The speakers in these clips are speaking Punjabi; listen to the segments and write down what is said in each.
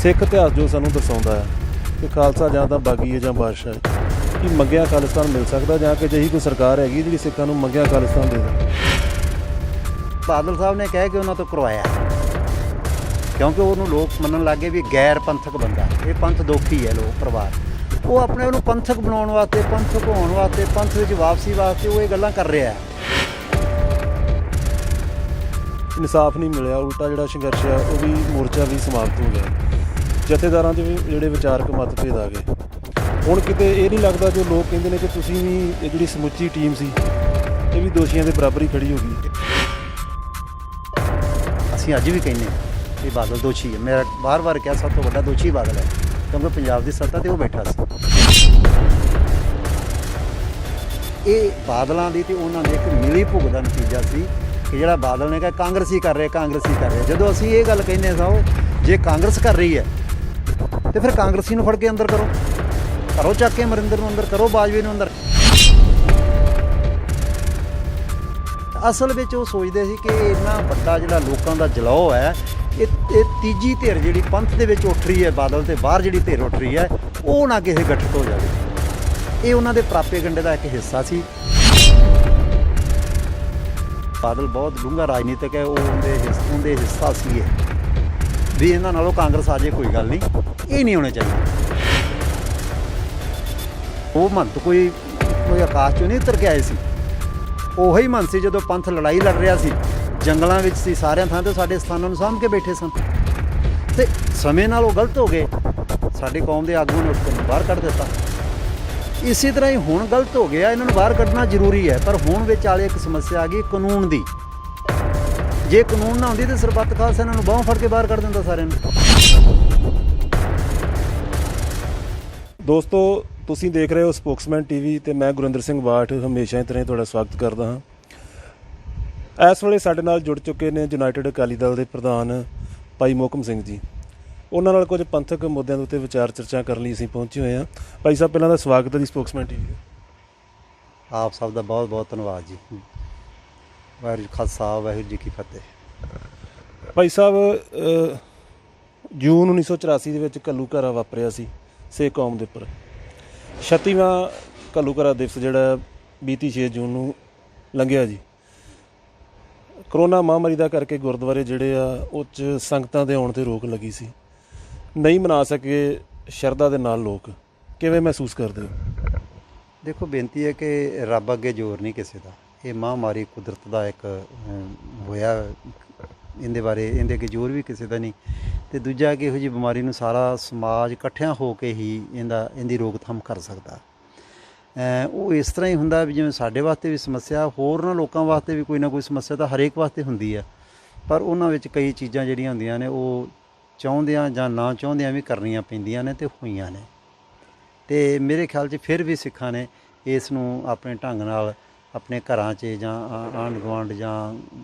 सिख इतिहास जो सानू दर्शाਉਂਦਾ है कि खालसा जां तां बागी है जां बादशाह है कि मंगिया खालिस्तान मिल सकता जां कि ਜਿਹੀ कोई सरकार हैगी ਜਿਹੜੀ ਸਿੱਖਾਂ ਨੂੰ ਮੰਗਿਆ ਖਾਲਿਸਤਾਨ ਦੇ ਦੇ। ਬਾਦਲ ਸਾਹਿਬ ਨੇ ਕਹਿ ਕੇ ਉਹਨਾਂ ਤੋਂ ਕਰਵਾਇਆ ਕਿਉਂਕਿ ਉਹਨੂੰ ਲੋਕ ਮੰਨਣ ਲੱਗ ਗਏ ਵੀ ਗੈਰ ਪੰਥਕ ਬੰਦਾ, ਇਹ ਪੰਥ ਦੋਖੀ ਹੈ ਲੋਕ ਪਰਿਵਾਰ। ਉਹ ਆਪਣੇ ਉਹਨੂੰ ਪੰਥਕ ਬਣਾਉਣ ਵਾਸਤੇ, ਪੰਥਕ ਹੋਣ ਵਾਸਤੇ, ਪੰਥ ਵਿੱਚ ਵਾਪਸੀ ਵਾਸਤੇ ਉਹ ਇਹ ਗੱਲਾਂ ਕਰ ਰਿਹਾ। ਇਨਸਾਫ ਨਹੀਂ ਮਿਲਿਆ, ਉਲਟਾ ਜਿਹੜਾ ਸੰਘਰਸ਼ ਆ ਉਹ ਵੀ ਮੋਰਚਾ ਵੀ ਸਮਾਪਤ ਹੋ ਗਿਆ। ਜਥੇਦਾਰਾਂ 'ਚ ਵੀ ਜਿਹੜੇ ਵਿਚਾਰਕ ਮਤਭੇਦ ਆ ਗਏ। ਹੁਣ ਕਿਤੇ ਇਹ ਨਹੀਂ ਲੱਗਦਾ ਜੋ ਲੋਕ ਕਹਿੰਦੇ ਨੇ ਕਿ ਤੁਸੀਂ ਵੀ ਇਹ ਜਿਹੜੀ ਸਮੁੱਚੀ ਟੀਮ ਸੀ ਇਹ ਵੀ ਦੋਸ਼ੀਆਂ ਦੇ ਬਰਾਬਰ ਹੀ ਖੜੀ ਹੋ ਗਈ। ਅਸੀਂ ਅੱਜ ਵੀ ਕਹਿੰਦੇ ਹਾਂ ਕਿ ਬਾਦਲ ਦੋਸ਼ੀ ਹੈ। ਮੇਰਾ ਵਾਰ-ਵਾਰ ਕਿਹਾ ਸਭ ਤੋਂ ਵੱਡਾ ਦੋਸ਼ੀ ਬਾਦਲ ਹੈ ਕਿਉਂਕਿ ਪੰਜਾਬ ਦੀ ਸੱਤਾ 'ਤੇ ਉਹ ਬੈਠਾ ਸੀ। ਇਹ ਬਾਦਲਾਂ ਦੀ ਤੇ ਉਹਨਾਂ ਦੇ ਇੱਕ ਮਿਲੀ ਭੁਗਤ ਦਾ ਨਤੀਜਾ ਸੀ ਕਿ ਜਿਹੜਾ ਬਾਦਲ ਨੇ ਕਿਹਾ ਕਾਂਗਰਸੀ ਕਰ ਰਹੇ, ਕਾਂਗਰਸੀ ਕਰ ਰਹੇ। ਜਦੋਂ ਅਸੀਂ ਇਹ ਗੱਲ ਕਹਿੰਦੇ ਸਾਂ ਜੇ ਕਾਂਗਰਸ ਕਰ ਰਹੀ ਹੈ ਤੇ ਫਿਰ ਕਾਂਗਰਸੀ ਨੂੰ ਫੜ ਕੇ ਅੰਦਰ ਕਰੋ, ਘਰੋਂ ਚੱਕ ਕੇ ਅਮਰਿੰਦਰ ਨੂੰ ਅੰਦਰ ਕਰੋ, ਬਾਜਵੇ ਨੂੰ ਅੰਦਰ। ਅਸਲ ਵਿੱਚ ਉਹ ਸੋਚਦੇ ਸੀ ਕਿ ਇੰਨਾ ਵੱਡਾ ਜਿਹੜਾ ਲੋਕਾਂ ਦਾ ਜਲਾਓ ਹੈ, ਇਹ ਤੀਜੀ ਧਿਰ ਜਿਹੜੀ ਪੰਥ ਦੇ ਵਿੱਚ ਉੱਠ ਰਹੀ ਹੈ, ਬਾਦਲ ਤੇ ਬਾਹਰ ਜਿਹੜੀ ਧਿਰ ਉੱਠ ਰਹੀ ਹੈ, ਉਹ ਨਾ ਕਿਸੇ ਗਠਿਤ ਹੋ ਜਾਵੇ। ਇਹ ਉਹਨਾਂ ਦੇ ਪ੍ਰਾਪੇਗੰਡੇ ਦਾ ਇੱਕ ਹਿੱਸਾ ਸੀ। ਬਾਦਲ ਬਹੁਤ ਡੂੰਘਾ ਰਾਜਨੀਤਿਕ ਹੈ, ਉਹ ਉਹਦੇ ਹਿੱਸਾ ਸੀ ਇਹ ਵੀ ਇਹਨਾਂ ਨਾਲੋਂ ਕਾਂਗਰਸ ਆ ਜੇ ਕੋਈ ਗੱਲ ਨਹੀਂ, ਇਹ ਨਹੀਂ ਹੋਣੇ ਚਾਹੀਦੇ। ਉਹ ਮਹੰਤ ਕੋਈ ਆਕਾਸ਼ 'ਚੋਂ ਨਹੀਂ ਉਤਰ ਕੇ ਆਏ ਸੀ। ਉਹੀ ਮਹੰਤ ਸੀ ਜਦੋਂ ਪੰਥ ਲੜਾਈ ਲੜ ਰਿਹਾ ਸੀ, ਜੰਗਲਾਂ ਵਿੱਚ ਸੀ, ਸਾਰਿਆਂ ਥਾਂ 'ਤੇ ਸਾਡੇ ਸਥਾਨਾਂ ਨੂੰ ਸਾਂਭ ਕੇ ਬੈਠੇ ਸਨ ਅਤੇ ਸਮੇਂ ਨਾਲ ਉਹ ਗਲਤ ਹੋ ਗਏ। ਸਾਡੀ ਕੌਮ ਦੇ ਆਗੂਆਂ ਨੇ ਉਸ ਤੋਂ ਬਾਹਰ ਕੱਢ ਦਿੱਤਾ। ਇਸੇ ਤਰ੍ਹਾਂ ਹੀ ਹੁਣ ਗਲਤ ਹੋ ਗਿਆ, ਇਹਨਾਂ ਨੂੰ ਬਾਹਰ ਕੱਢਣਾ ਜ਼ਰੂਰੀ ਹੈ। ਪਰ ਹੁਣ ਵਿੱਚ ਵਾਲੇ ਇੱਕ ਸਮੱਸਿਆ ਆ ਗਈ ਕਾਨੂੰਨ ਦੀ। ਜੇ ਕਾਨੂੰਨ ਨਾ ਹੁੰਦੀ ਤਾਂ ਸਰਬੱਤ ਖਾਲਸਾ ਇਹਨਾਂ ਨੂੰ ਬਾਹੋਂ ਫੜ ਕੇ ਬਾਹਰ ਕੱਢ ਦਿੰਦਾ ਸਾਰਿਆਂ ਨੂੰ। ਦੋਸਤੋ ਤੁਸੀਂ ਦੇਖ ਰਹੇ ਹੋ ਸਪੋਕਸਮੈਨ ਟੀਵੀ ਤੇ ਮੈਂ ਗੁਰਿੰਦਰ ਸਿੰਘ ਬਾਠ ਹਮੇਸ਼ਾ ਹੀ ਤਰ੍ਹਾਂ ਤੁਹਾਡਾ ਸਵਾਗਤ ਕਰਦਾ ਹਾਂ। ਇਸ ਵੇਲੇ ਸਾਡੇ ਨਾਲ ਜੁੜ ਚੁੱਕੇ ਨੇ ਯੂਨਾਈਟਿਡ ਅਕਾਲੀ ਦਲ ਦੇ ਪ੍ਰਧਾਨ ਭਾਈ ਮੋਹਕਮ ਸਿੰਘ ਜੀ। ਉਹਨਾਂ ਨਾਲ ਕੁਝ ਪੰਥਕ ਮੁੱਦਿਆਂ ਦੇ ਉੱਤੇ ਵਿਚਾਰ ਚਰਚਾ ਕਰਨ ਲਈ ਅਸੀਂ ਪਹੁੰਚੇ ਹੋਏ ਹਾਂ। ਭਾਈ ਸਾਹਿਬ ਪਹਿਲਾਂ ਦਾ ਸਵਾਗਤ ਹੈ ਜੀ ਸਪੋਕਸਮੈਨ ਟੀਵੀ। ਆਪ ਸਭ ਦਾ ਬਹੁਤ ਬਹੁਤ ਧੰਨਵਾਦ ਜੀ। ਵਾਹਿਗੁਰੂ ਜੀ ਖਾਲਸਾ, ਵਾਹਿਗੁਰੂ ਜੀ ਕੀ ਫਤਿਹ। ਭਾਈ ਸਾਹਿਬ ਜੂਨ 1984 ਦੇ ਵਿੱਚ ਘੱਲੂਘਾਰਾ ਵਾਪਰਿਆ ਸੀ ਸਿੱਖ ਕੌਮ ਦੇ ਉੱਪਰ। 36ਵਾਂ ਘੱਲੂਘਾਰਾ ਦਿਵਸ ਜਿਹੜਾ ਬੀਤੀ 6 ਜੂਨ ਨੂੰ ਲੰਘਿਆ ਜੀ। ਕਰੋਨਾ ਮਹਾਂਮਾਰੀ ਦਾ ਕਰਕੇ ਗੁਰਦੁਆਰੇ ਜਿਹੜੇ ਆ ਉਹ 'ਚ ਸੰਗਤਾਂ ਦੇ ਆਉਣ 'ਤੇ ਰੋਕ ਲੱਗੀ ਸੀ, ਨਹੀਂ ਮਨਾ ਸਕੇ ਸ਼ਰਧਾ ਦੇ ਨਾਲ ਲੋਕ। ਕਿਵੇਂ ਮਹਿਸੂਸ ਕਰਦੇ ਹੋ? ਦੇਖੋ, ਬੇਨਤੀ ਹੈ ਕਿ ਰੱਬ ਅੱਗੇ ਜ਼ੋਰ ਨਹੀਂ ਕਿਸੇ ਦਾ। ਇਹ ਮਹਾਂਮਾਰੀ ਕੁਦਰਤ ਦਾ ਇੱਕ ਹੋਇਆ, ਇਹਦੇ ਬਾਰੇ ਇਹਦੇ ਅੱਗੇ ਜ਼ੋਰ ਵੀ ਕਿਸੇ ਦਾ ਨਹੀਂ। ਅਤੇ ਦੂਜਾ ਕਿ ਇਹੋ ਜਿਹੀ ਬਿਮਾਰੀ ਨੂੰ ਸਾਰਾ ਸਮਾਜ ਇਕੱਠਿਆਂ ਹੋ ਕੇ ਹੀ ਇਹਦੀ ਰੋਕਥਾਮ ਕਰ ਸਕਦਾ। ਉਹ ਇਸ ਤਰ੍ਹਾਂ ਹੀ ਹੁੰਦਾ ਵੀ ਜਿਵੇਂ ਸਾਡੇ ਵਾਸਤੇ ਵੀ ਸਮੱਸਿਆ, ਹੋਰਨਾਂ ਲੋਕਾਂ ਵਾਸਤੇ ਵੀ ਕੋਈ ਨਾ ਕੋਈ ਸਮੱਸਿਆ ਤਾਂ ਹਰੇਕ ਵਾਸਤੇ ਹੁੰਦੀ ਹੈ। ਪਰ ਉਹਨਾਂ ਵਿੱਚ ਕਈ ਚੀਜ਼ਾਂ ਜਿਹੜੀਆਂ ਹੁੰਦੀਆਂ ਨੇ ਉਹ ਚਾਹੁੰਦਿਆਂ ਜਾਂ ਨਾ ਚਾਹੁੰਦਿਆਂ ਵੀ ਕਰਨੀਆਂ ਪੈਂਦੀਆਂ ਨੇ ਅਤੇ ਹੋਈਆਂ ਨੇ। ਅਤੇ ਮੇਰੇ ਖਿਆਲ 'ਚ ਫਿਰ ਵੀ ਸਿੱਖਾਂ ਨੇ ਇਸ ਨੂੰ ਆਪਣੇ ਢੰਗ ਨਾਲ ਆਪਣੇ ਘਰਾਂ 'ਚ ਜਾਂ ਆਂਢ ਗੁਆਂਢ ਜਾਂ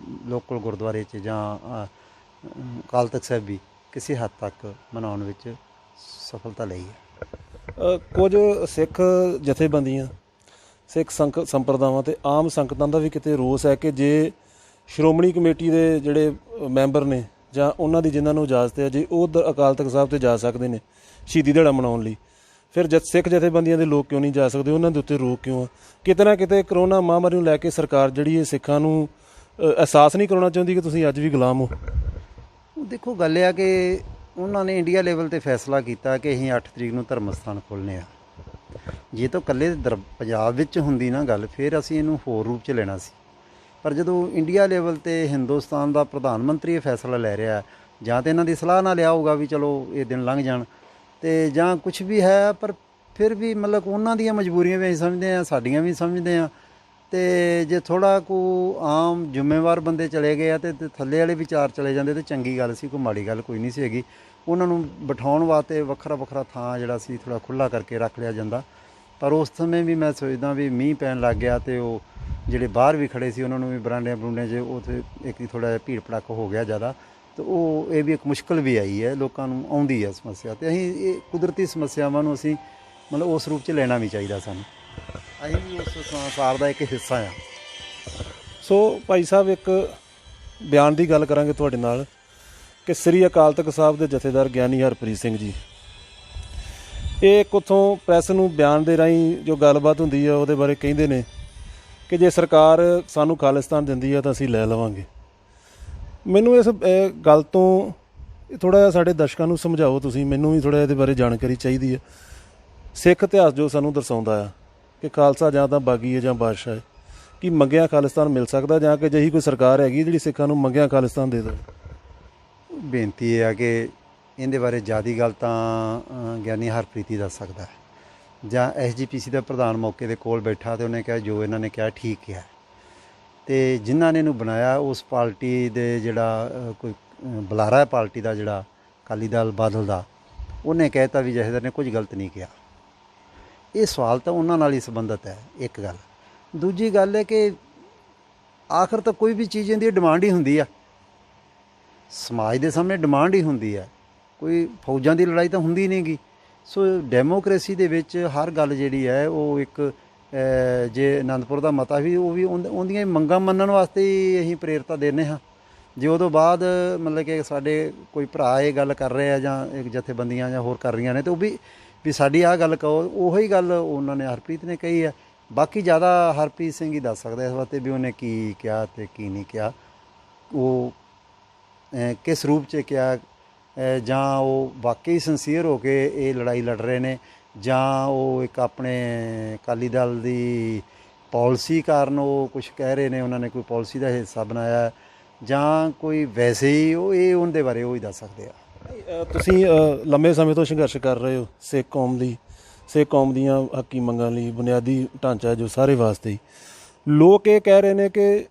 ਲੋਕਲ ਗੁਰਦੁਆਰੇ 'ਚ ਜਾਂ ਅਕਾਲ ਤਖਤ ਸਾਹਿਬ ਵੀ ਕਿਸੇ ਹੱਦ ਤੱਕ ਮਨਾਉਣ ਵਿੱਚ ਸਫਲਤਾ ਲਈ ਹੈ। ਕੁਝ ਸਿੱਖ ਜਥੇਬੰਦੀਆਂ, ਸਿੱਖ ਸੰਪਰਦਾਵਾਂ ਅਤੇ ਆਮ ਸੰਗਤਾਂ ਦਾ ਵੀ ਕਿਤੇ ਰੋਸ ਹੈ ਕਿ ਜੇ ਸ਼੍ਰੋਮਣੀ ਕਮੇਟੀ ਦੇ ਜਿਹੜੇ ਮੈਂਬਰ ਨੇ ਜਾਂ ਉਹਨਾਂ ਦੀ ਜਿਨ੍ਹਾਂ ਨੂੰ ਇਜਾਜ਼ਤ ਹੈ, ਜੇ ਉਹ ਅਕਾਲ ਤਖਤ ਸਾਹਿਬ 'ਤੇ ਜਾ ਸਕਦੇ ਨੇ ਸ਼ਹੀਦੀ ਦਿਹਾੜਾ ਮਨਾਉਣ ਲਈ, ਫਿਰ ਸਿੱਖ ਜਥੇਬੰਦੀਆਂ ਦੇ ਲੋਕ ਕਿਉਂ ਨਹੀਂ ਜਾ ਸਕਦੇ? ਉਹਨਾਂ ਦੇ ਉੱਤੇ ਰੋਕ ਕਿਉਂ ਆ? ਕਿਤੇ ਨਾ ਕਿਤੇ ਕਰੋਨਾ ਮਹਾਂਮਾਰੀ ਨੂੰ ਲੈ ਕੇ ਸਰਕਾਰ ਜਿਹੜੀ ਇਹ ਸਿੱਖਾਂ ਨੂੰ ਅਹਿਸਾਸ ਨਹੀਂ ਕਰਾਉਣਾ ਚਾਹੁੰਦੀ ਕਿ ਤੁਸੀਂ ਅੱਜ ਵੀ ਗੁਲਾਮ ਹੋ। ਦੇਖੋ, ਗੱਲ ਇਹ ਆ ਕਿ ਉਹਨਾਂ ਨੇ ਇੰਡੀਆ ਲੈਵਲ 'ਤੇ ਫੈਸਲਾ ਕੀਤਾ ਕਿ ਅਸੀਂ 8 ਤਰੀਕ ਨੂੰ ਧਰਮ ਸਥਾਨ ਖੋਲ੍ਹਣੇ ਆ। ਜੇ ਤਾਂ ਇਕੱਲੇ ਪੰਜਾਬ ਵਿੱਚ ਹੁੰਦੀ ਨਾ ਗੱਲ, ਫਿਰ ਅਸੀਂ ਇਹਨੂੰ ਹੋਰ ਰੂਪ 'ਚ ਲੈਣਾ ਸੀ। ਪਰ ਜਦੋਂ ਇੰਡੀਆ ਲੈਵਲ 'ਤੇ ਹਿੰਦੁਸਤਾਨ ਦਾ ਪ੍ਰਧਾਨ ਮੰਤਰੀ ਇਹ ਫੈਸਲਾ ਲੈ ਰਿਹਾ, ਜਾਂ ਤਾਂ ਇਹਨਾਂ ਦੀ ਸਲਾਹ ਨਾਲ ਲਿਆ ਹੋਊਗਾ ਵੀ ਚਲੋ ਇਹ ਦਿਨ ਲੰਘ ਜਾਣ, ਅਤੇ ਜਾਂ ਕੁਛ ਵੀ ਹੈ। ਪਰ ਫਿਰ ਵੀ ਮਤਲਬ ਉਹਨਾਂ ਦੀਆਂ ਮਜਬੂਰੀਆਂ ਵੀ ਅਸੀਂ ਸਮਝਦੇ ਹਾਂ, ਸਾਡੀਆਂ ਵੀ ਸਮਝਦੇ ਹਾਂ। ਅਤੇ ਜੇ ਥੋੜ੍ਹਾ ਕੁ ਆਮ ਜ਼ਿੰਮੇਵਾਰ ਬੰਦੇ ਚਲੇ ਗਏ ਆ ਅਤੇ ਥੱਲੇ ਵਾਲੇ ਵੀ ਚਾਰ ਚਲੇ ਜਾਂਦੇ ਤਾਂ ਚੰਗੀ ਗੱਲ ਸੀ, ਕੋਈ ਮਾੜੀ ਗੱਲ ਕੋਈ ਨਹੀਂ ਸੀ ਹੈਗੀ। ਉਹਨਾਂ ਨੂੰ ਬਿਠਾਉਣ ਵਾਸਤੇ ਵੱਖਰਾ ਵੱਖਰਾ ਥਾਂ ਜਿਹੜਾ ਸੀ ਥੋੜ੍ਹਾ ਖੁੱਲ੍ਹਾ ਕਰਕੇ ਰੱਖ ਲਿਆ ਜਾਂਦਾ। ਪਰ ਉਸ ਸਮੇਂ ਵੀ ਮੈਂ ਸੋਚਦਾ ਵੀ ਮੀਂਹ ਪੈਣ ਲੱਗ ਗਿਆ ਅਤੇ ਉਹ ਜਿਹੜੇ ਬਾਹਰ ਵੀ ਖੜ੍ਹੇ ਸੀ ਉਹਨਾਂ ਨੂੰ ਵੀ ਬਰਾਂਡਿਆਂ ਬਰੂੰਡਿਆਂ 'ਚ ਉੱਥੇ ਇੱਕ ਹੀ ਥੋੜ੍ਹਾ ਜਿਹਾ ਭੀੜ ਭੜੱਕ ਹੋ ਗਿਆ ਜ਼ਿਆਦਾ। ਅਤੇ ਉਹ ਇਹ ਵੀ ਇੱਕ ਮੁਸ਼ਕਿਲ ਵੀ ਆਈ ਹੈ, ਲੋਕਾਂ ਨੂੰ ਆਉਂਦੀ ਹੈ ਸਮੱਸਿਆ। ਅਤੇ ਅਸੀਂ ਇਹ ਕੁਦਰਤੀ ਸਮੱਸਿਆਵਾਂ ਨੂੰ ਅਸੀਂ ਮਤਲਬ ਉਸ ਰੂਪ 'ਚ ਲੈਣਾ ਵੀ ਚਾਹੀਦਾ ਸਾਨੂੰ। ਅਸੀਂ ਵੀ ਉਸ ਸੰਸਾਰ ਦਾ ਇੱਕ ਹਿੱਸਾ ਆ। ਸੋ ਭਾਈ ਸਾਹਿਬ, ਇੱਕ ਬਿਆਨ ਦੀ ਗੱਲ ਕਰਾਂਗੇ ਤੁਹਾਡੇ ਨਾਲ ਕਿ ਸ੍ਰੀ ਅਕਾਲ ਤਖਤ ਸਾਹਿਬ ਦੇ ਜਥੇਦਾਰ ਗਿਆਨੀ ਹਰਪ੍ਰੀਤ ਸਿੰਘ ਜੀ ਇਹ ਇੱਕ ਉੱਥੋਂ ਪ੍ਰੈਸ ਨੂੰ ਬਿਆਨ ਦੇ ਰਾਹੀਂ ਜੋ ਗੱਲਬਾਤ ਹੁੰਦੀ ਆ ਉਹਦੇ ਬਾਰੇ ਕਹਿੰਦੇ ਨੇ ਕਿ ਜੇ ਸਰਕਾਰ ਸਾਨੂੰ ਖਾਲਿਸਤਾਨ ਦਿੰਦੀ ਆ ਤਾਂ ਅਸੀਂ ਲੈ ਲਵਾਂਗੇ। ਮੈਨੂੰ ਇਸ ਗੱਲ ਤੋਂ ਥੋੜ੍ਹਾ ਜਿਹਾ ਸਾਡੇ ਦਰਸ਼ਕਾਂ ਨੂੰ ਸਮਝਾਓ ਤੁਸੀਂ, ਮੈਨੂੰ ਵੀ ਥੋੜ੍ਹਾ ਇਹਦੇ ਬਾਰੇ ਜਾਣਕਾਰੀ ਚਾਹੀਦੀ ਹੈ। ਸਿੱਖ ਇਤਿਹਾਸ ਜੋ ਸਾਨੂੰ ਦਰਸਾਉਂਦਾ ਆ ਕਿ ਖਾਲਸਾ ਜਾਂ ਤਾਂ ਬਾਗੀ ਹੈ ਜਾਂ ਬਾਦਸ਼ਾਹ ਹੈ, ਕੀ ਮੰਗਿਆ ਖਾਲਿਸਤਾਨ ਮਿਲ ਸਕਦਾ ਜਾਂ ਕਿ ਅਜਿਹੀ ਕੋਈ ਸਰਕਾਰ ਹੈਗੀ ਜਿਹੜੀ ਸਿੱਖਾਂ ਨੂੰ ਮੰਗਿਆ ਖਾਲਿਸਤਾਨ ਦੇ ਦੇਵੇ? ਬੇਨਤੀ ਇਹ ਆ ਕਿ ਇਹਦੇ ਬਾਰੇ ਜ਼ਿਆਦਾ ਗੱਲ ਤਾਂ ਗਿਆਨੀ ਹਰਪ੍ਰੀਤ ਹੀ ਦੱਸ ਸਕਦਾ ਹੈ, ਜਾਂ SGPC ਦਾ ਪ੍ਰਧਾਨ ਮੌਕੇ ਦੇ ਕੋਲ ਬੈਠਾ ਤੇ ਉਹਨੇ ਕਿਹਾ ਜੋ ਇਹਨਾਂ ਨੇ ਕਿਹਾ ਠੀਕ ਕਿਹਾ, ਤੇ ਜਿਨ੍ਹਾਂ ਨੇ ਇਹਨੂੰ ਬਣਾਇਆ ਉਸ ਪਾਰਟੀ ਦੇ ਜਿਹੜਾ ਕੋਈ ਬੁਲਾਰਾ ਹੈ ਪਾਰਟੀ ਦਾ, ਜਿਹੜਾ ਅਕਾਲੀ ਦਲ ਬਾਦਲ ਦਾ, ਉਹਨੇ ਕਹਿਤਾ ਵੀ ਜਥੇਦਾਰ ਨੇ ਕੁਝ ਗਲਤ ਨਹੀਂ ਕਿਹਾ। ਇਹ ਸਵਾਲ ਤਾਂ ਉਹਨਾਂ ਨਾਲ ਹੀ ਸੰਬੰਧਿਤ ਹੈ, ਇੱਕ ਗੱਲ। ਦੂਜੀ ਗੱਲ ਹੈ ਕਿ ਆਖਰ ਤਾਂ ਕੋਈ ਵੀ ਚੀਜ਼ ਦੀ ਡਿਮਾਂਡ ਹੀ ਹੁੰਦੀ ਆ, ਸਮਾਜ ਦੇ ਸਾਹਮਣੇ ਡਿਮਾਂਡ ਹੀ ਹੁੰਦੀ ਹੈ, ਕੋਈ ਫੌਜਾਂ ਦੀ ਲੜਾਈ ਤਾਂ ਹੁੰਦੀ ਨਹੀਂ ਗੀ। ਸੋ ਡੈਮੋਕ੍ਰੇਸੀ ਦੇ ਵਿੱਚ ਹਰ ਗੱਲ ਜਿਹੜੀ ਹੈ ਉਹ ਇੱਕ ਜੇ ਅਨੰਦਪੁਰ ਦਾ ਮਤਾ ਵੀ ਉਹ ਵੀ ਉਹਦੀਆਂ ਮੰਗਾਂ ਮੰਨਣ ਵਾਸਤੇ ਹੀ ਅਸੀਂ ਪ੍ਰੇਰਤਾ ਦਿੰਦੇ ਹਾਂ। ਜੇ ਉਦੋਂ ਬਾਅਦ ਮਤਲਬ ਕਿ ਸਾਡੇ ਕੋਈ ਭਰਾ ਇਹ ਗੱਲ ਕਰ ਰਹੇ ਆ ਜਾਂ ਇੱਕ ਜਥੇਬੰਦੀਆਂ ਜਾਂ ਹੋਰ ਕਰ ਰਹੀਆਂ ਨੇ, ਤੇ ਉਹ ਵੀ ਸਾਡੀ ਆਹ ਗੱਲ ਕਹੋ, ਉਹੀ ਗੱਲ ਉਹਨਾਂ ਨੇ ਹਰਪ੍ਰੀਤ ਨੇ ਕਹੀ ਹੈ। ਬਾਕੀ ਜ਼ਿਆਦਾ ਹਰਪ੍ਰੀਤ ਸਿੰਘ ਹੀ ਦੱਸ ਸਕਦਾ ਇਸ ਵਾਸਤੇ ਵੀ ਉਹਨੇ ਕੀ ਕਿਹਾ ਅਤੇ ਕੀ ਨਹੀਂ ਕਿਹਾ, ਉਹ ਕਿਸ ਰੂਪ 'ਚ ਕਿਹਾ, ਜਾਂ ਉਹ ਵਾਕਈ ਸਿੰਸੀਅਰ ਹੋ ਕੇ ਇਹ ਲੜਾਈ ਲੜ ਰਹੇ ਨੇ, ਜਾਂ ਉਹ ਇੱਕ ਆਪਣੇ ਅਕਾਲੀ ਦਲ ਦੀ ਪਾਲਿਸੀ ਕਾਰਨ ਉਹ ਕੁਛ ਕਹਿ ਰਹੇ ਨੇ, ਉਹਨਾਂ ਨੇ ਕੋਈ ਪਾਲਿਸੀ ਦਾ ਹਿੱਸਾ ਬਣਾਇਆ, ਜਾਂ ਕੋਈ ਵੈਸੇ ਹੀ ਉਹਦੇ ਬਾਰੇ ਉਹ ਹੀ ਦੱਸ ਸਕਦੇ ਆ। ਤੁਸੀਂ ਲੰਬੇ ਸਮੇਂ ਤੋਂ ਸੰਘਰਸ਼ ਕਰ ਰਹੇ ਹੋ ਸਿੱਖ ਕੌਮ ਲਈ, ਸਿੱਖ ਕੌਮ ਦੀਆਂ ਹੱਕੀ ਮੰਗਾਂ ਲਈ, ਬੁਨਿਆਦੀ ਢਾਂਚਾ ਜੋ ਸਾਰੇ ਵਾਸਤੇ ਹੀ। ਲੋਕ ਇਹ ਕਹਿ ਰਹੇ ਨੇ ਕਿ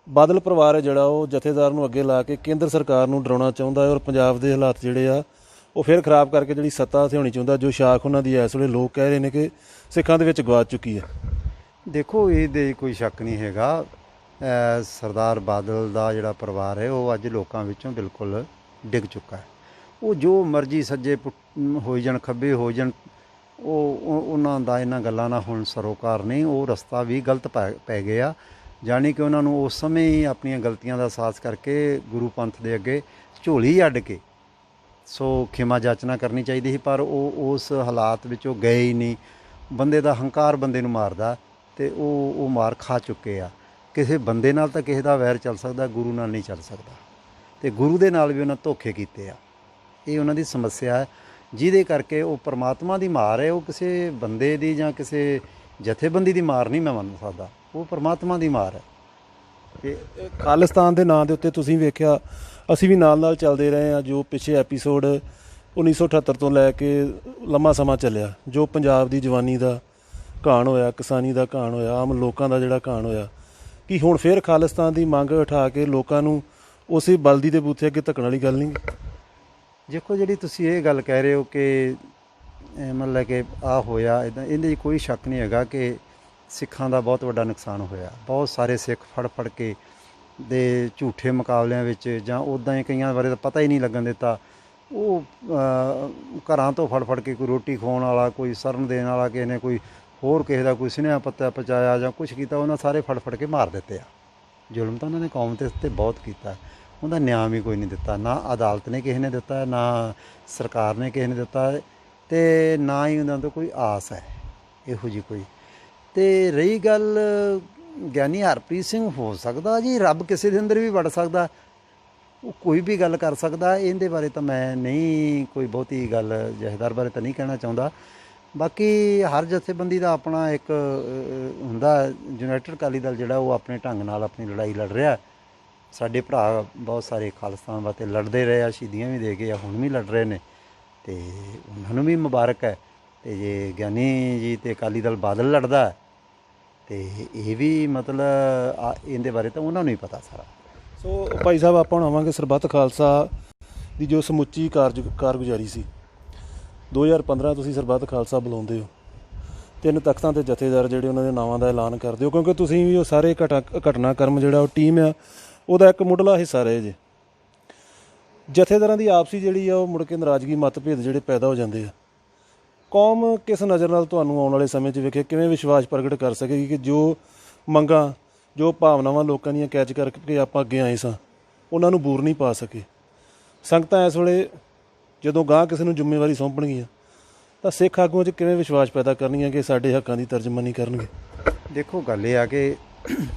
ਬਾਦਲ ਪਰਿਵਾਰ ਹੈ ਜਿਹੜਾ ਉਹ ਜਥੇਦਾਰ ਨੂੰ ਅੱਗੇ ਲਾ ਕੇ ਕੇਂਦਰ ਸਰਕਾਰ ਨੂੰ ਡਰਾਉਣਾ ਚਾਹੁੰਦਾ ਹੈ ਔਰ ਪੰਜਾਬ ਦੇ ਹਾਲਾਤ ਜਿਹੜੇ ਆ ਉਹ ਫਿਰ ਖਰਾਬ ਕਰਕੇ ਜਿਹੜੀ ਸੱਤਾ ਇੱਥੇ ਹੋਣੀ ਚਾਹੁੰਦਾ, ਜੋ ਸ਼ਾਖ ਉਹਨਾਂ ਦੀ ਇਸ ਵੇਲੇ ਲੋਕ ਕਹਿ ਰਹੇ ਨੇ ਕਿ ਸਿੱਖਾਂ ਦੇ ਵਿੱਚ ਗਵਾਚ ਚੁੱਕੀ ਹੈ। ਦੇਖੋ ਇਹਦੇ ਕੋਈ ਸ਼ੱਕ ਨਹੀਂ ਹੈਗਾ, ਸਰਦਾਰ ਬਾਦਲ ਦਾ ਜਿਹੜਾ ਪਰਿਵਾਰ ਹੈ ਉਹ ਅੱਜ ਲੋਕਾਂ ਵਿੱਚੋਂ ਬਿਲਕੁਲ ਡਿੱਗ ਚੁੱਕਾ ਹੈ। ਉਹ ਜੋ ਮਰਜ਼ੀ ਸੱਜੇ ਹੋਈ ਜਾਣ, ਖੱਬੇ ਹੋ ਜਾਣ, ਉਹਨਾਂ ਦਾ ਇਹਨਾਂ ਗੱਲਾਂ ਨਾਲ ਹੁਣ ਸਰੋਕਾਰ ਨਹੀਂ, ਉਹ ਰਸਤਾ ਵੀ ਗਲਤ ਪੈ ਗਏ ਆ। ਜਾਣੀ ਕਿ ਉਹਨਾਂ ਨੂੰ ਉਸ ਸਮੇਂ ਹੀ ਆਪਣੀਆਂ ਗਲਤੀਆਂ ਦਾ ਅਹਿਸਾਸ ਕਰਕੇ ਗੁਰੂ ਪੰਥ ਦੇ ਅੱਗੇ ਝੋਲੀ ਅੱਡ ਕੇ ਸੋ ਖਿਮਾ ਜਾਚਨਾ ਕਰਨੀ ਚਾਹੀਦੀ ਸੀ, ਪਰ ਉਹ ਉਸ ਹਾਲਾਤ ਵਿੱਚ ਉਹ ਗਏ ਹੀ ਨਹੀਂ। ਬੰਦੇ ਦਾ ਹੰਕਾਰ ਬੰਦੇ ਨੂੰ ਮਾਰਦਾ, ਅਤੇ ਉਹ ਮਾਰ ਖਾ ਚੁੱਕੇ ਆ। ਕਿਸੇ ਬੰਦੇ ਨਾਲ ਤਾਂ ਕਿਸੇ ਦਾ ਵੈਰ ਚੱਲ ਸਕਦਾ, ਗੁਰੂ ਨਾਲ ਨਹੀਂ ਚੱਲ ਸਕਦਾ, ਅਤੇ ਗੁਰੂ ਦੇ ਨਾਲ ਵੀ ਉਹਨਾਂ ਧੋਖੇ ਕੀਤੇ ਆ। ਇਹ ਉਹਨਾਂ ਦੀ ਸਮੱਸਿਆ ਹੈ, ਜਿਹਦੇ ਕਰਕੇ ਉਹ ਪਰਮਾਤਮਾ ਦੀ ਮਾਰ ਹੈ। ਉਹ ਕਿਸੇ ਬੰਦੇ ਦੀ ਜਾਂ ਕਿਸੇ ਜਥੇਬੰਦੀ ਦੀ ਮਾਰ ਨਹੀਂ ਮੈਂ ਮੰਨ ਸਕਦਾ, ਉਹ ਪਰਮਾਤਮਾ ਦੀ ਮਾਰ ਹੈ। ਤੇ ਖਾਲਿਸਤਾਨ ਦੇ ਨਾਂ ਦੇ ਉੱਤੇ ਤੁਸੀਂ ਵੇਖਿਆ ਅਸੀਂ ਵੀ ਨਾਲ ਨਾਲ ਚੱਲਦੇ ਰਹੇ ਹਾਂ, ਜੋ ਪਿੱਛੇ ਐਪੀਸੋਡ 1978 ਤੋਂ ਲੈ ਕੇ ਲੰਮਾ ਸਮਾਂ ਚੱਲਿਆ, ਜੋ ਪੰਜਾਬ ਦੀ ਜਵਾਨੀ ਦਾ ਘਾਣ ਹੋਇਆ, ਕਿਸਾਨੀ ਦਾ ਘਾਣ ਹੋਇਆ, ਆਮ ਲੋਕਾਂ ਦਾ ਜਿਹੜਾ ਘਾਣ ਹੋਇਆ, ਕਿ ਹੁਣ ਫਿਰ ਖਾਲਿਸਤਾਨ ਦੀ ਮੰਗ ਉਠਾ ਕੇ ਲੋਕਾਂ ਨੂੰ ਉਸੇ ਬਲਦੀ ਦੇ ਬੂਥੇ ਅੱਗੇ ਧੱਕਣ ਵਾਲੀ ਗੱਲ ਨਹੀਂ? ਦੇਖੋ ਜਿਹੜੀ ਤੁਸੀਂ ਇਹ ਗੱਲ ਕਹਿ ਰਹੇ ਹੋ ਕਿ ਮਤਲਬ ਕਿ ਆਹ ਹੋਇਆ ਇੱਦਾਂ, ਇਹਦੇ 'ਚ ਕੋਈ ਸ਼ੱਕ ਨਹੀਂ ਹੈਗਾ ਕਿ ਸਿੱਖਾਂ ਦਾ ਬਹੁਤ ਵੱਡਾ ਨੁਕਸਾਨ ਹੋਇਆ। ਬਹੁਤ ਸਾਰੇ ਸਿੱਖ ਫੜ ਕੇ ਦੇ ਝੂਠੇ ਮੁਕਾਬਲਿਆਂ ਵਿੱਚ, ਜਾਂ ਉੱਦਾਂ ਹੀ ਕਈਆਂ ਬਾਰੇ ਤਾਂ ਪਤਾ ਹੀ ਨਹੀਂ ਲੱਗਣ ਦਿੱਤਾ। ਉਹ ਘਰਾਂ ਤੋਂ ਫੜ ਕੇ ਕੋਈ ਰੋਟੀ ਖਵਾਉਣ ਵਾਲਾ, ਕੋਈ ਸ਼ਰਨ ਦੇਣ ਵਾਲਾ, ਕਿਸੇ ਨੇ ਕੋਈ ਹੋਰ ਕਿਸੇ ਦਾ ਕੋਈ ਸੁਨੇਹਾ ਪੱਤਾ ਪਹੁੰਚਾਇਆ ਜਾਂ ਕੁਛ ਕੀਤਾ, ਉਹਨਾਂ ਸਾਰੇ ਫੜ ਕੇ ਮਾਰ ਦਿੱਤੇ ਆ। ਜ਼ੁਲਮ ਤਾਂ ਉਹਨਾਂ ਨੇ ਕੌਮ ਦੇ ਉੱਤੇ ਬਹੁਤ ਕੀਤਾ, ਉਹਦਾ ਨਿਆਂ ਵੀ ਕੋਈ ਨਹੀਂ ਦਿੱਤਾ, ਨਾ ਅਦਾਲਤ ਨੇ ਕਿਸੇ ਨੇ ਦਿੱਤਾ, ਨਾ ਸਰਕਾਰ ਨੇ ਕਿਸੇ ਨੇ ਦਿੱਤਾ, ਅਤੇ ਨਾ ਹੀ ਉਹਨਾਂ ਤੋਂ ਕੋਈ ਆਸ ਹੈ ਇਹੋ ਜਿਹੀ ਕੋਈ। ਅਤੇ ਰਹੀ ਗੱਲ ਗਿਆਨੀ ਹਰਪ੍ਰੀਤ ਸਿੰਘ, ਹੋ ਸਕਦਾ ਜੀ ਰੱਬ ਕਿਸੇ ਦੇ ਅੰਦਰ ਵੀ ਵੜ ਸਕਦਾ, ਉਹ ਕੋਈ ਵੀ ਗੱਲ ਕਰ ਸਕਦਾ। ਇਹਦੇ ਬਾਰੇ ਤਾਂ ਮੈਂ ਨਹੀਂ ਕੋਈ ਬਹੁਤੀ ਗੱਲ ਜਥੇਦਾਰ ਬਾਰੇ ਤਾਂ ਨਹੀਂ ਕਹਿਣਾ ਚਾਹੁੰਦਾ। ਬਾਕੀ ਹਰ ਜਥੇਬੰਦੀ ਦਾ ਆਪਣਾ ਇੱਕ ਹੁੰਦਾ, ਯੂਨਾਈਟਿਡ ਅਕਾਲੀ ਦਲ ਜਿਹੜਾ ਉਹ ਆਪਣੇ ਢੰਗ ਨਾਲ ਆਪਣੀ ਲੜਾਈ ਲੜ ਰਿਹਾ। ਸਾਡੇ ਭਰਾ ਬਹੁਤ ਸਾਰੇ ਖਾਲਿਸਤਾਨ ਵਾਸਤੇ ਲੜਦੇ ਰਹੇ ਆ, ਸ਼ਹੀਦੀਆਂ ਵੀ ਦੇ ਗਏ ਆ, ਹੁਣ ਵੀ ਲੜ ਰਹੇ ਨੇ, ਅਤੇ ਉਹਨਾਂ ਨੂੰ ਵੀ ਮੁਬਾਰਕ ਹੈ। ਅਤੇ ਜੇ ਗਿਆਨੀ ਜੀ ਅਤੇ ਅਕਾਲੀ ਦਲ ਬਾਦਲ ਲੜਦਾ, ਅਤੇ ਇਹ ਵੀ ਮਤਲਬ ਇਹਦੇ ਬਾਰੇ ਤਾਂ ਉਹਨਾਂ ਨੂੰ ਹੀ ਪਤਾ ਸਾਰਾ। ਸੋ ਭਾਈ ਸਾਹਿਬ, ਆਪਾਂ ਹੁਣ ਆਵਾਂਗੇ ਸਰਬੱਤ ਖਾਲਸਾ ਦੀ ਜੋ ਸਮੁੱਚੀ ਕਾਰਗੁਜ਼ਾਰੀ ਸੀ। 2015 ਤੁਸੀਂ ਸਰਬੱਤ ਖਾਲਸਾ ਬੁਲਾਉਂਦੇ ਹੋ, 3 ਤਖ਼ਤਾਂ ਦੇ ਜਥੇਦਾਰ ਜਿਹੜੇ ਉਹਨਾਂ ਦੇ ਨਾਵਾਂ ਦਾ ਐਲਾਨ ਕਰਦੇ ਹੋ, ਕਿਉਂਕਿ ਤੁਸੀਂ ਵੀ ਉਹ ਸਾਰੇ ਘਟਨਾਕ੍ਰਮ ਜਿਹੜਾ ਉਹ ਟੀਮ ਆ ਉਹਦਾ ਇੱਕ ਮੁੱਢਲਾ ਹਿੱਸਾ ਰਹੇ ਜੇ। ਜਥੇਦਾਰਾਂ ਦੀ ਆਪਸੀ ਜਿਹੜੀ ਆ ਉਹ ਮੁੜ ਕੇ ਨਾਰਾਜ਼ਗੀ, ਮਤਭੇਦ ਜਿਹੜੇ ਪੈਦਾ ਹੋ ਜਾਂਦੇ ਆ। ਕੌਮ ਕਿਸ ਨਜ਼ਰ ਨਾਲ ਤੁਹਾਨੂੰ ਆਉਣ ਵਾਲੇ ਸਮੇਂ 'ਚ ਵੇਖੇ, ਕਿਵੇਂ ਵਿਸ਼ਵਾਸ ਪ੍ਰਗਟ ਕਰ ਸਕੇਗੀ ਕਿ ਜੋ ਮੰਗਾਂ, ਜੋ ਭਾਵਨਾਵਾਂ ਲੋਕਾਂ ਦੀਆਂ ਕੈਚ ਕਰਕੇ ਆਪਾਂ ਅੱਗੇ ਆਏ ਸਾਂ, ਉਹਨਾਂ ਨੂੰ ਬੂਰ ਨਹੀਂ ਪਾ ਸਕੇ? ਸੰਗਤਾਂ ਇਸ ਵੇਲੇ ਜਦੋਂ ਗਾਂ ਕਿਸੇ ਨੂੰ ਜ਼ਿੰਮੇਵਾਰੀ ਸੌਂਪਣਗੀਆਂ ਤਾਂ ਸਿੱਖ ਆਗੂਆਂ 'ਚ ਕਿਵੇਂ ਵਿਸ਼ਵਾਸ ਪੈਦਾ ਕਰਨਗੀਆਂ ਕਿ ਸਾਡੇ ਹੱਕਾਂ ਦੀ ਤਰਜਮਾਨੀ ਕਰਨਗੇ? ਦੇਖੋ ਗੱਲ ਇਹ ਆ ਕਿ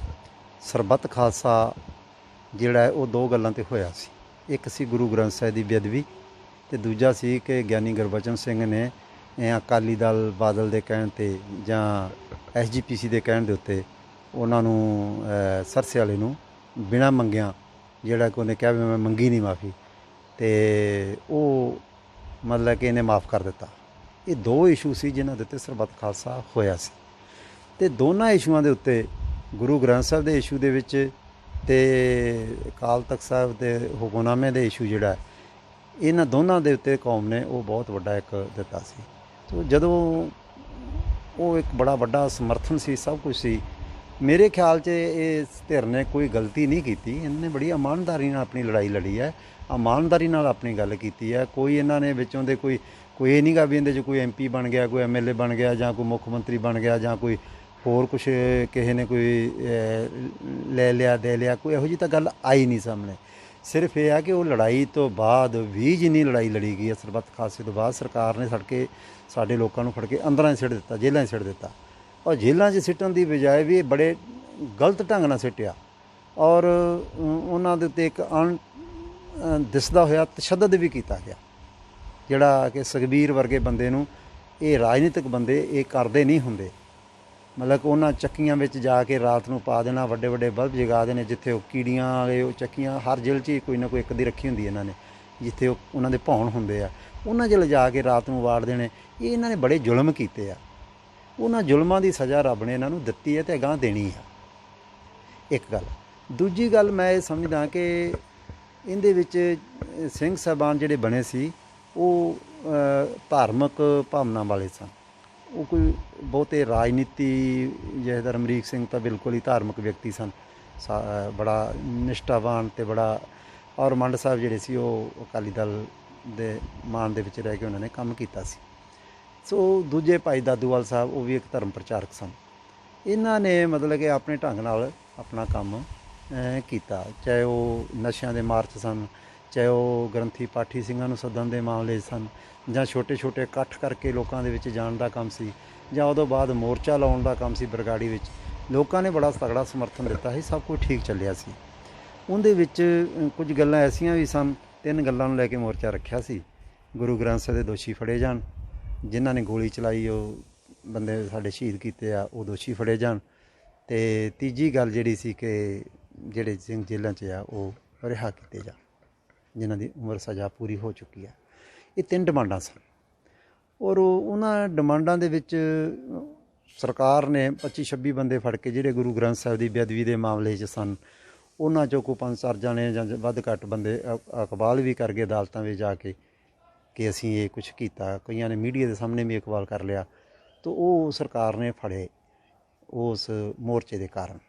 ਸਰਬੱਤ ਖਾਲਸਾ ਜਿਹੜਾ ਹੈ ਉਹ ਦੋ ਗੱਲਾਂ ਤੇ ਹੋਇਆ ਸੀ। ਇੱਕ ਸੀ ਗੁਰੂ ਗ੍ਰੰਥ ਸਾਹਿਬ ਦੀ ਬੇਅਦਬੀ ਤੇ ਦੂਜਾ ਸੀ ਕਿ ਗਿਆਨੀ ਗੁਰਬਚਨ ਸਿੰਘ ਨੇ ਅਕਾਲੀ ਦਲ ਬਾਦਲ ਦੇ ਕਹਿਣ ਤੇ ਜਾਂ SGPC ਦੇ ਕਹਿਣ ਦੇ ਉੱਤੇ ਉਹਨਾਂ ਨੂੰ ਸਰਸੇ ਵਾਲੇ ਨੂੰ ਬਿਨਾਂ ਮੰਗਿਆਂ ਜਿਹੜਾ ਕਿ ਉਹਨੇ ਕਿਹਾ ਵੀ ਮੈਂ ਮੰਗੀ ਨਹੀਂ ਮਾਫੀ, ਤੇ ਉਹ ਮਤਲਬ ਕਿ ਇਹਨੇ ਮਾਫ ਕਰ ਦਿੱਤਾ। ਇਹ ਦੋ ਇਸ਼ੂ ਸੀ ਜਿਨ੍ਹਾਂ ਦੇ ਉੱਤੇ ਸਰਬੱਤ ਖਾਲਸਾ ਹੋਇਆ ਸੀ, ਤੇ ਦੋਨਾਂ ਇਸ਼ੂਆਂ ਦੇ ਉੱਤੇ ਗੁਰੂ ਗ੍ਰੰਥ ਸਾਹਿਬ ਦੇ ਇਸ਼ੂ ਦੇ ਵਿੱਚ ਤੇ ਅਕਾਲ ਤਖਤ ਸਾਹਿਬ ਦੇ ਹੁਕਮਨਾਮੇ ਦੇ ਇਸ਼ੂ ਜਿਹੜਾ ਇਹਨਾਂ ਦੋਨਾਂ ਦੇ ਉੱਤੇ ਕੌਮ ਨੇ ਉਹ ਬਹੁਤ ਵੱਡਾ ਇੱਕ ਦਿੱਤਾ ਸੀ। ਸੋ ਜਦੋਂ ਉਹ ਇੱਕ ਬੜਾ ਵੱਡਾ ਸਮਰਥਨ ਸੀ, ਸਭ ਕੁਝ ਸੀ। ਮੇਰੇ ਖਿਆਲ 'ਚ ਇਸ ਧਿਰ ਨੇ ਕੋਈ ਗਲਤੀ ਨਹੀਂ ਕੀਤੀ। ਇਹਨਾਂ ਨੇ ਬੜੀ ਇਮਾਨਦਾਰੀ ਨਾਲ ਆਪਣੀ ਲੜਾਈ ਲੜੀ ਹੈ, ਇਮਾਨਦਾਰੀ ਨਾਲ ਆਪਣੀ ਗੱਲ ਕੀਤੀ ਹੈ। ਕੋਈ ਇਹਨਾਂ ਨੇ ਵਿੱਚੋਂ ਦੇ ਕੋਈ ਇਹ ਨਹੀਂ ਗਾ ਵੀ ਇਹਦੇ 'ਚ ਕੋਈ MP ਬਣ ਗਿਆ, ਕੋਈ MLA ਬਣ ਗਿਆ, ਜਾਂ ਕੋਈ ਮੁੱਖ ਮੰਤਰੀ ਬਣ ਗਿਆ, ਜਾਂ ਕੋਈ ਹੋਰ ਕੁਛ ਕਿਸੇ ਨੇ ਕੋਈ ਲੈ ਲਿਆ ਦੇ ਲਿਆ, ਕੋਈ ਇਹੋ ਜਿਹੀ ਤਾਂ ਗੱਲ ਆਈ ਨਹੀਂ ਸਾਹਮਣੇ। ਸਿਰਫ ਇਹ ਆ ਕਿ ਉਹ ਲੜਾਈ ਤੋਂ ਬਾਅਦ ਵੀ ਜਿੰਨੀ ਲੜਾਈ ਲੜੀ ਗਈ ਹੈ ਸਰਬੱਤ ਖਾਲਸੇ ਤੋਂ ਬਾਅਦ, ਸਰਕਾਰ ਨੇ ਸਾਡੇ ਲੋਕਾਂ ਨੂੰ ਫੜ ਕੇ ਅੰਦਰਾਂ 'ਚ ਸਿੱਟ ਦਿੱਤਾ, ਜੇਲ੍ਹਾਂ 'ਚ ਸਿੱਟ ਦਿੱਤਾ। ਔਰ ਜੇਲ੍ਹਾਂ 'ਚ ਸਿੱਟਣ ਦੀ ਬਜਾਏ ਵੀ ਇਹ ਬੜੇ ਗਲਤ ਢੰਗ ਨਾਲ ਸਿੱਟਿਆ, ਔਰ ਉਹਨਾਂ ਦੇ ਉੱਤੇ ਇੱਕ ਦਿਸਦਾ ਹੋਇਆ ਤਸ਼ੱਦਦ ਵੀ ਕੀਤਾ ਗਿਆ, ਜਿਹੜਾ ਕਿ ਸੁਖਬੀਰ ਵਰਗੇ ਬੰਦੇ ਨੂੰ ਇਹ ਰਾਜਨੀਤਿਕ ਬੰਦੇ ਇਹ ਕਰਦੇ ਨਹੀਂ ਹੁੰਦੇ। ਮਤਲਬ ਕਿ ਉਹਨਾਂ ਚੱਕੀਆਂ ਵਿੱਚ ਜਾ ਕੇ ਰਾਤ ਨੂੰ ਪਾ ਦੇਣਾ, ਵੱਡੇ ਵੱਡੇ ਬਲਬ ਜਗਾ ਦੇਣੇ, ਜਿੱਥੇ ਉਹ ਕੀੜੀਆਂ ਵਾਲੇ ਉਹ ਚੱਕੀਆਂ ਹਰ ਜੇਲ੍ਹ 'ਚ ਕੋਈ ਨਾ ਕੋਈ ਇੱਕ ਦੀ ਰੱਖੀ ਹੁੰਦੀ ਇਹਨਾਂ ਨੇ, ਜਿੱਥੇ ਉਹਨਾਂ ਦੇ ਭੌਣ ਹੁੰਦੇ ਆ, ਉਹਨਾਂ 'ਚ ਲਿਜਾ ਕੇ ਰਾਤ ਨੂੰ ਵਾੜ ਦੇਣੇ। ਇਹ ਇਹਨਾਂ ਨੇ ਬੜੇ ਜ਼ੁਲਮ ਕੀਤੇ ਆ। ਉਹਨਾਂ ਜ਼ੁਲਮਾਂ ਦੀ ਸਜ਼ਾ ਰੱਬ ਨੇ ਇਹਨਾਂ ਨੂੰ ਦਿੱਤੀ ਹੈ ਤੇ ਅਗਾਂਹ ਦੇਣੀ ਆ। ਇੱਕ ਗੱਲ। ਦੂਜੀ ਗੱਲ ਮੈਂ ਇਹ ਸਮਝਦਾ ਕਿ ਇਹਦੇ ਵਿੱਚ ਸਿੰਘ ਸਾਹਿਬਾਨ ਜਿਹੜੇ ਬਣੇ ਸੀ ਉਹ ਧਾਰਮਿਕ ਭਾਵਨਾ ਵਾਲੇ ਸਨ। ਉਹ ਕੋਈ ਬਹੁਤੇ ਰਾਜਨੀਤੀ ਜਥੇਦਾਰ ਅਮਰੀਕ ਸਿੰਘ ਤਾਂ ਬਿਲਕੁਲ ਹੀ ਧਾਰਮਿਕ ਵਿਅਕਤੀ ਸਨ, ਬੜਾ ਨਿਸ਼ਠਾਵਾਨ ਅਤੇ ਬੜਾ, ਔਰ ਮੰਡ ਸਾਹਿਬ ਜਿਹੜੇ ਸੀ ਉਹ ਅਕਾਲੀ ਦਲ ਦੇ ਮਾਨ ਦੇ ਵਿੱਚ ਰਹਿ ਕੇ ਉਹਨਾਂ ਨੇ ਕੰਮ ਕੀਤਾ ਸੀ। ਸੋ ਦੂਜੇ ਭਾਈ ਦਾਦੂਵਾਲ ਸਾਹਿਬ ਉਹ ਵੀ ਇੱਕ ਧਰਮ ਪ੍ਰਚਾਰਕ ਸਨ। ਇਹਨਾਂ ਨੇ ਮਤਲਬ ਕਿ ਆਪਣੇ ਢੰਗ ਨਾਲ ਆਪਣਾ ਕੰਮ ਕੀਤਾ, ਚਾਹੇ ਉਹ ਨਸ਼ਿਆਂ ਦੇ ਮਾਰਚ ਸਨ, ਚਾਹੇ ਉਹ ਗ੍ਰੰਥੀ ਪਾਠੀ ਸਿੰਘਾਂ ਨੂੰ ਸੱਦਣ ਦੇ ਮਾਮਲੇ ਸਨ, ਜਾਂ ਛੋਟੇ ਛੋਟੇ ਇਕੱਠ ਕਰਕੇ ਲੋਕਾਂ ਦੇ ਵਿੱਚ ਜਾਣ ਦਾ ਕੰਮ ਸੀ, ਜਾਂ ਉਦੋਂ ਬਾਅਦ ਮੋਰਚਾ ਲਾਉਣ ਦਾ ਕੰਮ ਸੀ ਬਰਗਾੜੀ ਵਿੱਚ। ਲੋਕਾਂ ਨੇ ਬੜਾ ਤਗੜਾ ਸਮਰਥਨ ਦਿੱਤਾ ਸੀ, ਸਭ ਕੁਝ ਠੀਕ ਚੱਲਿਆ ਸੀ। ਉਹਦੇ ਵਿੱਚ ਕੁਝ ਗੱਲਾਂ ਐਸੀਆਂ ਵੀ ਸਨ, 3 ਗੱਲਾਂ ਨੂੰ ਲੈ ਕੇ ਮੋਰਚਾ ਰੱਖਿਆ ਸੀ। ਗੁਰੂ ਗ੍ਰੰਥ ਸਾਹਿਬ ਦੇ ਦੋਸ਼ੀ ਫੜੇ ਜਾਣ, ਜਿਨ੍ਹਾਂ ਨੇ ਗੋਲੀ ਚਲਾਈ ਉਹ ਬੰਦੇ ਸਾਡੇ ਸ਼ਹੀਦ ਕੀਤੇ ਆ ਉਹ ਦੋਸ਼ੀ ਫੜੇ ਜਾਣ, ਅਤੇ ਤੀਜੀ ਗੱਲ ਜਿਹੜੀ ਸੀ ਕਿ ਜਿਹੜੇ ਸਿੰਘ ਜੇਲ੍ਹਾਂ 'ਚ ਆ ਉਹ ਰਿਹਾ ਕੀਤੇ ਜਾਣ, ਜਿਨ੍ਹਾਂ ਦੀ ਉਮਰ ਸਜ਼ਾ ਪੂਰੀ ਹੋ ਚੁੱਕੀ ਹੈ। ਇਹ 3 ਡਿਮਾਂਡਾਂ ਸਨ, ਔਰ ਉਹਨਾਂ ਡਿਮਾਂਡਾਂ ਦੇ ਵਿੱਚ ਸਰਕਾਰ ਨੇ 25-26 ਬੰਦੇ ਫੜ ਕੇ ਜਿਹੜੇ ਗੁਰੂ ਗ੍ਰੰਥ ਸਾਹਿਬ ਦੀ ਬੇਅਦਬੀ ਦੇ ਮਾਮਲੇ 'ਚ ਸਨ, ਉਹਨਾਂ 'ਚੋਂ ਕੋਈ 5-4 ਜਾਣੇ ਜਾਂ ਵੱਧ ਘੱਟ ਬੰਦੇ ਇਕਬਾਲ ਵੀ ਕਰ ਗਏ ਅਦਾਲਤਾਂ ਵਿੱਚ ਜਾ ਕੇ ਕਿ ਅਸੀਂ ਇਹ ਕੁਛ ਕੀਤਾ। ਕਈਆਂ ਨੇ ਮੀਡੀਆ ਦੇ ਸਾਹਮਣੇ ਵੀ ਇਕਬਾਲ ਕਰ ਲਿਆ, ਤਾਂ ਉਹ ਸਰਕਾਰ ਨੇ ਫੜੇ ਉਸ ਮੋਰਚੇ ਦੇ ਕਾਰਨ।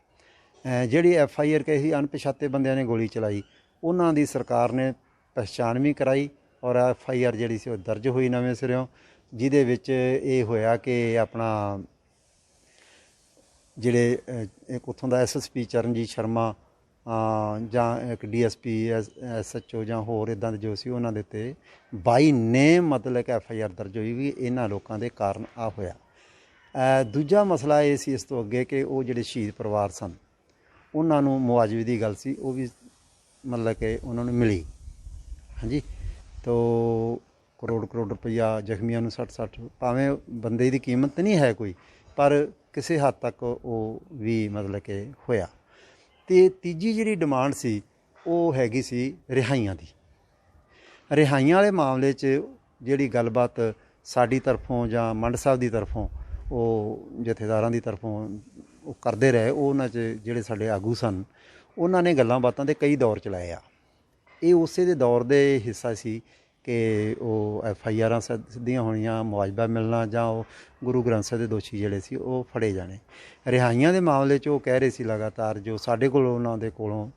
ਜਿਹੜੀ FIR ਕਹੀ ਸੀ ਅਣਪਛਾਤੇ ਬੰਦਿਆਂ ਨੇ ਗੋਲੀ ਚਲਾਈ, ਉਹਨਾਂ ਦੀ ਸਰਕਾਰ ਨੇ ਪਹਿਚਾਣ ਵੀ ਕਰਾਈ, ਔਰ FIR ਜਿਹੜੀ ਸੀ ਉਹ ਦਰਜ ਹੋਈ ਨਵੇਂ ਸਿਰਿਓਂ, ਜਿਹਦੇ ਵਿੱਚ ਇਹ ਹੋਇਆ ਕਿ ਆਪਣਾ ਜਿਹੜੇ ਇੱਕ ਉੱਥੋਂ ਦਾ SSP ਚਰਨਜੀਤ ਸ਼ਰਮਾ ਜਾਂ ਇੱਕ DSP SHO ਜਾਂ ਹੋਰ ਇੱਦਾਂ ਦੇ ਜੋ ਸੀ, ਉਹਨਾਂ ਦੇ ਉੱਤੇ ਬਾਈ ਨੇਮ ਮਤਲਬ ਕਿ FIR ਦਰਜ ਹੋਈ ਵੀ ਇਹਨਾਂ ਲੋਕਾਂ ਦੇ ਕਾਰਨ ਆ ਹੋਇਆ। ਦੂਜਾ ਮਸਲਾ ਇਹ ਸੀ ਇਸ ਤੋਂ ਅੱਗੇ ਕਿ ਉਹ ਜਿਹੜੇ ਸ਼ਹੀਦ ਪਰਿਵਾਰ ਸਨ ਉਹਨਾਂ ਨੂੰ ਮੁਆਵਜ਼ੇ ਦੀ ਗੱਲ ਸੀ, ਉਹ ਵੀ ਮਤਲਬ ਕਿ ਉਹਨਾਂ ਨੂੰ ਮਿਲੀ। ਹਾਂਜੀ, ਤੋ ਕਰੋੜ ਰੁਪਈਆ ਜ਼ਖਮੀਆਂ ਨੂੰ 60 ਭਾਵੇਂ ਬੰਦੇ ਦੀ ਕੀਮਤ ਨਹੀਂ ਹੈ ਕੋਈ, ਪਰ ਕਿਸੇ ਹੱਦ ਤੱਕ ਉਹ ਵੀ ਮਤਲਬ ਕਿ ਹੋਇਆ। ਅਤੇ ਤੀਜੀ ਜਿਹੜੀ ਡਿਮਾਂਡ ਸੀ ਉਹ ਹੈਗੀ ਸੀ ਰਿਹਾਈਆਂ ਦੀ। ਰਿਹਾਈਆਂ ਵਾਲੇ ਮਾਮਲੇ 'ਚ ਜਿਹੜੀ ਗੱਲਬਾਤ ਸਾਡੀ ਤਰਫੋਂ ਜਾਂ ਮੰਡ ਸਾਹਿਬ ਦੀ ਤਰਫੋਂ ਉਹ ਜਥੇਦਾਰਾਂ ਦੀ ਤਰਫੋਂ ਉਹ ਕਰਦੇ ਰਹੇ, ਉਹਨਾਂ 'ਚ ਜਿਹੜੇ ਸਾਡੇ ਆਗੂ ਸਨ ਉਹਨਾਂ ਨੇ ਗੱਲਾਂ ਬਾਤਾਂ ਦੇ ਕਈ ਦੌਰ ਚਲਾਏ ਆ। ਇਹ ਉਸੇ ਦੇ ਦੌਰ ਦੇ ਹਿੱਸਾ ਸੀ ਕਿ ਉਹ FIRਾਂ ਸਿੱਧੀਆਂ ਹੋਣੀਆਂ, ਮੁਆਵਜ਼ਾ ਮਿਲਣਾ, ਜਾਂ ਉਹ ਗੁਰੂ ਗ੍ਰੰਥ ਸਾਹਿਬ ਦੇ ਦੋਸ਼ੀ ਜਿਹੜੇ ਸੀ ਉਹ ਫੜੇ ਜਾਣੇ। ਰਿਹਾਈਆਂ ਦੇ ਮਾਮਲੇ 'ਚ ਉਹ ਕਹਿ ਰਹੇ ਸੀ ਲਗਾਤਾਰ, ਜੋ ਸਾਡੇ ਕੋਲ ਉਹਨਾਂ ਦੇ ਕੋਲੋਂ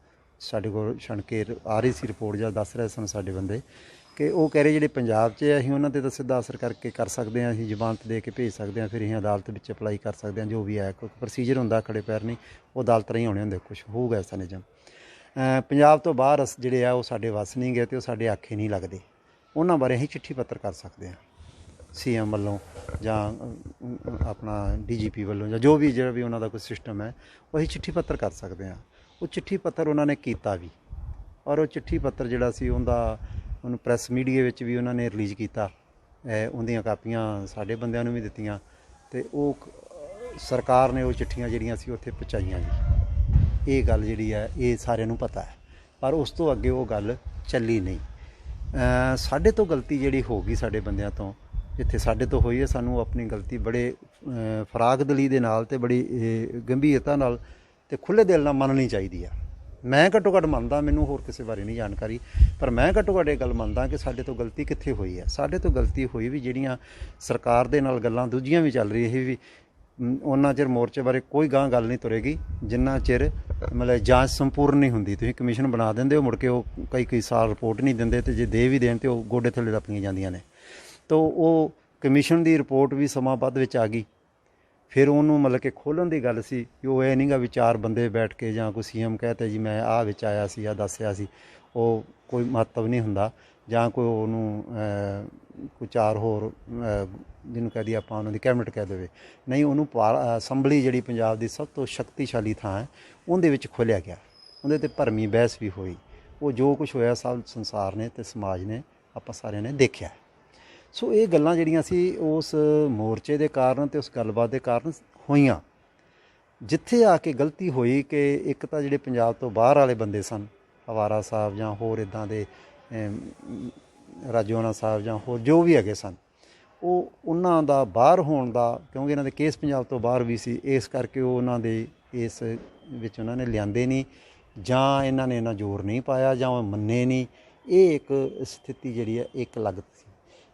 ਸਾਡੇ ਕੋਲ ਛਣਕੇ ਆ ਰਹੀ ਸੀ ਰਿਪੋਰਟ, ਜਾਂ ਦੱਸ ਰਹੇ ਸਨ ਸਾਡੇ ਬੰਦੇ ਕਿ ਉਹ ਕਹਿ ਰਹੇ ਜਿਹੜੇ ਪੰਜਾਬ 'ਚ ਅਸੀਂ ਉਹਨਾਂ 'ਤੇ ਤਾਂ ਸਿੱਧਾ ਅਸਰ ਕਰਕੇ ਕਰ ਸਕਦੇ ਹਾਂ, ਅਸੀਂ ਜ਼ਮਾਨਤ ਦੇ ਕੇ ਭੇਜ ਸਕਦੇ ਹਾਂ, ਫਿਰ ਅਸੀਂ ਅਦਾਲਤ ਵਿੱਚ ਅਪਲਾਈ ਕਰ ਸਕਦੇ ਹਾਂ, ਜੋ ਵੀ ਹੈ ਕੋਈ ਪ੍ਰੋਸੀਜਰ ਹੁੰਦਾ, ਖੜੇ ਪੈਰ ਨਹੀਂ, ਉਹ ਅਦਾਲਤ ਰਾਹੀਂ ਹੋਣੇ ਹੁੰਦੇ, ਕੁਛ ਹੋਊਗਾ ਐਸਾ ਨਿਯਮ। ਪੰਜਾਬ ਤੋਂ ਬਾਹਰ ਜਿਹੜੇ ਆ ਉਹ ਸਾਡੇ ਵੱਸ ਨਹੀਂ ਗਏ ਅਤੇ ਉਹ ਸਾਡੇ ਆਖੇ ਨਹੀਂ ਲੱਗਦੇ। ਉਹਨਾਂ ਬਾਰੇ ਅਸੀਂ ਚਿੱਠੀ ਪੱਤਰ ਕਰ ਸਕਦੇ ਹਾਂ CM ਵੱਲੋਂ ਜਾਂ ਆਪਣਾ DGP ਵੱਲੋਂ ਜਾਂ ਜੋ ਵੀ ਜਿਹੜਾ ਵੀ ਉਹਨਾਂ ਦਾ ਕੋਈ ਸਿਸਟਮ ਹੈ ਉਹ ਅਸੀਂ ਚਿੱਠੀ ਪੱਤਰ ਕਰ ਸਕਦੇ ਹਾਂ। ਉਹ ਚਿੱਠੀ ਪੱਤਰ ਉਹਨਾਂ ਨੇ ਕੀਤਾ ਵੀ, ਔਰ ਉਹ ਚਿੱਠੀ ਪੱਤਰ ਜਿਹੜਾ ਸੀ ਉਹਨੂੰ ਪ੍ਰੈਸ ਮੀਡੀਆ ਵਿੱਚ ਵੀ ਉਹਨਾਂ ਨੇ ਰਿਲੀਜ਼ ਕੀਤਾ। ਉਹਦੀਆਂ ਕਾਪੀਆਂ ਸਾਡੇ ਬੰਦਿਆਂ ਨੂੰ ਵੀ ਦਿੱਤੀਆਂ ਅਤੇ ਉਹ ਸਰਕਾਰ ਨੇ ਉਹ ਚਿੱਠੀਆਂ ਜਿਹੜੀਆਂ ਸੀ ਉੱਥੇ ਪਹੁੰਚਾਈਆਂ ਜੀ। ਇਹ ਗੱਲ ਜਿਹੜੀ ਹੈ ਇਹ ਸਾਰਿਆਂ ਨੂੰ ਪਤਾ ਹੈ, ਪਰ ਉਸ ਤੋਂ ਅੱਗੇ ਉਹ ਗੱਲ ਚੱਲੀ ਨਹੀਂ। ਸਾਡੇ ਤੋਂ ਗਲਤੀ ਜਿਹੜੀ ਹੋ ਗਈ ਸਾਡੇ ਬੰਦਿਆਂ ਤੋਂ, ਜਿੱਥੇ ਸਾਡੇ ਤੋਂ ਹੋਈ ਹੈ, ਸਾਨੂੰ ਆਪਣੀ ਗਲਤੀ ਬੜੇ ਫਰਾਗਦਲੀ ਦੇ ਨਾਲ ਅਤੇ ਬੜੀ ਗੰਭੀਰਤਾ ਨਾਲ ਅਤੇ ਖੁੱਲ੍ਹੇ ਦਿਲ ਨਾਲ ਮੰਨਣੀ ਚਾਹੀਦੀ ਆ। ਮੈਂ ਘੱਟੋ ਘੱਟ ਮੰਨਦਾ, ਮੈਨੂੰ ਹੋਰ ਕਿਸੇ ਬਾਰੇ ਨਹੀਂ ਜਾਣਕਾਰੀ, ਪਰ ਮੈਂ ਘੱਟੋ ਘੱਟ ਇਹ ਗੱਲ ਮੰਨਦਾ ਕਿ ਸਾਡੇ ਤੋਂ ਗਲਤੀ ਕਿੱਥੇ ਹੋਈ ਹੈ। ਸਾਡੇ ਤੋਂ ਗਲਤੀ ਹੋਈ ਵੀ ਜਿਹੜੀਆਂ ਸਰਕਾਰ ਦੇ ਨਾਲ ਗੱਲਾਂ ਦੂਜੀਆਂ ਵੀ ਚੱਲ ਰਹੀਆਂ, ਇਹ ਵੀ ਉਹਨਾਂ ਚਿਰ ਮੋਰਚੇ ਬਾਰੇ ਕੋਈ ਗਾਂਹ ਗੱਲ ਨਹੀਂ ਤੁਰੇਗੀ ਜਿੰਨਾ ਚਿਰ ਮਤਲਬ ਜਾਂਚ ਸੰਪੂਰਨ ਨਹੀਂ ਹੁੰਦੀ। ਤੁਸੀਂ ਕਮਿਸ਼ਨ ਬਣਾ ਦਿੰਦੇ ਹੋ, ਮੁੜ ਕੇ ਉਹ ਕਈ ਸਾਲ ਰਿਪੋਰਟ ਨਹੀਂ ਦਿੰਦੇ, ਅਤੇ ਜੇ ਦੇ ਵੀ ਦੇਣ ਤਾਂ ਉਹ ਗੋਡੇ ਥੱਲੇ ਲੱਪੀਆਂ ਜਾਂਦੀਆਂ ਨੇ। ਤਾਂ ਉਹ ਕਮਿਸ਼ਨ ਦੀ ਰਿਪੋਰਟ ਵੀ ਸਮਾਂ ਵੱਧ ਵਿੱਚ ਆ ਗਈ। ਫਿਰ ਉਹਨੂੰ ਮਤਲਬ ਕਿ ਖੋਲ੍ਹਣ ਦੀ ਗੱਲ ਸੀ ਕਿ ਉਹ ਇਹ ਨਹੀਂ ਗਾ ਵੀ 4 ਬੰਦੇ ਬੈਠ ਕੇ ਜਾਂ ਕੋਈ CM ਕਹਤੇ ਜੀ ਮੈਂ ਆਹ ਵਿੱਚ ਆਇਆ ਸੀ, ਆਹ ਦੱਸਿਆ ਸੀ, ਉਹ ਕੋਈ ਮਹੱਤਵ ਨਹੀਂ ਹੁੰਦਾ। ਜਾਂ ਕੋਈ ਉਹਨੂੰ ਕੋਈ 4 ਹੋਰ ਜਿਹਨੂੰ ਕਹਿ ਦਈਏ ਆਪਾਂ ਉਹਨਾਂ ਦੀ ਕੈਬਨਿਟ ਕਹਿ ਦੇਵੇ, ਨਹੀਂ, ਉਹਨੂੰ ਅਸੈਂਬਲੀ ਜਿਹੜੀ ਪੰਜਾਬ ਦੀ ਸਭ ਤੋਂ ਸ਼ਕਤੀਸ਼ਾਲੀ ਥਾਂ ਹੈ, ਉਹਦੇ ਵਿੱਚ ਖੋਲ੍ਹਿਆ ਗਿਆ। ਉਹਦੇ 'ਤੇ ਭਰਮੀ ਬਹਿਸ ਵੀ ਹੋਈ। ਉਹ ਜੋ ਕੁਛ ਹੋਇਆ ਸਭ ਸੰਸਾਰ ਨੇ ਅਤੇ ਸਮਾਜ ਨੇ, ਆਪਾਂ ਸਾਰਿਆਂ ਨੇ ਦੇਖਿਆ। ਸੋ ਇਹ ਗੱਲਾਂ ਜਿਹੜੀਆਂ ਸੀ ਉਸ ਮੋਰਚੇ ਦੇ ਕਾਰਨ ਅਤੇ ਉਸ ਗੱਲਬਾਤ ਦੇ ਕਾਰਨ ਹੋਈਆਂ। ਜਿੱਥੇ ਆ ਕੇ ਗਲਤੀ ਹੋਈ ਕਿ ਇੱਕ ਤਾਂ ਜਿਹੜੇ ਪੰਜਾਬ ਤੋਂ ਬਾਹਰ ਵਾਲੇ ਬੰਦੇ ਸਨ, ਹਵਾਰਾ ਸਾਹਿਬ ਜਾਂ ਹੋਰ ਇੱਦਾਂ ਦੇ ਰਾਜੋਆਣਾ ਸਾਹਿਬ ਜਾਂ ਹੋਰ ਜੋ ਵੀ ਹੈਗੇ ਸਨ, ਉਹਨਾਂ ਦਾ ਬਾਹਰ ਹੋਣ ਦਾ, ਕਿਉਂਕਿ ਇਹਨਾਂ ਦੇ ਕੇਸ ਪੰਜਾਬ ਤੋਂ ਬਾਹਰ ਵੀ ਸੀ, ਇਸ ਕਰਕੇ ਉਹ ਉਹਨਾਂ ਦੇ ਇਸ ਵਿੱਚ ਉਹਨਾਂ ਨੇ ਲਿਆਂਦੇ ਨਹੀਂ, ਜਾਂ ਇਹਨਾਂ ਨੇ ਇੰਨਾ ਜ਼ੋਰ ਨਹੀਂ ਪਾਇਆ, ਜਾਂ ਉਹ ਮੰਨੇ ਨਹੀਂ। ਇਹ ਇੱਕ ਸਥਿਤੀ ਜਿਹੜੀ ਹੈ ਇੱਕ ਅਲੱਗ ਸੀ।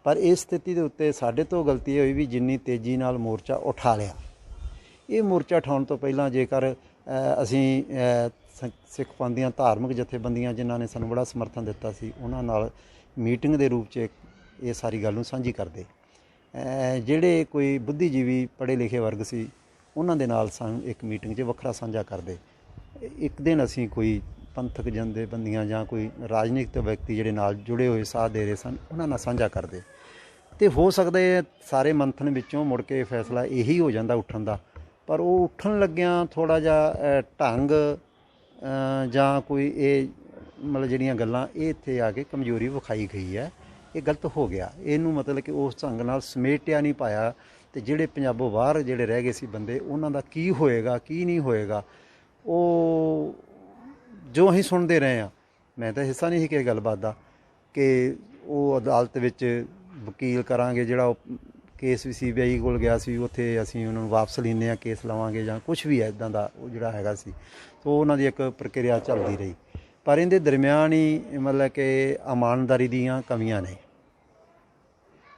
ਪਰ ਇਸ ਸਥਿਤੀ ਦੇ ਉੱਤੇ ਸਾਡੇ ਤੋਂ ਗਲਤੀ ਹੋਈ ਵੀ ਜਿੰਨੀ ਤੇਜ਼ੀ ਨਾਲ ਮੋਰਚਾ ਉਠਾ ਲਿਆ। ਇਹ ਮੋਰਚਾ ਉਠਾਉਣ ਤੋਂ ਪਹਿਲਾਂ ਜੇਕਰ ਅਸੀਂ ਸਿੱਖ ਪੰਥ ਦੀਆਂ ਧਾਰਮਿਕ ਜਥੇਬੰਦੀਆਂ ਜਿਨ੍ਹਾਂ ਨੇ ਸਾਨੂੰ ਬੜਾ ਸਮਰਥਨ ਦਿੱਤਾ ਸੀ, ਉਹਨਾਂ ਨਾਲ ਮੀਟਿੰਗ ਦੇ ਰੂਪ 'ਚ ਇਹ ਸਾਰੀ ਗੱਲ ਨੂੰ ਸਾਂਝੀ ਕਰਦੇ। ਜਿਹੜੇ ਕੋਈ ਬੁੱਧੀਜੀਵੀ ਪੜ੍ਹੇ ਲਿਖੇ ਵਰਗ ਸੀ, ਉਹਨਾਂ ਦੇ ਨਾਲ ਸਾਨੂੰ ਇੱਕ ਮੀਟਿੰਗ 'ਚ ਵੱਖਰਾ ਸਾਂਝਾ ਕਰਦੇ। ਇੱਕ ਦਿਨ ਅਸੀਂ ਕੋਈ ਪੰਥਕ ਜਥੇਬੰਦੀਆਂ ਜਾਂ ਕੋਈ ਰਾਜਨੀਤਿਕ ਵਿਅਕਤੀ ਜਿਹੜੇ ਨਾਲ ਜੁੜੇ ਹੋਏ ਸਾਥ ਦੇ ਰਹੇ ਸਨ, ਉਹਨਾਂ ਨਾਲ ਸਾਂਝਾ ਕਰਦੇ। ਅਤੇ ਹੋ ਸਕਦਾ ਸਾਰੇ ਮੰਥਨ ਵਿੱਚੋਂ ਮੁੜ ਕੇ ਫੈਸਲਾ ਇਹੀ ਹੋ ਜਾਂਦਾ ਉੱਠਣ ਦਾ, ਪਰ ਉਹ ਉੱਠਣ ਲੱਗਿਆਂ ਥੋੜ੍ਹਾ ਜਿਹਾ ਢੰਗ ਜਾਂ ਕੋਈ ਇਹ ਮਤਲਬ ਜਿਹੜੀਆਂ ਗੱਲਾਂ ਇਹ ਇੱਥੇ ਆ ਕੇ ਕਮਜ਼ੋਰੀ ਵਿਖਾਈ ਗਈ ਹੈ। ਇਹ ਗਲਤ ਹੋ ਗਿਆ। ਇਹਨੂੰ ਮਤਲਬ ਕਿ ਉਸ ਢੰਗ ਨਾਲ ਸਮੇਟਿਆ ਨਹੀਂ ਪਾਇਆ। ਅਤੇ ਜਿਹੜੇ ਪੰਜਾਬੋਂ ਬਾਹਰ ਜਿਹੜੇ ਰਹਿ ਗਏ ਸੀ ਬੰਦੇ, ਉਹਨਾਂ ਦਾ ਕੀ ਹੋਏਗਾ ਕੀ ਨਹੀਂ ਹੋਏਗਾ, ਉਹ ਜੋ ਅਸੀਂ ਸੁਣਦੇ ਰਹੇ ਹਾਂ। ਮੈਂ ਤਾਂ ਹਿੱਸਾ ਨਹੀਂ ਸੀ ਕਿਸੇ ਗੱਲਬਾਤ ਦਾ ਕਿ ਉਹ ਅਦਾਲਤ ਵਿੱਚ ਵਕੀਲ ਕਰਾਂਗੇ, ਜਿਹੜਾ ਉਹ ਕੇਸ ਵੀ CBI ਕੋਲ ਗਿਆ ਸੀ, ਉੱਥੇ ਅਸੀਂ ਉਹਨਾਂ ਨੂੰ ਵਾਪਸ ਲੈਂਦੇ ਹਾਂ, ਕੇਸ ਲਵਾਂਗੇ ਜਾਂ ਕੁਛ ਵੀ ਹੈ ਇੱਦਾਂ ਦਾ ਉਹ ਜਿਹੜਾ ਹੈਗਾ ਸੀ। ਸੋ ਉਹਨਾਂ ਦੀ ਇੱਕ ਪ੍ਰਕਿਰਿਆ ਚੱਲਦੀ ਰਹੀ। ਪਰ ਇਹਦੇ ਦਰਮਿਆਨ ਹੀ ਮਤਲਬ ਕਿ ਇਮਾਨਦਾਰੀ ਦੀਆਂ ਕਮੀਆਂ ਨੇ,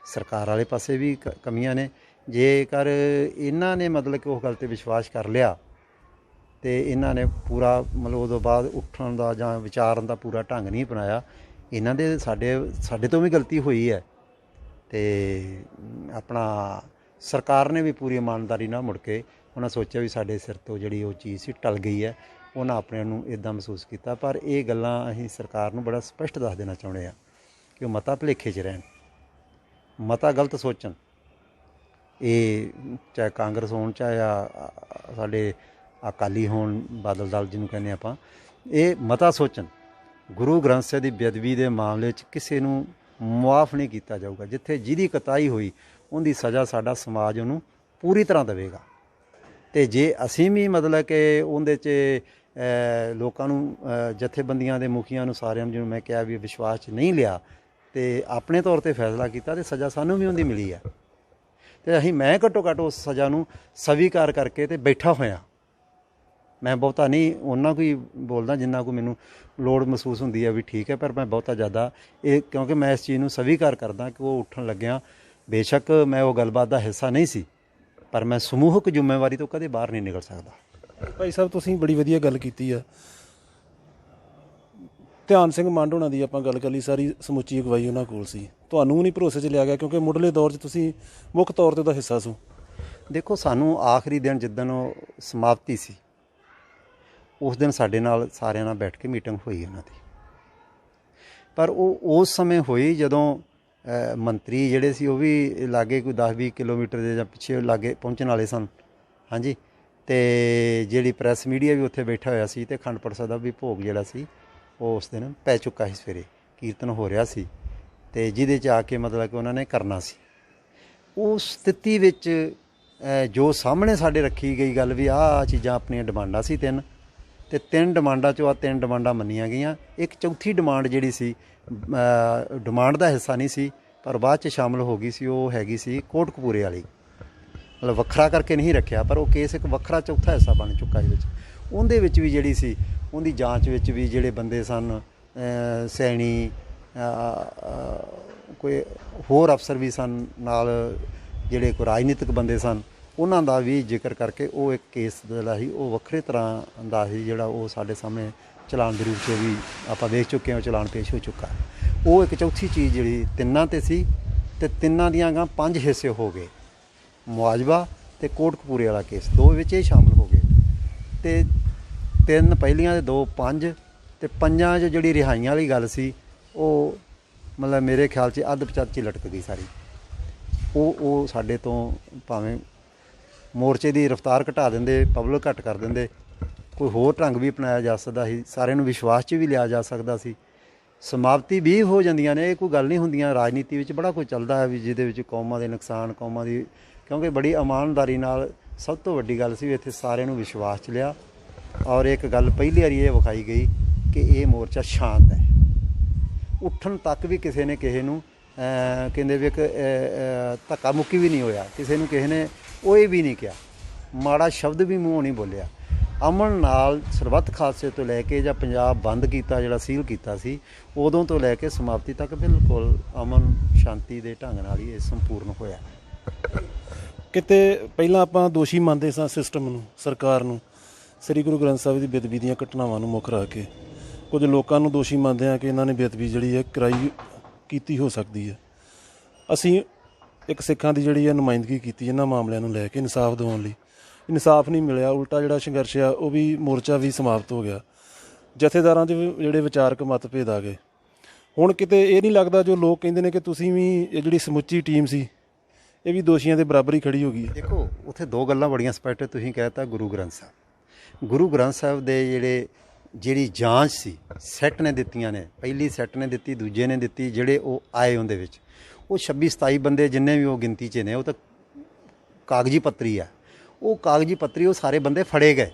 ਸਰਕਾਰ ਵਾਲੇ ਪਾਸੇ ਵੀ ਕਮੀਆਂ ਨੇ। ਜੇਕਰ ਇਹਨਾਂ ਨੇ ਮਤਲਬ ਕਿ ਉਸ ਗੱਲ 'ਤੇ ਵਿਸ਼ਵਾਸ ਕਰ ਲਿਆ ਅਤੇ ਇਹਨਾਂ ਨੇ ਪੂਰਾ ਮਤਲਬ ਉਦੋਂ ਬਾਅਦ ਉੱਠਣ ਦਾ ਜਾਂ ਵਿਚਾਰਨ ਦਾ ਪੂਰਾ ਢੰਗ ਨਹੀਂ ਅਪਣਾਇਆ, ਇਹਨਾਂ ਦੇ ਸਾਡੇ ਤੋਂ ਵੀ ਗਲਤੀ ਹੋਈ ਹੈ। ਅਤੇ ਆਪਣਾ ਸਰਕਾਰ ਨੇ ਵੀ ਪੂਰੀ ਇਮਾਨਦਾਰੀ ਨਾਲ ਮੁੜ ਕੇ ਉਹਨਾਂ ਸੋਚਿਆ ਵੀ ਸਾਡੇ ਸਿਰ ਤੋਂ ਜਿਹੜੀ ਉਹ ਚੀਜ਼ ਸੀ ਟਲ ਗਈ ਹੈ। ਉਹਨਾਂ ਆਪਣੇ ਨੂੰ ਇੱਦਾਂ ਮਹਿਸੂਸ ਕੀਤਾ। ਪਰ ਇਹ ਗੱਲਾਂ ਅਸੀਂ ਸਰਕਾਰ ਨੂੰ ਬੜਾ ਸਪਸ਼ਟ ਦੱਸ ਦੇਣਾ ਚਾਹੁੰਦੇ ਹਾਂ ਕਿ ਉਹ ਮਤਾ ਭੁਲੇਖੇ 'ਚ ਰਹਿਣ, ਮਤਾ ਗਲਤ ਸੋਚਣ। ਇਹ ਚਾਹੇ ਕਾਂਗਰਸ ਹੋਣ, ਚਾਹੇ ਸਾਡੇ ਅਕਾਲੀ ਹੋਣ, ਬਾਦਲ ਦਲ ਜਿਹਨੂੰ ਕਹਿੰਦੇ ਆਪਾਂ, ਇਹ ਮਤਾ ਸੋਚਣ। ਗੁਰੂ ਗ੍ਰੰਥ ਸਾਹਿਬ ਦੀ ਬੇਅਦਬੀ ਦੇ ਮਾਮਲੇ 'ਚ ਕਿਸੇ ਨੂੰ ਮੁਆਫ ਨਹੀਂ ਕੀਤਾ ਜਾਊਗਾ। ਜਿੱਥੇ ਜਿਹਦੀ ਕਤਾਈ ਹੋਈ ਉਹਦੀ ਸਜ਼ਾ ਸਾਡਾ ਸਮਾਜ ਉਹਨੂੰ ਪੂਰੀ ਤਰ੍ਹਾਂ ਦੇਵੇਗਾ। ਅਤੇ ਜੇ ਅਸੀਂ ਵੀ ਮਤਲਬ ਕਿ ਉਹਦੇ 'ਚ ਲੋਕਾਂ ਨੂੰ, ਜਥੇਬੰਦੀਆਂ ਦੇ ਮੁਖੀਆਂ ਨੂੰ, ਸਾਰਿਆਂ ਨੂੰ, ਜਿਹਨੂੰ ਮੈਂ ਕਿਹਾ ਵੀ ਵਿਸ਼ਵਾਸ 'ਚ ਨਹੀਂ ਲਿਆ ਅਤੇ ਆਪਣੇ ਤੌਰ 'ਤੇ ਫੈਸਲਾ ਕੀਤਾ, ਅਤੇ ਸਜ਼ਾ ਸਾਨੂੰ ਵੀ ਉਹਦੀ ਮਿਲੀ ਹੈ। ਅਤੇ ਮੈਂ ਘੱਟੋ ਘੱਟ ਉਸ ਸਜ਼ਾ ਨੂੰ ਸਵੀਕਾਰ ਕਰਕੇ ਅਤੇ ਬੈਠਾ ਹੋਇਆ। ਮੈਂ ਬਹੁਤਾ ਨਹੀਂ ਉਹਨਾਂ ਕੋਈ ਬੋਲਦਾ ਜਿੰਨਾ ਕੋਈ ਮੈਨੂੰ ਲੋੜ ਮਹਿਸੂਸ ਹੁੰਦੀ ਹੈ ਵੀ ਠੀਕ ਹੈ, ਪਰ ਮੈਂ ਬਹੁਤਾ ਜ਼ਿਆਦਾ ਇਹ ਕਿਉਂਕਿ ਮੈਂ ਇਸ ਚੀਜ਼ ਨੂੰ ਸਵੀਕਾਰ ਕਰਦਾ ਕਿ ਉਹ ਉੱਠਣ ਲੱਗਿਆ, ਬੇਸ਼ੱਕ ਮੈਂ ਉਹ ਗੱਲਬਾਤ ਦਾ ਹਿੱਸਾ ਨਹੀਂ ਸੀ, ਪਰ ਮੈਂ ਸਮੂਹਕ ਜ਼ਿੰਮੇਵਾਰੀ ਤੋਂ ਕਦੇ ਬਾਹਰ ਨਹੀਂ ਨਿਕਲ ਸਕਦਾ। ਭਾਈ ਸਾਹਿਬ, ਤੁਸੀਂ ਬੜੀ ਵਧੀਆ ਗੱਲ ਕੀਤੀ ਆ। ਧਿਆਨ ਸਿੰਘ ਮੰਡ ਹੋਣਾ ਦੀ ਆਪਾਂ ਗੱਲ ਕਰ ਲਈ, ਸਾਰੀ ਸਮੁੱਚੀ ਅਗਵਾਈ ਉਹਨਾਂ ਕੋਲ ਸੀ। ਤੁਹਾਨੂੰ ਨਹੀਂ ਭਰੋਸੇ 'ਚ ਲਿਆ ਗਿਆ ਕਿਉਂਕਿ ਮੁੱਢਲੇ ਦੌਰ 'ਚ ਤੁਸੀਂ ਮੁੱਖ ਤੌਰ 'ਤੇ ਉਹਦਾ ਹਿੱਸਾ ਸੋ। ਦੇਖੋ, ਸਾਨੂੰ ਆਖਰੀ ਦਿਨ ਜਿੱਦਣ ਉਹ ਸਮਾਪਤੀ ਸੀ, ਉਸ ਦਿਨ ਸਾਡੇ ਨਾਲ ਸਾਰਿਆਂ ਨਾਲ ਬੈਠ ਕੇ ਮੀਟਿੰਗ ਹੋਈ ਉਹਨਾਂ ਦੀ। ਪਰ ਉਹ ਉਸ ਸਮੇਂ ਹੋਈ ਜਦੋਂ ਮੰਤਰੀ ਜਿਹੜੇ ਸੀ ਉਹ ਵੀ ਲਾਗੇ ਕੋਈ 10-20 ਕਿਲੋਮੀਟਰ ਦੇ ਜਾਂ ਪਿੱਛੇ ਲਾਗੇ ਪਹੁੰਚਣ ਵਾਲੇ ਸਨ। ਹਾਂਜੀ, ਅਤੇ ਜਿਹੜੀ ਪ੍ਰੈਸ ਮੀਡੀਆ ਵੀ ਉੱਥੇ ਬੈਠਾ ਹੋਇਆ ਸੀ, ਅਤੇ ਅਖੰਡ ਪਾਠ ਸਾਹਿਬ ਦਾ ਵੀ ਭੋਗ ਜਿਹੜਾ ਸੀ ਉਹ ਉਸ ਦਿਨ ਪੈ ਚੁੱਕਾ ਸੀ। ਸਵੇਰੇ ਕੀਰਤਨ ਹੋ ਰਿਹਾ ਸੀ, ਅਤੇ ਜਿਹਦੇ 'ਚ ਆ ਕੇ ਮਤਲਬ ਕਿ ਉਹਨਾਂ ਨੇ ਕਰਨਾ ਸੀ। ਉਸ ਸਥਿਤੀ ਵਿੱਚ ਜੋ ਸਾਹਮਣੇ ਸਾਡੇ ਰੱਖੀ ਗਈ ਗੱਲ ਵੀ ਆਹ ਚੀਜ਼ਾਂ ਆਪਣੀਆਂ ਡਿਮਾਂਡਾਂ ਸੀ 3, ਅਤੇ 3 ਡਿਮਾਂਡਾਂ 'ਚੋਂ 3 ਡਿਮਾਂਡਾਂ ਮੰਨੀਆਂ ਗਈਆਂ। ਇੱਕ ਚੌਥੀ ਡਿਮਾਂਡ ਜਿਹੜੀ ਸੀ ਡਿਮਾਂਡ ਦਾ ਹਿੱਸਾ ਨਹੀਂ ਸੀ, ਪਰ ਬਾਅਦ 'ਚ ਸ਼ਾਮਲ ਹੋ ਗਈ ਸੀ। ਉਹ ਹੈਗੀ ਸੀ ਕੋਟਕਪੂਰੇ ਵਾਲੀ, ਮਤਲਬ ਵੱਖਰਾ ਕਰਕੇ ਨਹੀਂ ਰੱਖਿਆ, ਪਰ ਉਹ ਕੇਸ ਇੱਕ ਵੱਖਰਾ ਚੌਥਾ ਹਿੱਸਾ ਬਣ ਚੁੱਕਾ ਇਹਦੇ ਵਿੱਚ। ਉਹਦੇ ਵਿੱਚ ਵੀ ਜਿਹੜੀ ਸੀ ਉਹਦੀ ਜਾਂਚ ਵਿੱਚ ਵੀ ਜਿਹੜੇ ਬੰਦੇ ਸਨ, ਸੈਣੀ, ਕੋਈ ਹੋਰ ਅਫਸਰ ਵੀ ਸਨ ਨਾਲ, ਜਿਹੜੇ ਕੋਈ ਰਾਜਨੀਤਿਕ ਬੰਦੇ ਸਨ, ਉਹਨਾਂ ਦਾ ਵੀ ਜ਼ਿਕਰ ਕਰਕੇ ਉਹ ਇੱਕ ਕੇਸ ਜਿਹੜਾ ਸੀ ਉਹ ਵੱਖਰੇ ਤਰ੍ਹਾਂ ਦਾ ਸੀ, ਜਿਹੜਾ ਉਹ ਸਾਡੇ ਸਾਹਮਣੇ ਚਲਾਨ ਦੇ ਰੂਪ 'ਚ ਵੀ ਆਪਾਂ ਦੇਖ ਚੁੱਕੇ ਹਾਂ, ਚਲਾਨ ਪੇਸ਼ ਹੋ ਚੁੱਕਾ। ਉਹ ਇੱਕ ਚੌਥੀ ਚੀਜ਼ ਜਿਹੜੀ 3 'ਤੇ ਸੀ, ਅਤੇ 3 ਦੀਆਂ ਗਾਂ 5 ਹਿੱਸੇ ਹੋ ਗਏ, ਮੁਆਵਜ਼ਾ ਅਤੇ ਕੋਟਕਪੂਰੇ ਵਾਲਾ ਕੇਸ 2 ਵਿੱਚ ਇਹ ਸ਼ਾਮਲ ਹੋ ਗਏ। ਅਤੇ 3 ਪਹਿਲੀਆਂ ਦੇ 2 5, ਅਤੇ 5 'ਚ ਜਿਹੜੀ ਰਿਹਾਈਆਂ ਵਾਲੀ ਗੱਲ ਸੀ ਉਹ ਮਤਲਬ ਮੇਰੇ ਖਿਆਲ 'ਚ ਅੱਧ ਪਚੱਧ 'ਚ ਲਟਕ ਗਈ ਸਾਰੀ। ਉਹ ਸਾਡੇ ਤੋਂ ਭਾਵੇਂ ਮੋਰਚੇ ਦੀ ਰਫ਼ਤਾਰ ਘਟਾ ਦਿੰਦੇ, ਪਬਲਿਕ ਘੱਟ ਕਰ ਦਿੰਦੇ, ਕੋਈ ਹੋਰ ਢੰਗ ਵੀ ਅਪਣਾਇਆ ਜਾ ਸਕਦਾ ਸੀ, ਸਾਰਿਆਂ ਨੂੰ ਵਿਸ਼ਵਾਸ 'ਚ ਵੀ ਲਿਆ ਜਾ ਸਕਦਾ ਸੀ। ਸਮਾਪਤੀ ਵੀ ਹੋ ਜਾਂਦੀਆਂ ਨੇ, ਇਹ ਕੋਈ ਗੱਲ ਨਹੀਂ ਹੁੰਦੀਆਂ। ਰਾਜਨੀਤੀ ਵਿੱਚ ਬੜਾ ਕੁਝ ਚੱਲਦਾ ਹੈ ਵੀ ਜਿਹਦੇ ਵਿੱਚ ਕੌਮਾਂ ਦੇ ਨੁਕਸਾਨ, ਕੌਮਾਂ ਦੀ, ਕਿਉਂਕਿ ਬੜੀ ਇਮਾਨਦਾਰੀ ਨਾਲ ਸਭ ਤੋਂ ਵੱਡੀ ਗੱਲ ਸੀ ਵੀ ਇੱਥੇ ਸਾਰਿਆਂ ਨੂੰ ਵਿਸ਼ਵਾਸ 'ਚ ਲਿਆ। ਔਰ ਇੱਕ ਗੱਲ ਪਹਿਲੀ ਵਾਰੀ ਇਹ ਵਿਖਾਈ ਗਈ ਕਿ ਇਹ ਮੋਰਚਾ ਸ਼ਾਂਤ ਹੈ। ਉੱਠਣ ਤੱਕ ਵੀ ਕਿਸੇ ਨੇ ਕਿਸੇ ਨੂੰ ਕਹਿੰਦੇ ਵੀ ਇੱਕ ਧੱਕਾ ਮੁੱਕੀ ਵੀ ਨਹੀਂ ਹੋਇਆ, ਕਿਸੇ ਨੂੰ ਕਿਸੇ ਨੇ ਓਏ ਵੀ ਨਹੀਂ ਕਿਹਾ, ਮਾੜਾ ਸ਼ਬਦ ਵੀ ਮੂੰਹੋਂ ਨਹੀਂ ਬੋਲਿਆ। ਅਮਨ ਨਾਲ ਸਰਬੱਤ ਖਾਲਸੇ ਤੋਂ ਲੈ ਕੇ ਜਾਂ ਪੰਜਾਬ ਬੰਦ ਕੀਤਾ, ਜਿਹੜਾ ਸੀਲ ਕੀਤਾ ਸੀ, ਉਦੋਂ ਤੋਂ ਲੈ ਕੇ ਸਮਾਪਤੀ ਤੱਕ ਬਿਲਕੁਲ ਅਮਨ ਸ਼ਾਂਤੀ ਦੇ ਢੰਗ ਨਾਲ ਹੀ ਇਹ ਸੰਪੂਰਨ ਹੋਇਆ। ਕਿਤੇ ਪਹਿਲਾਂ ਆਪਾਂ ਦੋਸ਼ੀ ਮੰਨਦੇ ਸਾਂ ਸਿਸਟਮ ਨੂੰ, ਸਰਕਾਰ ਨੂੰ, ਸ੍ਰੀ ਗੁਰੂ ਗ੍ਰੰਥ ਸਾਹਿਬ ਦੀ ਬੇਅਦਬੀ ਦੀਆਂ ਘਟਨਾਵਾਂ ਨੂੰ ਮੁੱਖ ਰੱਖ ਕੇ। ਕੁਝ ਲੋਕਾਂ ਨੂੰ ਦੋਸ਼ੀ ਮੰਨਦੇ ਹਾਂ ਕਿ ਇਹਨਾਂ ਨੇ ਬੇਅਦਬੀ ਜਿਹੜੀ ਹੈ ਕੀਤੀ ਹੋ ਸਕਦੀ ਹੈ। ਅਸੀਂ ਇੱਕ ਸਿੱਖਾਂ ਦੀ ਜਿਹੜੀ ਹੈ ਨੁਮਾਇੰਦਗੀ ਕੀਤੀ ਇਹਨਾਂ ਮਾਮਲਿਆਂ ਨੂੰ ਲੈ ਕੇ ਇਨਸਾਫ ਦਿਵਾਉਣ ਲਈ। ਇਨਸਾਫ ਨਹੀਂ ਮਿਲਿਆ, ਉਲਟਾ ਜਿਹੜਾ ਸੰਘਰਸ਼ ਆ ਉਹ ਵੀ, ਮੋਰਚਾ ਵੀ ਸਮਾਪਤ ਹੋ ਗਿਆ। ਜਥੇਦਾਰਾਂ 'ਚ ਜਿਹੜੇ ਵਿਚਾਰਕ ਮਤਭੇਦ ਆ ਗਏ। ਹੁਣ ਕਿਤੇ ਇਹ ਨਹੀਂ ਲੱਗਦਾ ਜੋ ਲੋਕ ਕਹਿੰਦੇ ਨੇ ਕਿ ਤੁਸੀਂ ਵੀ, ਇਹ ਜਿਹੜੀ ਸਮੁੱਚੀ ਟੀਮ ਸੀ ਇਹ ਵੀ ਦੋਸ਼ੀਆਂ ਦੇ ਬਰਾਬਰ ਹੀ ਖੜੀ ਹੋ ਗਈ ਹੈ? ਦੇਖੋ, ਉੱਥੇ 2 ਗੱਲਾਂ ਬੜੀਆਂ ਸਪਸ਼ਟ ਤੁਸੀਂ ਕਹਿ ਤਾ। ਗੁਰੂ ਗ੍ਰੰਥ ਸਾਹਿਬ ਦੇ ਜਿਹੜੀ ਜਾਂਚ ਸੀ ਸੈੱਟ ਨੇ ਦਿੱਤੀਆਂ ਨੇ, ਪਹਿਲੀ ਸੈੱਟ ਨੇ ਦਿੱਤੀ, ਦੂਜੇ ਨੇ ਦਿੱਤੀ, ਜਿਹੜੇ ਉਹ ਆਏ ਉਹਦੇ ਵਿੱਚ ਉਹ 26-27 ਬੰਦੇ ਜਿੰਨੇ ਵੀ ਉਹ ਗਿਣਤੀ 'ਚ ਨੇ, ਉਹ ਤਾਂ ਕਾਗਜ਼ੀ ਪੱਤਰੀ ਆ। ਉਹ ਕਾਗਜ਼ੀ ਪੱਤਰੀ ਉਹ ਸਾਰੇ ਬੰਦੇ ਫੜੇ ਗਏ।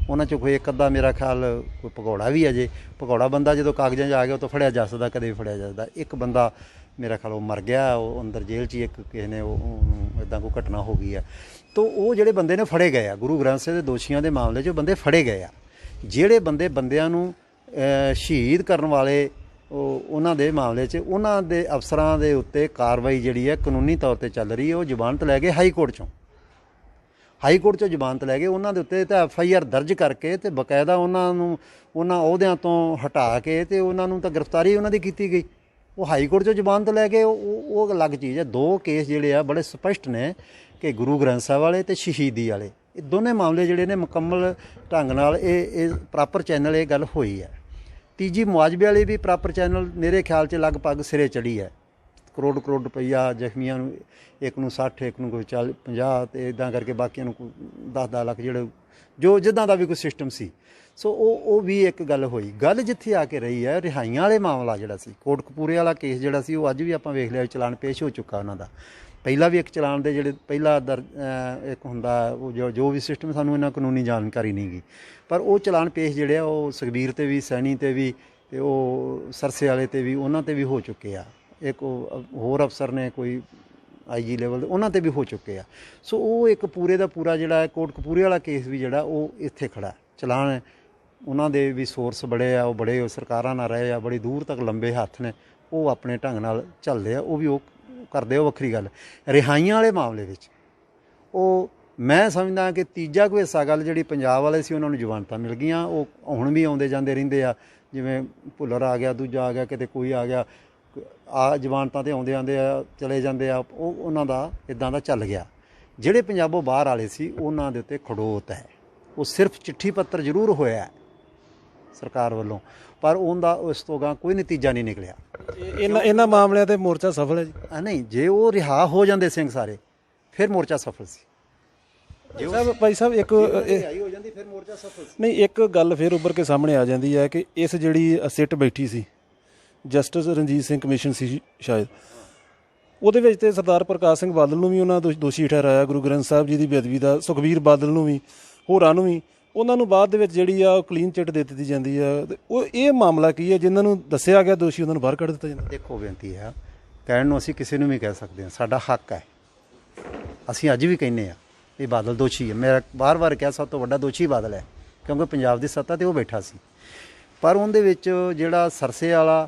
ਉਹਨਾਂ 'ਚੋਂ ਕੋਈ ਇੱਕ ਅੱਧਾ ਮੇਰਾ ਖਿਆਲ ਕੋਈ ਭਗੌੜਾ ਵੀ ਅਜੇ, ਭਗੌੜਾ ਬੰਦਾ ਜਦੋਂ ਕਾਗਜ਼ਾਂ 'ਚ ਆ ਗਿਆ ਉਹ ਤੋਂ ਫੜਿਆ ਜਾ ਸਕਦਾ, ਕਦੇ ਵੀ ਫੜਿਆ ਜਾ ਸਕਦਾ। ਇੱਕ ਬੰਦਾ ਮੇਰਾ ਖਿਆਲ ਉਹ ਮਰ ਗਿਆ, ਉਹ ਅੰਦਰ ਜੇਲ੍ਹ 'ਚ ਹੀ, ਇੱਕ ਕਿਸੇ ਨੇ ਉਹਨੂੰ ਇੱਦਾਂ ਕੋਈ ਘਟਨਾ ਹੋ ਗਈ ਆ। ਤਾਂ ਉਹ ਜਿਹੜੇ ਬੰਦੇ ਨੇ ਫੜੇ ਗਏ ਆ, ਗੁਰੂ ਗ੍ਰੰਥ ਸਾਹਿਬ ਦੇ ਦੋਸ਼ੀਆਂ ਦੇ ਮਾਮਲੇ 'ਚ ਬੰਦੇ ਫੜੇ ਗਏ ਆ। ਜਿਹੜੇ ਬੰਦਿਆਂ ਨੂੰ ਸ਼ਹੀਦ ਕਰਨ ਵਾਲੇ ਉਹਨਾਂ ਦੇ ਮਾਮਲੇ 'ਚ ਉਹਨਾਂ ਦੇ ਅਫਸਰਾਂ ਦੇ ਉੱਤੇ ਕਾਰਵਾਈ ਜਿਹੜੀ ਹੈ ਕਾਨੂੰਨੀ ਤੌਰ 'ਤੇ ਚੱਲ ਰਹੀ ਹੈ। ਉਹ ਜ਼ਮਾਨਤ ਲੈ ਕੇ ਹਾਈ ਕੋਰਟ 'ਚੋਂ ਜ਼ਮਾਨਤ ਲੈ ਕੇ ਉਹਨਾਂ ਦੇ ਉੱਤੇ ਤਾਂ FIR ਦਰਜ ਕਰਕੇ ਅਤੇ ਬਾਕਾਇਦਾ ਉਹਨਾਂ ਅਹੁਦਿਆਂ ਤੋਂ ਹਟਾ ਕੇ ਅਤੇ ਉਹਨਾਂ ਨੂੰ ਤਾਂ ਗ੍ਰਿਫਤਾਰੀ ਉਹਨਾਂ ਦੀ ਕੀਤੀ ਗਈ। ਉਹ ਹਾਈ ਕੋਰਟ 'ਚੋਂ ਜ਼ਮਾਨਤ ਲੈ ਕੇ ਉਹ ਅਲੱਗ ਚੀਜ਼ ਹੈ। 2 ਕੇਸ ਜਿਹੜੇ ਆ ਬੜੇ ਸਪਸ਼ਟ ਨੇ ਕਿ ਗੁਰੂ ਗ੍ਰੰਥ ਸਾਹਿਬ ਵਾਲੇ ਅਤੇ ਸ਼ਹੀਦੀ ਵਾਲੇ, ਇਹ ਦੋਨੇ ਮਾਮਲੇ ਜਿਹੜੇ ਨੇ ਮੁਕੰਮਲ ਢੰਗ ਨਾਲ ਇਹ ਪ੍ਰੋਪਰ ਚੈਨਲ ਇਹ ਗੱਲ ਹੋਈ ਹੈ। ਤੀਜੀ ਮੁਆਵਜ਼ੇ ਵਾਲੀ ਵੀ ਪ੍ਰੋਪਰ ਚੈਨਲ ਮੇਰੇ ਖਿਆਲ 'ਚ ਲਗਭਗ ਸਿਰੇ ਚੜ੍ਹੀ ਹੈ। ਕਰੋੜ ਰੁਪਈਆ ਜ਼ਖਮੀਆਂ ਨੂੰ, ਇੱਕ ਨੂੰ 60, ਇੱਕ ਨੂੰ ਕੋਈ 40 50, ਅਤੇ ਇੱਦਾਂ ਕਰਕੇ ਬਾਕੀਆਂ ਨੂੰ ਕੋਈ 10 ਲੱਖ, ਜਿਹੜੇ ਜੋ ਜਿੱਦਾਂ ਦਾ ਵੀ ਕੋਈ ਸਿਸਟਮ ਸੀ। ਸੋ ਉਹ ਵੀ ਇੱਕ ਗੱਲ ਹੋਈ। ਗੱਲ ਜਿੱਥੇ ਆ ਕੇ ਰਹੀ ਹੈ ਰਿਹਾਈਆਂ ਵਾਲੇ ਮਾਮਲਾ ਜਿਹੜਾ ਸੀ, ਕੋਟਕਪੂਰੇ ਵਾਲਾ ਕੇਸ ਜਿਹੜਾ ਸੀ, ਉਹ ਅੱਜ ਵੀ ਆਪਾਂ ਵੇਖ ਲਿਆ ਚਲਾਨ ਪੇਸ਼ ਹੋ ਚੁੱਕਾ ਉਹਨਾਂ ਦਾ। ਪਹਿਲਾਂ ਵੀ ਇੱਕ ਚਲਾਨ ਦੇ ਜਿਹੜੇ ਪਹਿਲਾ ਇੱਕ ਹੁੰਦਾ ਉਹ ਜੋ ਵੀ ਸਿਸਟਮ, ਸਾਨੂੰ ਇਹਨਾਂ ਕਾਨੂੰਨੀ ਜਾਣਕਾਰੀ ਨਹੀਂ ਗਈ, ਪਰ ਉਹ ਚਲਾਨ ਪੇਸ਼ ਜਿਹੜੇ ਆ ਉਹ ਸੁਖਬੀਰ 'ਤੇ ਵੀ, ਸੈਣੀ 'ਤੇ ਵੀ, ਅਤੇ ਉਹ ਸਰਸੇ ਵਾਲੇ 'ਤੇ ਵੀ, ਉਹਨਾਂ 'ਤੇ ਵੀ ਹੋ ਚੁੱਕੇ ਆ। ਇੱਕ ਹੋਰ ਅਫਸਰ ਨੇ ਕੋਈ IG ਲੈਵਲ ਦੇ, ਉਹਨਾਂ 'ਤੇ ਵੀ ਹੋ ਚੁੱਕੇ ਆ। ਸੋ ਉਹ ਇੱਕ ਪੂਰੇ ਦਾ ਪੂਰਾ ਜਿਹੜਾ ਕੋਟਕਪੂਰੇ ਵਾਲਾ ਕੇਸ ਵੀ ਜਿਹੜਾ ਉਹ ਇੱਥੇ ਖੜਾ ਚਲਾਨ। ਉਹਨਾਂ ਦੇ ਵੀ ਸੋਰਸ ਬੜੇ ਆ, ਉਹ ਬੜੇ ਸਰਕਾਰਾਂ ਨਾਲ ਰਹੇ ਆ, ਬੜੀ ਦੂਰ ਤੱਕ ਲੰਬੇ ਹੱਥ ਨੇ, ਉਹ ਆਪਣੇ ਢੰਗ ਨਾਲ ਚੱਲਦੇ ਆ, ਉਹ ਵੀ ਉਹ ਕਰਦੇ, ਉਹ ਵੱਖਰੀ ਗੱਲ। ਰਿਹਾਈਆਂ ਵਾਲੇ ਮਾਮਲੇ ਵਿੱਚ ਉਹ ਮੈਂ ਸਮਝਦਾ ਕਿ ਤੀਜਾ ਕੋਈ ਹਿੱਸਾ ਗੱਲ ਜਿਹੜੀ ਪੰਜਾਬ ਵਾਲੇ ਸੀ, ਉਹਨਾਂ ਨੂੰ ਜ਼ਮਾਨਤਾਂ ਮਿਲ ਗਈਆਂ। ਉਹ ਹੁਣ ਵੀ ਆਉਂਦੇ ਜਾਂਦੇ ਰਹਿੰਦੇ ਆ, ਜਿਵੇਂ ਭੁੱਲਰ ਆ ਗਿਆ, ਦੂਜਾ ਆ ਗਿਆ, ਕਿਤੇ ਕੋਈ ਆ ਗਿਆ, ਜ਼ਮਾਨਤਾਂ 'ਤੇ ਆਉਂਦੇ ਆ, ਚਲੇ ਜਾਂਦੇ ਆ। ਉਹਨਾਂ ਦਾ ਇੱਦਾਂ ਦਾ ਚੱਲ ਗਿਆ। ਜਿਹੜੇ ਪੰਜਾਬੋਂ ਬਾਹਰ ਵਾਲੇ ਸੀ ਉਹਨਾਂ ਦੇ ਉੱਤੇ ਖੜੋਤ ਹੈ, ਉਹ ਸਿਰਫ ਚਿੱਠੀ ਪੱਤਰ ਜ਼ਰੂਰ ਹੋਇਆ ਹੈ ਸਰਕਾਰ ਵੱਲੋਂ, ਪਰ ਉਹਦਾ ਉਸ ਤੋਂ ਗਾਂ ਕੋਈ ਨਤੀਜਾ ਨਹੀਂ ਨਿਕਲਿਆ। ਇਹਨਾਂ ਮਾਮਲਿਆਂ ਤੇ ਮੋਰਚਾ ਸਫਲ ਹੈ ਜੀ? ਨਹੀਂ, ਜੇ ਉਹ ਰਿਹਾ ਹੋ ਜਾਂਦੇ ਸਿੰਘ ਸਾਰੇ ਫਿਰ ਮੋਰਚਾ ਸਫਲ ਸੀ। ਭਾਈ ਸਾਹਿਬ ਇੱਕ ਰਿਹਾਈ ਹੋ ਜਾਂਦੀ ਫਿਰ ਮੋਰਚਾ ਸਫਲ ਸੀ। ਨਹੀਂ, ਇੱਕ ਗੱਲ ਫਿਰ ਉੱਭਰ ਕੇ ਸਾਹਮਣੇ ਆ ਜਾਂਦੀ ਹੈ ਕਿ ਇਸ ਜਿਹੜੀ ਸਿੱਟ ਬੈਠੀ ਸੀ, ਜਸਟਿਸ ਰਣਜੀਤ ਸਿੰਘ ਕਮਿਸ਼ਨ ਸੀ ਸ਼ਾਇਦ, ਉਹਦੇ ਵਿੱਚ ਤੇ ਸਰਦਾਰ ਪ੍ਰਕਾਸ਼ ਸਿੰਘ ਬਾਦਲ ਨੂੰ ਵੀ ਉਹਨਾਂ ਦੋਸ਼ੀ ਠਹਿਰਾਇਆ, ਗੁਰੂ ਗ੍ਰੰਥ ਸਾਹਿਬ ਜੀ ਦੀ ਬੇਅਦਬੀ ਦਾ, ਸੁਖਬੀਰ ਬਾਦਲ ਨੂੰ ਵੀ, ਹੋਰਾਂ ਨੂੰ ਵੀ। ਉਹਨਾਂ ਨੂੰ ਬਾਅਦ ਦੇ ਵਿੱਚ ਜਿਹੜੀ ਆ ਕਲੀਨ ਚਿੱਟ ਦੇ ਦਿੱਤੀ ਜਾਂਦੀ ਆ। ਤੇ ਉਹ ਇਹ ਮਾਮਲਾ ਕੀ ਹੈ ਜਿਨ੍ਹਾਂ ਨੂੰ ਦੱਸਿਆ ਗਿਆ ਦੋਸ਼ੀ ਉਹਨਾਂ ਨੂੰ ਬਾਹਰ ਕੱਢ ਦਿੱਤਾ ਜਾਂਦਾ? ਦੇਖੋ, ਬੇਨਤੀ ਹੈ, ਕਹਿਣ ਨੂੰ ਅਸੀਂ ਕਿਸੇ ਨੂੰ ਵੀ ਕਹਿ ਸਕਦੇ ਹਾਂ, ਸਾਡਾ ਹੱਕ ਹੈ। ਅਸੀਂ ਅੱਜ ਵੀ ਕਹਿੰਦੇ ਹਾਂ ਵੀ ਬਾਦਲ ਦੋਸ਼ੀ ਹੈ। ਮੇਰਾ ਵਾਰ-ਵਾਰ ਕਿਹਾ ਸਭ ਤੋਂ ਵੱਡਾ ਦੋਸ਼ੀ ਬਾਦਲ ਹੈ, ਕਿਉਂਕਿ ਪੰਜਾਬ ਦੀ ਸੱਤਾ 'ਤੇ ਉਹ ਬੈਠਾ ਸੀ। ਪਰ ਉਹਦੇ ਵਿੱਚ ਜਿਹੜਾ ਸਰਸੇ ਵਾਲਾ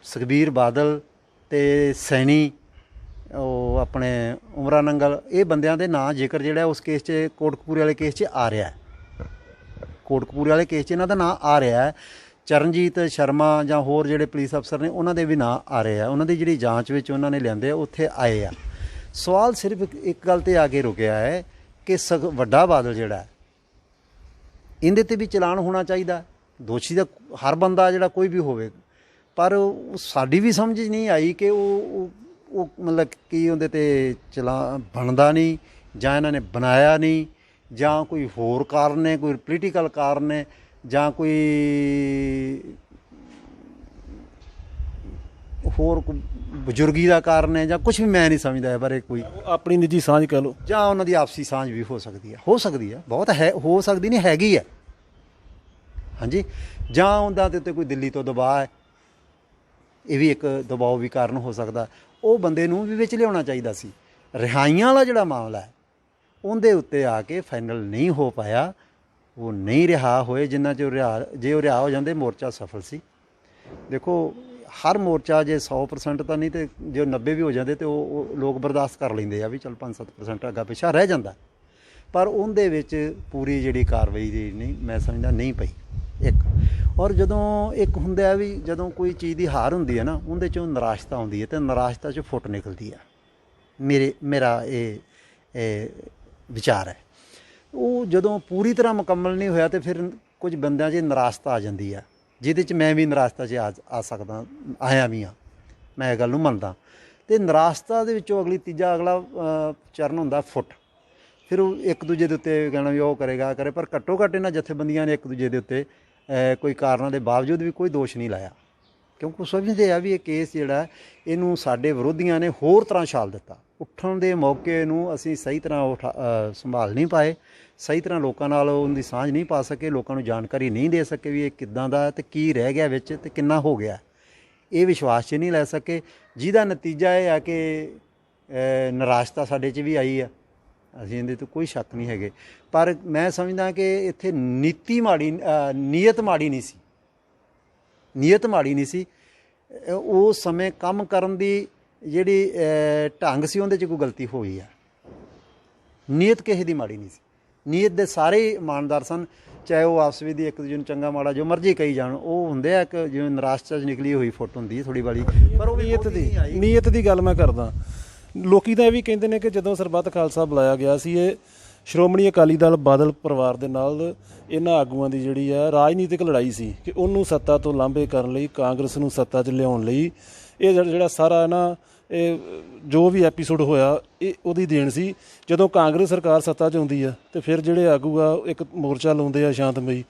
ਸੁਖਬੀਰ ਬਾਦਲ ਤੇ ਸੈਣੀ, ਉਹ ਆਪਣੇ ਉਮਰਾ ਨੰਗਲ, ਇਹ ਬੰਦਿਆਂ ਦੇ ਨਾਂ ਜ਼ਿਕਰ ਜਿਹੜਾ ਉਸ ਕੇਸ 'ਚ, ਕੋਟਕਪੂਰੇ ਵਾਲੇ ਕੇਸ 'ਚ ਆ ਰਿਹਾ ਹੈ। ਕੋਟਕਪੂਰੇ ਵਾਲੇ ਕੇਸ 'ਚ ਇਹਨਾਂ ਦਾ ਨਾਂ ਆ ਰਿਹਾ ਹੈ। ਚਰਨਜੀਤ ਸ਼ਰਮਾ ਜਾਂ ਹੋਰ ਜਿਹੜੇ ਪੁਲਿਸ ਅਫਸਰ ਨੇ ਉਹਨਾਂ ਦੇ ਵੀ ਨਾਂ ਆ ਰਹੇ ਆ। ਉਹਨਾਂ ਦੀ ਜਿਹੜੀ ਜਾਂਚ ਵਿੱਚ ਉਹਨਾਂ ਨੇ ਲਿਆਂਦੇ ਉੱਥੇ ਆਏ ਆ। ਸਵਾਲ ਸਿਰਫ ਇੱਕ ਗੱਲ 'ਤੇ ਆ ਕੇ ਰੁਕਿਆ ਹੈ ਕਿ ਵੱਡਾ ਬਾਦਲ ਜਿਹੜਾ ਹੈ, ਇਹਦੇ 'ਤੇ ਵੀ ਚਲਾਨ ਹੋਣਾ ਚਾਹੀਦਾ। ਦੋਸ਼ੀ ਦਾ ਹਰ ਬੰਦਾ ਜਿਹੜਾ ਕੋਈ ਵੀ ਹੋਵੇ, ਪਰ ਸਾਡੀ ਵੀ ਸਮਝ ਨਹੀਂ ਆਈ ਕਿ ਉਹ ਮਤਲਬ ਕੀ ਉਹਦੇ ਤੇ ਚਲਾਨ ਬਣਦਾ ਨਹੀਂ, ਜਾਂ ਇਹਨਾਂ ਨੇ ਬਣਾਇਆ ਨਹੀਂ, ਜਾਂ ਕੋਈ ਹੋਰ ਕਾਰਨ ਨੇ, ਕੋਈ ਪੋਲੀਟੀਕਲ ਕਾਰਨ ਨੇ, ਜਾਂ ਕੋਈ ਹੋਰ ਬਜ਼ੁਰਗੀ ਦਾ ਕਾਰਨ ਹੈ, ਜਾਂ ਕੁਝ ਵੀ ਮੈਂ ਨਹੀਂ ਸਮਝਦਾ ਇਹ ਬਾਰੇ। ਕੋਈ ਆਪਣੀ ਨਿੱਜੀ ਸਾਂਝ ਕਹਿ ਲਓ, ਜਾਂ ਉਹਨਾਂ ਦੀ ਆਪਸੀ ਸਾਂਝ ਵੀ ਹੋ ਸਕਦੀ ਹੈ, ਬਹੁਤ ਹੈ, ਹੋ ਸਕਦੀ ਨਹੀਂ, ਹੈਗੀ ਹੈ। ਹਾਂਜੀ, ਜਾਂ ਉਹਨਾਂ ਦੇ ਉੱਤੇ ਕੋਈ ਦਿੱਲੀ ਤੋਂ ਦਬਾਅ ਹੈ, ਇਹ ਵੀ ਇੱਕ ਦਬਾਅ ਵੀ ਕਾਰਨ ਹੋ ਸਕਦਾ। ਉਹ ਬੰਦੇ ਨੂੰ ਵੀ ਵਿੱਚ ਲਿਆਉਣਾ ਚਾਹੀਦਾ ਸੀ। ਰਿਹਾਈਆਂ ਵਾਲਾ ਜਿਹੜਾ ਮਾਮਲਾ ਹੈ ਉਹਦੇ ਉੱਤੇ ਆ ਕੇ ਫਾਈਨਲ ਨਹੀਂ ਹੋ ਪਾਇਆ, ਉਹ ਨਹੀਂ ਰਿਹਾ ਹੋਏ। ਜਿੰਨਾ ਚਿਰ ਜੇ ਉਹ ਰਿਹਾ ਹੋ ਜਾਂਦੇ ਮੋਰਚਾ ਸਫਲ ਸੀ। ਦੇਖੋ, ਹਰ ਮੋਰਚਾ ਜੇ 100% ਤਾਂ ਨਹੀਂ, ਤੇ ਜੇ 90 ਵੀ ਹੋ ਜਾਂਦੇ ਤੇ ਉਹ ਲੋਕ ਬਰਦਾਸ਼ਤ ਕਰ ਲੈਂਦੇ ਆ ਵੀ ਚਲ 5-7% ਅੱਗਾ ਪਿੱਛਾ ਰਹਿ ਜਾਂਦਾ। ਪਰ ਉਹਦੇ ਵਿੱਚ ਪੂਰੀ ਜਿਹੜੀ ਕਾਰਵਾਈ ਦੀ ਨਹੀਂ, ਮੈਂ ਸਮਝਦਾ ਨਹੀਂ ਪਈ ਇੱਕ। ਔਰ ਜਦੋਂ ਇੱਕ ਹੁੰਦਾ ਵੀ ਜਦੋਂ ਕੋਈ ਚੀਜ਼ ਦੀ ਹਾਰ ਹੁੰਦੀ ਹੈ ਨਾ, ਉਹਦੇ 'ਚੋਂ ਨਿਰਾਸ਼ਤਾ ਆਉਂਦੀ ਹੈ, ਅਤੇ ਨਿਰਾਸ਼ਤਾ 'ਚੋਂ ਫੁੱਟ ਨਿਕਲਦੀ ਆ। ਮੇਰਾ ਇਹ ਵਿਚਾਰ ਹੈ। ਉਹ ਜਦੋਂ ਪੂਰੀ ਤਰ੍ਹਾਂ ਮੁਕੰਮਲ ਨਹੀਂ ਹੋਇਆ, ਤੇ ਫਿਰ ਕੁਝ ਬੰਦਿਆਂ 'ਚ ਨਿਰਾਸ਼ਤਾ ਆ ਜਾਂਦੀ ਆ, ਜਿਹਦੇ 'ਚ ਮੈਂ ਵੀ ਨਿਰਾਸ਼ਤਾ 'ਚ ਆ ਸਕਦਾ, ਆਇਆ ਵੀ ਹਾਂ, ਮੈਂ ਇਹ ਗੱਲ ਨੂੰ ਮੰਨਦਾ। ਅਤੇ ਨਿਰਾਸ਼ਤਾ ਦੇ ਵਿੱਚੋਂ ਅਗਲਾ ਚਰਨ ਹੁੰਦਾ ਫੁੱਟ। ਫਿਰ ਉਹ ਇੱਕ ਦੂਜੇ ਦੇ ਉੱਤੇ ਕਹਿਣਾ ਵੀ ਉਹ ਕਰੇਗਾ ਕਰੇ, ਪਰ ਘੱਟੋ ਘੱਟ ਇਹਨਾਂ ਜਥੇਬੰਦੀਆਂ ਨੇ ਇੱਕ ਦੂਜੇ ਦੇ ਉੱਤੇ ਕੋਈ ਕਾਰਨਾਂ ਦੇ ਬਾਵਜੂਦ ਵੀ ਕੋਈ ਦੋਸ਼ ਨਹੀਂ ਲਾਇਆ, ਕਿਉਂਕਿ ਉਹ ਸਮਝਦੇ ਆ ਵੀ ਇਹ ਕੇਸ ਜਿਹੜਾ ਇਹਨੂੰ ਸਾਡੇ ਵਿਰੋਧੀਆਂ ਨੇ ਹੋਰ ਤਰ੍ਹਾਂ ਛਾਲ ਦਿੱਤਾ। ਉੱਠਣ ਦੇ ਮੌਕੇ ਨੂੰ ਅਸੀਂ ਸਹੀ ਤਰ੍ਹਾਂ ਸੰਭਾਲ ਨਹੀਂ ਪਾਏ, ਸਹੀ ਤਰ੍ਹਾਂ ਲੋਕਾਂ ਨਾਲ ਉਹਦੀ ਸਾਂਝ ਨਹੀਂ ਪਾ ਸਕੇ, ਲੋਕਾਂ ਨੂੰ ਜਾਣਕਾਰੀ ਨਹੀਂ ਦੇ ਸਕੇ ਵੀ ਇਹ ਕਿੱਦਾਂ ਦਾ ਅਤੇ ਕੀ ਰਹਿ ਗਿਆ ਵਿੱਚ ਅਤੇ ਕਿੰਨਾ ਹੋ ਗਿਆ, ਇਹ ਵਿਸ਼ਵਾਸ 'ਚ ਨਹੀਂ ਲੈ ਸਕੇ। ਜਿਹਦਾ ਨਤੀਜਾ ਇਹ ਆ ਕਿ ਨਿਰਾਸ਼ਤਾ ਸਾਡੇ 'ਚ ਵੀ ਆਈ ਆ, ਅਸੀਂ ਇਹਦੇ ਤੋਂ ਕੋਈ ਸ਼ੱਕ ਨਹੀਂ ਹੈਗੇ। ਪਰ ਮੈਂ ਸਮਝਦਾ ਕਿ ਇੱਥੇ ਨੀਅਤ ਮਾੜੀ ਨਹੀਂ ਸੀ। ਉਸ ਸਮੇਂ ਕੰਮ ਕਰਨ ਦੀ ਜਿਹੜੀ ਢੰਗ ਸੀ ਉਹਦੇ 'ਚ ਕੋਈ ਗਲਤੀ ਹੋਈ ਆ। ਨੀਅਤ ਕਿਸੇ ਦੀ ਮਾੜੀ ਨਹੀਂ ਸੀ, ਨੀਅਤ ਦੇ ਸਾਰੇ ਇਮਾਨਦਾਰ ਸਨ, ਚਾਹੇ ਉਹ ਆਪਸ ਵਿੱਚ ਇੱਕ ਦੂਜੇ ਨੂੰ ਚੰਗਾ ਮਾੜਾ ਜੋ ਮਰਜ਼ੀ ਕਹੀ ਜਾਣ। ਉਹ ਹੁੰਦੇ ਆ ਕਿ ਜਿਵੇਂ ਨਿਰਾਸ਼ਤਾ 'ਚ ਨਿਕਲੀ ਹੋਈ ਫੁੱਟ ਹੁੰਦੀ ਹੈ ਥੋੜ੍ਹੀ ਵਾਲੀ, ਪਰ ਉਹ ਨੀਅਤ ਦੀ ਗੱਲ ਮੈਂ ਕਰਦਾ। ਲੋਕੀ ਤਾਂ ਇਹ ਵੀ ਕਹਿੰਦੇ ਨੇ ਕਿ ਜਦੋਂ ਸਰਬੱਤ ਖਾਲਸਾ ਬੁਲਾਇਆ ਗਿਆ ਸੀ, ਇਹ ਸ਼੍ਰੋਮਣੀ ਅਕਾਲੀ ਦਲ ਬਾਦਲ ਪਰਿਵਾਰ ਦੇ ਨਾਲ ਇਹਨਾਂ ਆਗੂਆਂ ਦੀ ਜਿਹੜੀ ਆ ਰਾਜਨੀਤਿਕ ਲੜਾਈ ਸੀ ਕਿ ਉਹਨੂੰ ਸੱਤਾ ਤੋਂ ਲਾਂਭੇ ਕਰਨ ਲਈ, ਕਾਂਗਰਸ ਨੂੰ ਸੱਤਾ 'ਚ ਲਿਆਉਣ ਲਈ ਇਹ ਜਿਹੜਾ ਸਾਰਾ ਨਾ ਇਹ ਜੋ ਵੀ ਐਪੀਸੋਡ ਹੋਇਆ ਇਹ ਉਹਦੀ ਦੇਣ ਸੀ। ਜਦੋਂ ਕਾਂਗਰਸ ਸਰਕਾਰ ਸੱਤਾ 'ਚ ਆਉਂਦੀ ਆ ਅਤੇ ਫਿਰ ਜਿਹੜੇ ਆਗੂ ਆ ਇੱਕ ਮੋਰਚਾ ਲਾਉਂਦੇ ਆ ਸ਼ਾਂਤਮਈ,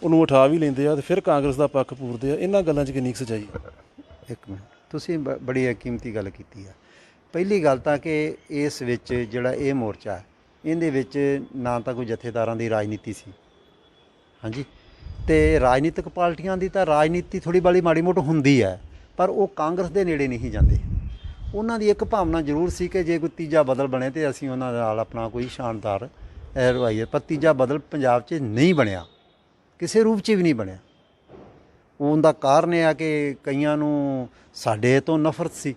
ਉਹਨੂੰ ਉਠਾ ਵੀ ਲੈਂਦੇ ਆ ਅਤੇ ਫਿਰ ਕਾਂਗਰਸ ਦਾ ਪੱਖ ਪੂਰਦੇ ਆ। ਇਹਨਾਂ ਗੱਲਾਂ 'ਚ ਕਿੰਨੀ ਕੁ ਸੱਚਾਈ? ਇੱਕ ਮਿੰਟ, ਤੁਸੀਂ ਬੜੀ ਕੀਮਤੀ ਗੱਲ ਕੀਤੀ ਆ। ਪਹਿਲੀ ਗੱਲ ਤਾਂ ਕਿ ਇਸ ਵਿੱਚ ਜਿਹੜਾ ਇਹ ਮੋਰਚਾ ਇਹਦੇ ਵਿੱਚ ਨਾ ਤਾਂ ਕੋਈ ਜਥੇਦਾਰਾਂ ਦੀ ਰਾਜਨੀਤੀ ਸੀ, ਹਾਂਜੀ, ਅਤੇ ਰਾਜਨੀਤਿਕ ਪਾਰਟੀਆਂ ਦੀ ਤਾਂ ਰਾਜਨੀਤੀ ਥੋੜ੍ਹੀ ਬਾਲੀ ਮਾੜੀ ਮੋਟੀ ਹੁੰਦੀ ਹੈ, ਪਰ ਉਹ ਕਾਂਗਰਸ ਦੇ ਨੇੜੇ ਨਹੀਂ ਜਾਂਦੇ। ਉਹਨਾਂ ਦੀ ਇੱਕ ਭਾਵਨਾ ਜ਼ਰੂਰ ਸੀ ਕਿ ਜੇ ਕੋਈ ਤੀਜਾ ਬਦਲ ਬਣੇ ਤਾਂ ਅਸੀਂ ਉਹਨਾਂ ਨਾਲ ਆਪਣਾ ਕੋਈ ਸ਼ਾਨਦਾਰ ਰਵਾਈਏ, ਪਰ ਤੀਜਾ ਬਦਲ ਪੰਜਾਬ 'ਚ ਨਹੀਂ ਬਣਿਆ, ਕਿਸੇ ਰੂਪ 'ਚ ਵੀ ਨਹੀਂ ਬਣਿਆ। ਉਹਦਾ ਕਾਰਨ ਇਹ ਆ ਕਿ ਕਈਆਂ ਨੂੰ ਸਾਡੇ ਤੋਂ ਨਫ਼ਰਤ ਸੀ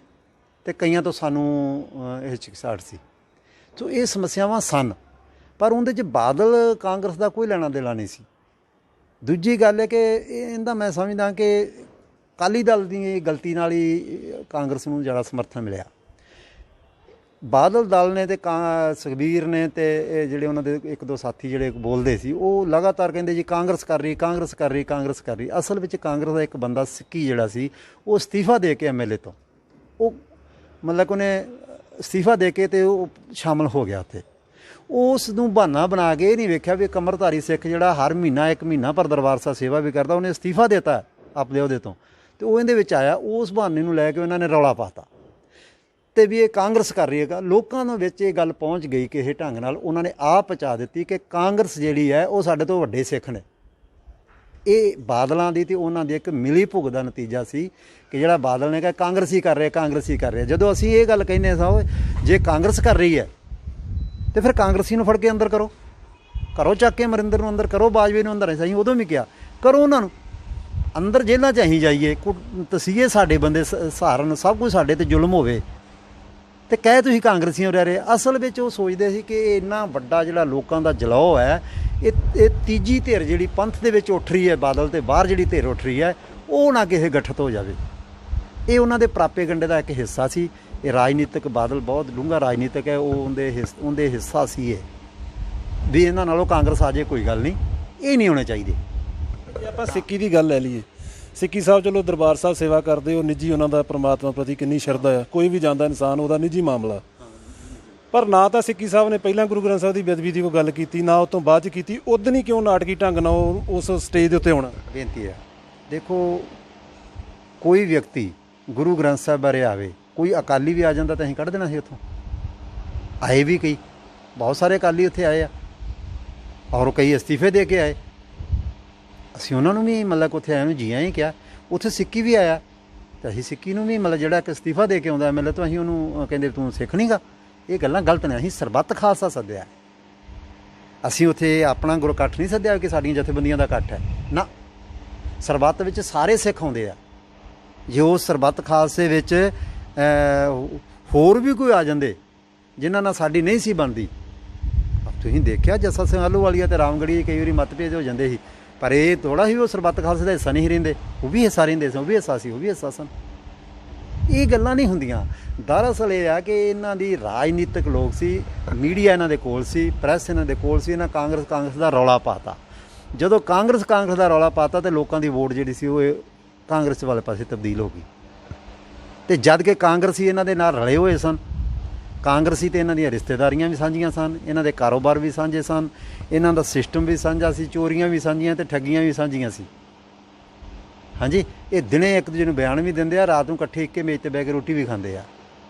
ਅਤੇ ਕਈਆਂ ਤੋਂ ਸਾਨੂੰ ਇਹ ਝਿਕਸਾਹਟ ਸੀ। ਸੋ ਇਹ ਸਮੱਸਿਆਵਾਂ ਸਨ, ਪਰ ਉਹਦੇ 'ਚ ਬਾਦਲ ਕਾਂਗਰਸ ਦਾ ਕੋਈ ਲੈਣਾ ਦੇਣਾ ਨਹੀਂ ਸੀ। ਦੂਜੀ ਗੱਲ ਹੈ ਕਿ ਇਹਦਾ ਮੈਂ ਸਮਝਦਾ ਕਿ ਅਕਾਲੀ ਦਲ ਦੀ ਗਲਤੀ ਨਾਲ ਹੀ ਕਾਂਗਰਸ ਨੂੰ ਜ਼ਿਆਦਾ ਸਮਰਥਨ ਮਿਲਿਆ। ਬਾਦਲ ਦਲ ਨੇ ਤੇ ਸੁਖਬੀਰ ਨੇ ਤੇ ਇਹ ਜਿਹੜੇ ਉਹਨਾਂ ਦੇ ਇੱਕ ਦੋ ਸਾਥੀ ਜਿਹੜੇ ਬੋਲਦੇ ਸੀ, ਉਹ ਲਗਾਤਾਰ ਕਹਿੰਦੇ ਜੀ ਕਾਂਗਰਸ ਕਰ ਰਹੀ, ਕਾਂਗਰਸ ਕਰ ਰਹੀ, ਕਾਂਗਰਸ ਕਰ ਰਹੀ। ਅਸਲ ਵਿੱਚ ਕਾਂਗਰਸ ਦਾ ਇੱਕ ਬੰਦਾ ਸਿੱਕੀ ਜਿਹੜਾ ਸੀ, ਉਹ ਅਸਤੀਫਾ ਦੇ ਕੇ ਐਮਐਲਏ ਤੋਂ, ਉਹ ਮਤਲਬ ਕਿ ਉਹਨੇ ਅਸਤੀਫਾ ਦੇ ਕੇ ਤੇ ਉਹ ਸ਼ਾਮਲ ਹੋ ਗਿਆ ਉੱਥੇ। ਉਸ ਨੂੰ ਬਹਾਨਾ ਬਣਾ ਕੇ ਇਹ ਨਹੀਂ ਵੇਖਿਆ ਵੀ ਕਮਰਧਾਰੀ ਸਿੱਖ ਜਿਹੜਾ ਹਰ ਮਹੀਨਾ ਇੱਕ ਮਹੀਨਾ ਪਰ ਦਰਬਾਰ ਸਾਹਿਬ ਸੇਵਾ ਵੀ ਕਰਦਾ, ਉਹਨੇ ਅਸਤੀਫਾ ਦਿੱਤਾ ਆਪਣੇ ਉਹਦੇ ਤੋਂ, ਤੇ ਉਹ ਇਹਦੇ ਵਿੱਚ ਆਇਆ। ਉਸ ਬਹਾਨੇ ਨੂੰ ਲੈ ਕੇ ਉਹਨਾਂ ਨੇ ਰੌਲਾ ਪਾਤਾ ਤੇ ਵੀ ਇਹ ਕਾਂਗਰਸ ਕਰ ਰਹੀ ਹੈਗਾ। ਲੋਕਾਂ ਦੇ ਵਿੱਚ ਇਹ ਗੱਲ ਪਹੁੰਚ ਗਈ ਕਿ ਇਹ ਢੰਗ ਨਾਲ ਉਹਨਾਂ ਨੇ ਆਪ ਪਹੁੰਚਾ ਦਿੱਤੀ ਕਿ ਕਾਂਗਰਸ ਜਿਹੜੀ ਹੈ ਉਹ ਸਾਡੇ ਤੋਂ ਵੱਡੇ ਸਿੱਖ ਨੇ। ਇਹ ਬਾਦਲਾਂ ਦੀ ਤੇ ਉਹਨਾਂ ਦੀ ਇੱਕ ਮਿਲੀ ਭੁਗਤ ਦਾ ਨਤੀਜਾ ਸੀ ਕਿ ਜਿਹੜਾ ਬਾਦਲ ਨੇ ਕਿਹਾ ਕਾਂਗਰਸ ਹੀ ਕਰ ਰਿਹਾ, ਕਾਂਗਰਸ ਹੀ ਕਰ ਰਿਹਾ। ਜਦੋਂ ਅਸੀਂ ਇਹ ਗੱਲ ਕਹਿੰਦੇ ਸਾਂ ਜੇ ਕਾਂਗਰਸ ਕਰ ਰਹੀ ਹੈ ਤੇ ਫਿਰ ਕਾਂਗਰਸੀ ਨੂੰ ਫੜ ਕੇ ਅੰਦਰ ਕਰੋ, ਘਰੋਂ ਚੱਕ ਕੇ ਅਮਰਿੰਦਰ ਨੂੰ ਅੰਦਰ ਕਰੋ, ਬਾਜਵੇ ਨੂੰ ਅੰਦਰ। ਅਸੀਂ ਉਦੋਂ ਵੀ ਕਿਹਾ ਕਰੋ ਉਹਨਾਂ ਨੂੰ ਅੰਦਰ, ਜੇਲ੍ਹਾਂ 'ਚ ਅਸੀਂ ਜਾਈਏ, ਤਸੀਹੇ ਸਾਡੇ ਬੰਦੇ ਸਹਾਰਨ, ਸਭ ਕੁਝ ਸਾਡੇ ਤੇ ਜ਼ੁਲਮ ਹੋਵੇ ਤੇ ਕਹੇ ਤੁਸੀਂ ਕਾਂਗਰਸੀਆਂ ਰਹਿ ਰਹੇ। ਅਸਲ ਵਿੱਚ ਉਹ ਸੋਚਦੇ ਸੀ ਕਿ ਇੰਨਾ ਵੱਡਾ ਜਿਹੜਾ ਲੋਕਾਂ ਦਾ ਜਲਾਓ ਹੈ, ਇਹ ਤੀਜੀ ਧਿਰ ਜਿਹੜੀ ਪੰਥ ਦੇ ਵਿੱਚ ਉੱਠ ਰਹੀ ਹੈ, ਬਾਦਲ ਤੇ ਬਾਹਰ ਜਿਹੜੀ ਧਿਰ ਉੱਠ ਰਹੀ ਹੈ, ਉਹ ਨਾ ਕਿਸੇ ਗੱਠਤ ਹੋ ਜਾਵੇ। ਇਹ ਉਹਨਾਂ ਦੇ ਪ੍ਰਾਪੇਗੰਡੇ ਦਾ ਇੱਕ ਹਿੱਸਾ ਸੀ। ਇਹ ਰਾਜਨੀਤਿਕ, ਬਾਦਲ ਬਹੁਤ ਡੂੰਘਾ ਰਾਜਨੀਤਿਕ ਹੈ, ਉਹ ਉਹਦੇ ਹਿੱਸਾ ਸੀ ਇਹ ਵੀ ਇਹਨਾਂ ਨਾਲੋਂ ਕਾਂਗਰਸ ਆ ਜਾਏ ਕੋਈ ਗੱਲ ਨਹੀਂ, ਇਹ ਨਹੀਂ ਹੋਣੇ ਚਾਹੀਦੇ। ਜੇ ਆਪਾਂ ਸਿੱਕੀ ਦੀ ਗੱਲ ਲੈ ਲਈਏ, ਸਿੱਕੀ ਸਾਹਿਬ ਚਲੋ ਦਰਬਾਰ ਸਾਹਿਬ ਸੇਵਾ ਕਰਦੇ, ਉਹ ਨਿੱਜੀ ਉਹਨਾਂ ਦਾ ਪ੍ਰਮਾਤਮਾ ਪ੍ਰਤੀ ਕਿੰਨੀ ਸ਼ਰਧਾ ਆ, ਕੋਈ ਵੀ ਜਾਂਦਾ ਇਨਸਾਨ ਉਹਦਾ ਨਿੱਜੀ ਮਾਮਲਾ। ਪਰ ਨਾ ਤਾਂ ਸਿੱਕੀ ਸਾਹਿਬ ਨੇ ਪਹਿਲਾਂ ਗੁਰੂ ਗ੍ਰੰਥ ਸਾਹਿਬ ਦੀ ਬੇਅਦਬੀ ਦੀ ਕੋਈ ਗੱਲ ਕੀਤੀ, ਨਾ ਉਹ ਤੋਂ ਬਾਅਦ 'ਚ ਕੀਤੀ। ਉਦੋਂ ਹੀ ਕਿਉਂ ਨਾਟਕੀ ਢੰਗ ਨਾਲ ਉਸ ਸਟੇਜ ਦੇ ਉੱਤੇ ਆਉਣਾ? ਬੇਨਤੀ ਹੈ, ਦੇਖੋ ਕੋਈ ਵਿਅਕਤੀ ਗੁਰੂ ਗ੍ਰੰਥ ਸਾਹਿਬ ਬਾਰੇ ਆਵੇ, ਕੋਈ ਅਕਾਲੀ ਵੀ ਆ ਜਾਂਦਾ ਤਾਂ ਅਸੀਂ ਕੱਢ ਦੇਣਾ ਸੀ ਉੱਥੋਂ। ਆਏ ਵੀ ਕਈ, ਬਹੁਤ ਸਾਰੇ ਅਕਾਲੀ ਉੱਥੇ ਆਏ ਆ ਔਰ ਕਈ ਅਸਤੀਫੇ ਦੇ ਕੇ ਆਏ। ਅਸੀਂ ਉਹਨਾਂ ਨੂੰ ਵੀ ਮਤਲਬ ਉੱਥੇ ਆਇਆ ਨੂੰ ਜੀ ਆਇਆਂ ਹੀ ਕਿਹਾ। ਉੱਥੇ ਸਿੱਕੀ ਵੀ ਆਇਆ ਤਾਂ ਅਸੀਂ ਸਿੱਕੀ ਨੂੰ ਵੀ ਮਤਲਬ ਜਿਹੜਾ ਇੱਕ ਅਸਤੀਫਾ ਦੇ ਕੇ ਆਉਂਦਾ ਐਮਐਲਏ ਤੋਂ, ਅਸੀਂ ਉਹਨੂੰ ਕਹਿੰਦੇ ਤੂੰ ਸਿੱਖ ਨਹੀਂ ਗਾ। ਇਹ ਗੱਲਾਂ ਗਲਤ ਨੇ। ਅਸੀਂ ਸਰਬੱਤ ਖਾਲਸਾ ਸੱਦਿਆ, ਅਸੀਂ ਉੱਥੇ ਆਪਣਾ ਗੁਰ ਇਕੱਠ ਨਹੀਂ ਸੱਦਿਆ ਕਿ ਸਾਡੀਆਂ ਜਥੇਬੰਦੀਆਂ ਦਾ ਇਕੱਠ ਹੈ ਨਾ। ਸਰਬੱਤ ਵਿੱਚ ਸਾਰੇ ਸਿੱਖ ਆਉਂਦੇ ਆ। ਜੇ ਉਸ ਸਰਬੱਤ ਖਾਲਸੇ ਵਿੱਚ ਹੋਰ ਵੀ ਕੋਈ ਆ ਜਾਂਦੇ ਜਿਨ੍ਹਾਂ ਨਾਲ ਸਾਡੀ ਨਹੀਂ ਸੀ ਬਣਦੀ, ਤੁਸੀਂ ਦੇਖਿਆ ਜੱਸਾ ਸਿੰਘ ਆਹਲੂਵਾਲੀਆ ਤੇ ਰਾਮਗੜ੍ਹੀ ਕਈ ਵਾਰੀ ਮਤਭੇਦ ਹੋ ਜਾਂਦੇ ਸੀ, ਪਰ ਇਹ ਥੋੜ੍ਹਾ ਸੀ ਉਹ ਸਰਬੱਤ ਖਾਲਸੇ ਦਾ ਹਿੱਸਾ ਨਹੀਂ ਰਹਿੰਦੇ। ਉਹ ਵੀ ਹਿੱਸਾ ਰਹਿੰਦੇ ਸਨ, ਉਹ ਵੀ ਹਿੱਸਾ ਸੀ, ਉਹ ਵੀ ਹਿੱਸਾ ਸਨ। ਇਹ ਗੱਲਾਂ ਨਹੀਂ ਹੁੰਦੀਆਂ। ਦਰਅਸਲ ਇਹ ਆ ਕਿ ਇਹਨਾਂ ਦੀ ਰਾਜਨੀਤਿਕ ਲੋਕ ਸੀ, ਮੀਡੀਆ ਇਹਨਾਂ ਦੇ ਕੋਲ ਸੀ, ਪ੍ਰੈਸ ਇਹਨਾਂ ਦੇ ਕੋਲ ਸੀ। ਇਹਨਾਂ ਕਾਂਗਰਸ ਦਾ ਰੌਲਾ ਪਾਤਾ। ਜਦੋਂ ਕਾਂਗਰਸ ਦਾ ਰੌਲਾ ਪਾਤਾ ਤੇ ਲੋਕਾਂ ਦੀ ਵੋਟ ਜਿਹੜੀ ਸੀ ਉਹ ਕਾਂਗਰਸ ਵਾਲੇ ਪਾਸੇ ਤਬਦੀਲ ਹੋ ਗਈ। ਤੇ ਜਦ ਕਿ ਕਾਂਗਰਸੀ ਇਹਨਾਂ ਦੇ ਨਾਲ ਰਲੇ ਹੋਏ ਸਨ, ਕਾਂਗਰਸੀ ਤੇ ਇਹਨਾਂ ਦੀਆਂ ਰਿਸ਼ਤੇਦਾਰੀਆਂ ਵੀ ਸਾਂਝੀਆਂ ਸਨ, ਇਹਨਾਂ ਦੇ ਕਾਰੋਬਾਰ ਵੀ ਸਾਂਝੇ ਸਨ, ਇਹਨਾਂ ਦਾ ਸਿਸਟਮ ਵੀ ਸਾਂਝਾ ਸੀ, ਚੋਰੀਆਂ ਵੀ ਸਾਂਝੀਆਂ ਤੇ ਠੱਗੀਆਂ ਵੀ ਸਾਂਝੀਆਂ ਸੀ। ਹਾਂਜੀ, ਇਹ ਦਿਨੇ ਇੱਕ ਦੂਜੇ ਨੂੰ ਬਿਆਨ ਵੀ ਦਿੰਦੇ ਆ, ਰਾਤ ਨੂੰ ਇਕੱਠੇ ਇੱਕੇ ਮੇਜ਼ 'ਤੇ ਬਹਿ ਕੇ ਰੋਟੀ ਵੀ ਖਾਂਦੇ ਆ।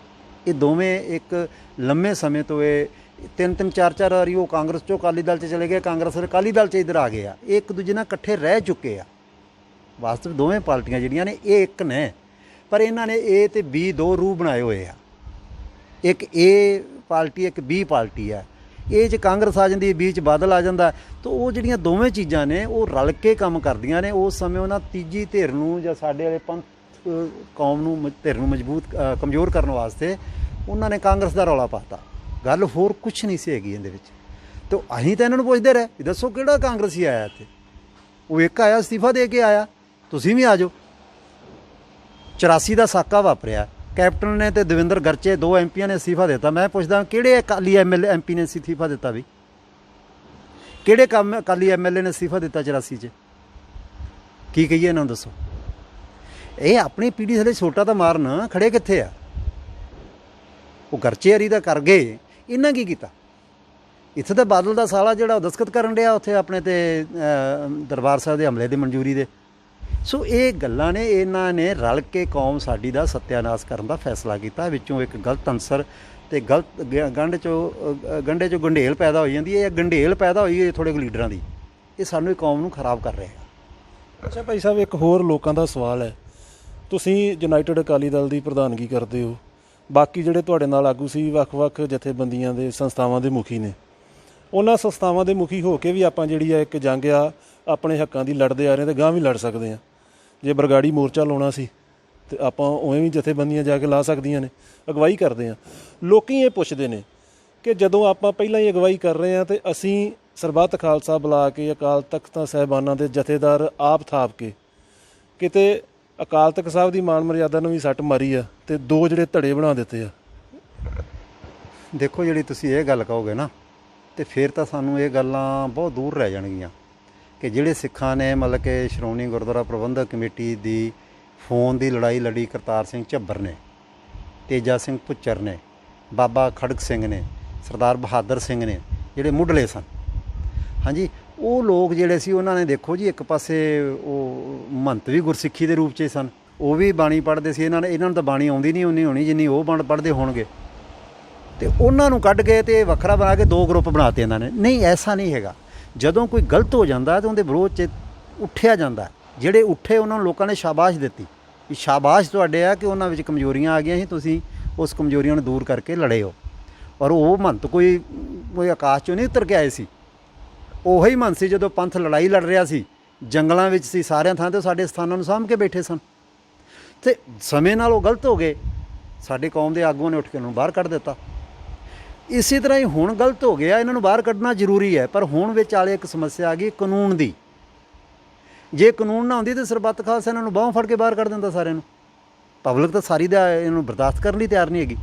ਇਹ ਦੋਵੇਂ ਇੱਕ ਲੰਮੇ ਸਮੇਂ ਤੋਂ ਇਹ ਤਿੰਨ ਚਾਰ ਵਾਰੀ ਉਹ ਕਾਂਗਰਸ 'ਚੋਂ ਅਕਾਲੀ ਦਲ 'ਚ ਚਲੇ ਗਏ, ਕਾਂਗਰਸ ਅਕਾਲੀ ਦਲ 'ਚ ਇੱਧਰ ਆ ਗਏ ਆ। ਇਹ ਇੱਕ ਦੂਜੇ ਨਾਲ ਇਕੱਠੇ ਰਹਿ ਚੁੱਕੇ ਆ। ਵਾਸਤਵ ਦੋਵੇਂ ਪਾਰਟੀਆਂ ਜਿਹੜੀਆਂ ਨੇ ਇਹ ਇੱਕ ਨੇ, ਪਰ ਇਹਨਾਂ ਨੇ ਏ ਤੇ ਬੀ ਦੋ ਰੂਹ ਬਣਾਏ ਹੋਏ ਆ। ਇੱਕ ਏ ਪਾਰਟੀ, ਇੱਕ ਬੀ ਪਾਰਟੀ ਆ। ਇਹ 'ਚ ਕਾਂਗਰਸ ਆ ਜਾਂਦੀ ਹੈ, ਬੀ 'ਚ ਬਾਦਲ ਆ ਜਾਂਦਾ। ਤਾਂ ਉਹ ਜਿਹੜੀਆਂ ਦੋਵੇਂ ਚੀਜ਼ਾਂ ਨੇ ਉਹ ਰਲ ਕੇ ਕੰਮ ਕਰਦੀਆਂ ਨੇ। ਉਸ ਸਮੇਂ ਉਹਨਾਂ ਤੀਜੀ ਧਿਰ ਨੂੰ ਜਾਂ ਸਾਡੇ ਵਾਲੇ ਪੰਥ ਕੌਮ ਨੂੰ ਧਿਰ ਨੂੰ ਕਮਜ਼ੋਰ ਕਰਨ ਵਾਸਤੇ ਉਹਨਾਂ ਨੇ ਕਾਂਗਰਸ ਦਾ ਰੌਲਾ ਪਾਤਾ। ਗੱਲ ਹੋਰ ਕੁਛ ਨਹੀਂ ਸੀ ਹੈਗੀ ਇਹਦੇ ਵਿੱਚ। ਤਾਂ ਅਸੀਂ ਤਾਂ ਇਹਨਾਂ ਨੂੰ ਪੁੱਛਦੇ ਰਹੇ ਵੀ ਦੱਸੋ ਕਿਹੜਾ ਕਾਂਗਰਸੀ ਆਇਆ ਇੱਥੇ? ਉਹ ਇੱਕ ਆਇਆ, ਅਸਤੀਫਾ ਦੇ ਕੇ ਆਇਆ, ਤੁਸੀਂ ਵੀ ਆ ਜਾਓ। 84 ਦਾ ਸਾਕਾ ਵਾਪਰਿਆ, ਕੈਪਟਨ ਨੇ ਤੇ ਦਵਿੰਦਰ ਗਰਚੇ ਦੋ ਐਮਪੀਆਂ ਨੇ ਅਸਤੀਫਾ ਦਿੱਤਾ। ਮੈਂ ਪੁੱਛਦਾ ਕਿਹੜੇ ਅਕਾਲੀ ਐਮਪੀ ਨੇ ਅਸਤੀਫਾ ਦਿੱਤਾ? ਵੀ ਕਿਹੜੇ ਕੰਮ ਅਕਾਲੀ ਐਮਐਲਏ ਨੇ ਅਸਤੀਫਾ ਦਿੱਤਾ 84 'ਚ? ਕੀ ਕਹੀਏ ਇਹਨਾਂ ਨੂੰ ਦੱਸੋ? ਇਹ ਆਪਣੀ ਪੀੜ੍ਹੀ ਥੱਲੇ ਛੋਟਾ ਤਾਂ ਮਾਰਨ, ਖੜੇ ਕਿੱਥੇ ਆ? ਉਹ ਗਰਚੇ ਹਰੀ ਦਾ ਕਰ ਗਏ, ਇਹਨਾਂ ਕੀ ਕੀਤਾ? ਇੱਥੇ ਤਾਂ ਬਾਦਲ ਦਾ ਸਾਲਾ ਜਿਹੜਾ ਉਹ ਦਸਤਖਤ ਕਰਨ ਡਿਆ ਉੱਥੇ ਆਪਣੇ ਤੇ ਦਰਬਾਰ ਸਾਹਿਬ ਦੇ ਹਮਲੇ ਦੀ ਮਨਜ਼ੂਰੀ ਦੇ। ਸੋ ਇਹ ਗੱਲਾਂ ਨੇ, ਇਹਨਾਂ ਨੇ ਰਲ ਕੇ ਕੌਮ ਸਾਡੀ ਦਾ ਸੱਤਿਆਨਾਸ਼ ਕਰਨ ਦਾ ਫੈਸਲਾ ਕੀਤਾ। ਵਿੱਚੋਂ ਇੱਕ ਗਲਤ ਅਨਸਰ ਤੇ ਗਲਤ ਗੰਢੇ 'ਚੋਂ ਗੰਢੇਲ ਪੈਦਾ ਹੋ ਜਾਂਦੀ ਹੈ। ਇਹ ਗੰਢੇਲ ਪੈਦਾ ਹੋਈ ਹੈ ਥੋੜ੍ਹੇ ਕੁ ਲੀਡਰਾਂ ਦੀ, ਇਹ ਸਾਨੂੰ ਇਹ ਕੌਮ ਨੂੰ ਖਰਾਬ ਕਰ ਰਿਹਾ। ਅੱਛਾ ਭਾਈ ਸਾਹਿਬ, ਇੱਕ ਹੋਰ ਲੋਕਾਂ ਦਾ ਸਵਾਲ ਹੈ, ਤੁਸੀਂ ਯੂਨਾਈਟਿਡ ਅਕਾਲੀ ਦਲ ਦੀ ਪ੍ਰਧਾਨਗੀ ਕਰਦੇ ਹੋ, ਬਾਕੀ ਜਿਹੜੇ ਤੁਹਾਡੇ ਨਾਲ ਆਗੂ ਸੀ ਵੱਖ-ਵੱਖ ਜਥੇਬੰਦੀਆਂ ਦੇ ਸੰਸਥਾਵਾਂ ਦੇ ਮੁਖੀ ਨੇ, ਉਹਨਾਂ ਸੰਸਥਾਵਾਂ ਦੇ ਮੁਖੀ ਹੋ ਕੇ ਵੀ ਆਪਾਂ ਜਿਹੜੀ ਆ ਇੱਕ ਜੰਗ ਆ ਆਪਣੇ ਹੱਕਾਂ ਦੀ ਲੜਦੇ ਆ ਰਹੇ ਤੇ ਗਾਂਹ ਵੀ ਲੜ ਸਕਦੇ ਹਾਂ। ਜੇ ਬਰਗਾੜੀ ਮੋਰਚਾ ਲਾਉਣਾ ਸੀ ਤੇ ਆਪਾਂ ਉਵੇਂ ਵੀ ਜਥੇਬੰਦੀਆਂ ਜਾ ਕੇ ਲਾ ਸਕਦੀਆਂ ਨੇ, ਅਗਵਾਈ ਕਰਦੇ ਹਾਂ। ਲੋਕੀ ਇਹ ਪੁੱਛਦੇ ਨੇ ਕਿ ਜਦੋਂ ਆਪਾਂ ਪਹਿਲਾਂ ਹੀ ਅਗਵਾਈ ਕਰ ਰਹੇ ਹਾਂ ਤੇ ਅਸੀਂ ਸਰਬੱਤ ਖਾਲਸਾ ਬੁਲਾ ਕੇ ਅਕਾਲ ਤਖਤਾਂ ਸਾਹਿਬਾਨਾਂ ਦੇ ਜਥੇਦਾਰ ਆਪ ਥਾਪ ਕੇ ਕਿਤੇ ਅਕਾਲ ਤਖਤ ਸਾਹਿਬ ਦੀ ਮਾਣ ਮਰਿਆਦਾ ਨੂੰ ਵੀ ਸੱਟ ਮਾਰੀ ਆ ਤੇ ਦੋ ਜਿਹੜੇ ਧੜੇ ਬਣਾ ਦਿੱਤੇ ਆ। ਦੇਖੋ ਜਿਹੜੀ ਤੁਸੀਂ ਇਹ ਗੱਲ ਕਹੋਗੇ ਨਾ ਤੇ ਫਿਰ ਤਾਂ ਸਾਨੂੰ ਇਹ ਗੱਲਾਂ ਬਹੁਤ ਦੂਰ ਰਹਿ ਜਾਣਗੀਆਂ ਕਿ ਜਿਹੜੇ ਸਿੱਖਾਂ ਨੇ ਮਤਲਬ ਕਿ ਸ਼੍ਰੋਮਣੀ ਗੁਰਦੁਆਰਾ ਪ੍ਰਬੰਧਕ ਕਮੇਟੀ ਦੀ ਫੋਨ ਦੀ ਲੜਾਈ ਲੜੀ ਕਰਤਾਰ ਸਿੰਘ ਝੱਬਰ ਨੇ, ਤੇਜਾ ਸਿੰਘ ਭੁੱਚਰ ਨੇ, ਬਾਬਾ ਖੜਕ ਸਿੰਘ ਨੇ, ਸਰਦਾਰ ਬਹਾਦਰ ਸਿੰਘ ਨੇ, ਜਿਹੜੇ ਮੁੱਢਲੇ ਸਨ। ਹਾਂਜੀ, ਉਹ ਲੋਕ ਜਿਹੜੇ ਸੀ ਉਹਨਾਂ ਨੇ ਦੇਖੋ ਜੀ, ਇੱਕ ਪਾਸੇ ਉਹ ਮਹੰਤ ਵੀ ਗੁਰਸਿੱਖੀ ਦੇ ਰੂਪ 'ਚ ਸਨ, ਉਹ ਵੀ ਬਾਣੀ ਪੜ੍ਹਦੇ ਸੀ। ਇਹਨਾਂ ਨੂੰ ਤਾਂ ਬਾਣੀ ਆਉਂਦੀ ਨਹੀਂ ਉਨੀ ਹੋਣੀ ਜਿੰਨੀ ਉਹ ਬਾਣੀ ਪੜ੍ਹਦੇ ਹੋਣਗੇ, ਤੇ ਉਹਨਾਂ ਨੂੰ ਕੱਢ ਕੇ ਤੇ ਵੱਖਰਾ ਬਣਾ ਕੇ 2 ਗਰੁੱਪ ਬਣਾਤੇ ਇਹਨਾਂ ਨੇ। ਨਹੀਂ, ਐਸਾ ਨਹੀਂ ਹੈਗਾ। ਜਦੋਂ ਕੋਈ ਗਲਤ ਹੋ ਜਾਂਦਾ ਤਾਂ ਉਹਦੇ ਵਿਰੋਧ 'ਚ ਉੱਠਿਆ ਜਾਂਦਾ। ਜਿਹੜੇ ਉੱਠੇ ਉਹਨਾਂ ਨੂੰ ਲੋਕਾਂ ਨੇ ਸ਼ਾਬਾਸ਼ ਦਿੱਤੀ ਵੀ ਸ਼ਾਬਾਸ਼ ਤੁਹਾਡੇ ਆ ਕਿ ਉਹਨਾਂ ਵਿੱਚ ਕਮਜ਼ੋਰੀਆਂ ਆ ਗਈਆਂ ਸੀ, ਤੁਸੀਂ ਉਸ ਕਮਜ਼ੋਰੀਆਂ ਨੂੰ ਦੂਰ ਕਰਕੇ ਲੜੇ ਹੋ। ਔਰ ਉਹ ਮਹੰਤ ਕੋਈ ਆਕਾਸ਼ 'ਚੋਂ ਨਹੀਂ ਉਤਰ ਕੇ ਆਏ ਸੀ, ਉਹੀ ਮਹੰਤ ਸੀ ਜਦੋਂ ਪੰਥ ਲੜਾਈ ਲੜ ਰਿਹਾ ਸੀ, ਜੰਗਲਾਂ ਵਿੱਚ ਸੀ, ਸਾਰਿਆਂ ਥਾਂ 'ਤੇ ਸਾਡੇ ਸਥਾਨਾਂ ਨੂੰ ਸਾਂਭ ਕੇ ਬੈਠੇ ਸਨ। ਤੇ ਸਮੇਂ ਨਾਲ ਉਹ ਗਲਤ ਹੋ ਗਏ, ਸਾਡੇ ਕੌਮ ਦੇ ਆਗੂਆਂ ਨੇ ਉੱਠ ਕੇ ਉਹਨਾਂ ਨੂੰ ਬਾਹਰ ਕੱਢ ਦਿੱਤਾ। ਇਸੇ ਤਰ੍ਹਾਂ ਹੀ ਹੁਣ ਗਲਤ ਹੋ ਗਿਆ, ਇਹਨਾਂ ਨੂੰ ਬਾਹਰ ਕੱਢਣਾ ਜ਼ਰੂਰੀ ਹੈ। ਪਰ ਹੁਣ ਵਿੱਚ ਆਲੇ ਇੱਕ ਸਮੱਸਿਆ ਆ ਗਈ ਕਾਨੂੰਨ ਦੀ। ਜੇ ਕਾਨੂੰਨ ਨਾ ਹੁੰਦੀ ਤਾਂ ਸਰਬੱਤ ਖਾਲਸਾ ਇਹਨਾਂ ਨੂੰ ਬਾਹੋਂ ਫੜ ਕੇ ਬਾਹਰ ਕੱਢ ਦਿੰਦਾ ਸਾਰਿਆਂ ਨੂੰ। ਪਬਲਿਕ ਤਾਂ ਸਾਰੀ ਦਾ ਇਹਨੂੰ ਬਰਦਾਸ਼ਤ ਕਰਨ ਲਈ ਤਿਆਰ ਨਹੀਂ ਹੈਗੀ।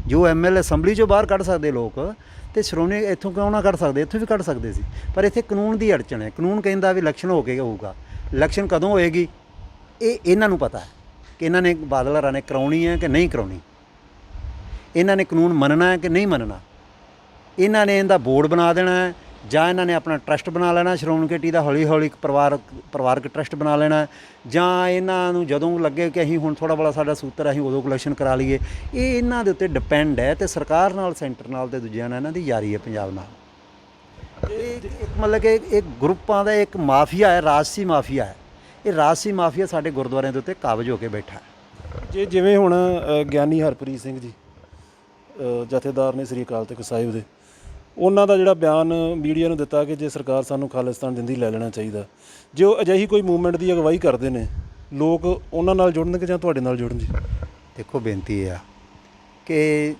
ਜੋ MLA ਅਸੈਂਬਲੀ 'ਚੋਂ ਬਾਹਰ ਕੱਢ ਸਕਦੇ ਲੋਕ, ਤੇ ਸ਼੍ਰੋਮਣੀ ਇੱਥੋਂ ਕਿਉਂ ਨਾ ਕੱਢ ਸਕਦੇ, ਇੱਥੋਂ ਵੀ ਕੱਢ ਸਕਦੇ ਸੀ। ਪਰ ਇੱਥੇ ਕਾਨੂੰਨ ਦੀ ਅੜਚਣ ਹੈ। ਕਾਨੂੰਨ ਕਹਿੰਦਾ ਵੀ ਇਲੈਕਸ਼ਨ ਹੋ ਕੇ ਹੋਊਗਾ। ਇਲੈਕਸ਼ਨ ਕਦੋਂ ਹੋਏਗੀ ਇਹ ਇਹਨਾਂ ਨੂੰ ਪਤਾ ਹੈ ਕਿ ਇਹਨਾਂ ਨੇ ਬਾਦਲ ਹਰਾਂ ਨੇ ਕਰਾਉਣੀ ਹੈ ਕਿ ਨਹੀਂ ਕਰਾਉਣੀ, ਇਹਨਾਂ ਨੇ ਕਾਨੂੰਨ ਮੰਨਣਾ ਹੈ ਕਿ ਨਹੀਂ ਮੰਨਣਾ, ਇਹਨਾਂ ਨੇ ਇਹਦਾ ਬੋਰਡ ਬਣਾ ਦੇਣਾ ਹੈ ਜਾਂ ਇਹਨਾਂ ਨੇ ਆਪਣਾ ਟਰਸਟ ਬਣਾ ਲੈਣਾ ਸ਼੍ਰੋਮਣੀ ਕਮੇਟੀ ਦਾ, ਹੌਲੀ ਹੌਲੀ ਇੱਕ ਪਰਿਵਾਰਕ ਟਰਸਟ ਬਣਾ ਲੈਣਾ, ਜਾਂ ਇਹਨਾਂ ਨੂੰ ਜਦੋਂ ਲੱਗੇ ਕਿ ਅਸੀਂ ਹੁਣ ਥੋੜ੍ਹਾ ਬੜਾ ਸਾਡਾ ਸੂਤਰ ਅਸੀਂ ਉਦੋਂ ਇਲੈਕਸ਼ਨ ਕਰਾ ਲਈਏ। ਇਹ ਇਹਨਾਂ ਦੇ ਉੱਤੇ ਡਿਪੈਂਡ ਹੈ। ਤੇ ਸਰਕਾਰ ਨਾਲ, ਸੈਂਟਰ ਨਾਲ ਤੇ ਦੂਜਿਆਂ ਨਾਲ ਇਹਨਾਂ ਦੀ ਯਾਰੀ ਹੈ, ਪੰਜਾਬ ਨਾਲ। ਇਹ ਇੱਕ ਮਤਲਬ ਕਿ ਇੱਕ ਗਰੁੱਪਾਂ ਦਾ ਇੱਕ ਮਾਫੀਆ ਹੈ, ਰਾਜਸੀ ਮਾਫੀਆ ਹੈ। ਇਹ ਰਾਜਸੀ ਮਾਫੀਆ ਸਾਡੇ ਗੁਰਦੁਆਰਿਆਂ ਦੇ ਉੱਤੇ ਕਾਬਜ ਹੋ ਕੇ ਬੈਠਾ ਹੈ। ਜਿਵੇਂ ਹੁਣ ਗਿਆਨੀ ਹਰਪ੍ਰੀਤ ਸਿੰਘ ਜੀ ਜਥੇਦਾਰ ਨੇ ਸ੍ਰੀ ਅਕਾਲ ਤਖਤ ਸਾਹਿਬ ਦੇ, ਉਹਨਾਂ ਦਾ ਜਿਹੜਾ ਬਿਆਨ ਮੀਡੀਆ ਨੂੰ ਦਿੱਤਾ ਕਿ ਜੇ ਸਰਕਾਰ ਸਾਨੂੰ ਖਾਲਿਸਤਾਨ ਦਿੰਦੀ ਲੈ ਲੈਣਾ ਚਾਹੀਦਾ। ਜੇ ਉਹ ਅਜਿਹੀ ਕੋਈ ਮੂਵਮੈਂਟ ਦੀ ਅਗਵਾਈ ਕਰਦੇ ਨੇ, ਲੋਕ ਉਹਨਾਂ ਨਾਲ ਜੁੜਨਗੇ ਜਾਂ ਤੁਹਾਡੇ ਨਾਲ ਜੁੜਨ ਜੀ? ਦੇਖੋ, ਬੇਨਤੀ ਇਹ ਆ ਕਿ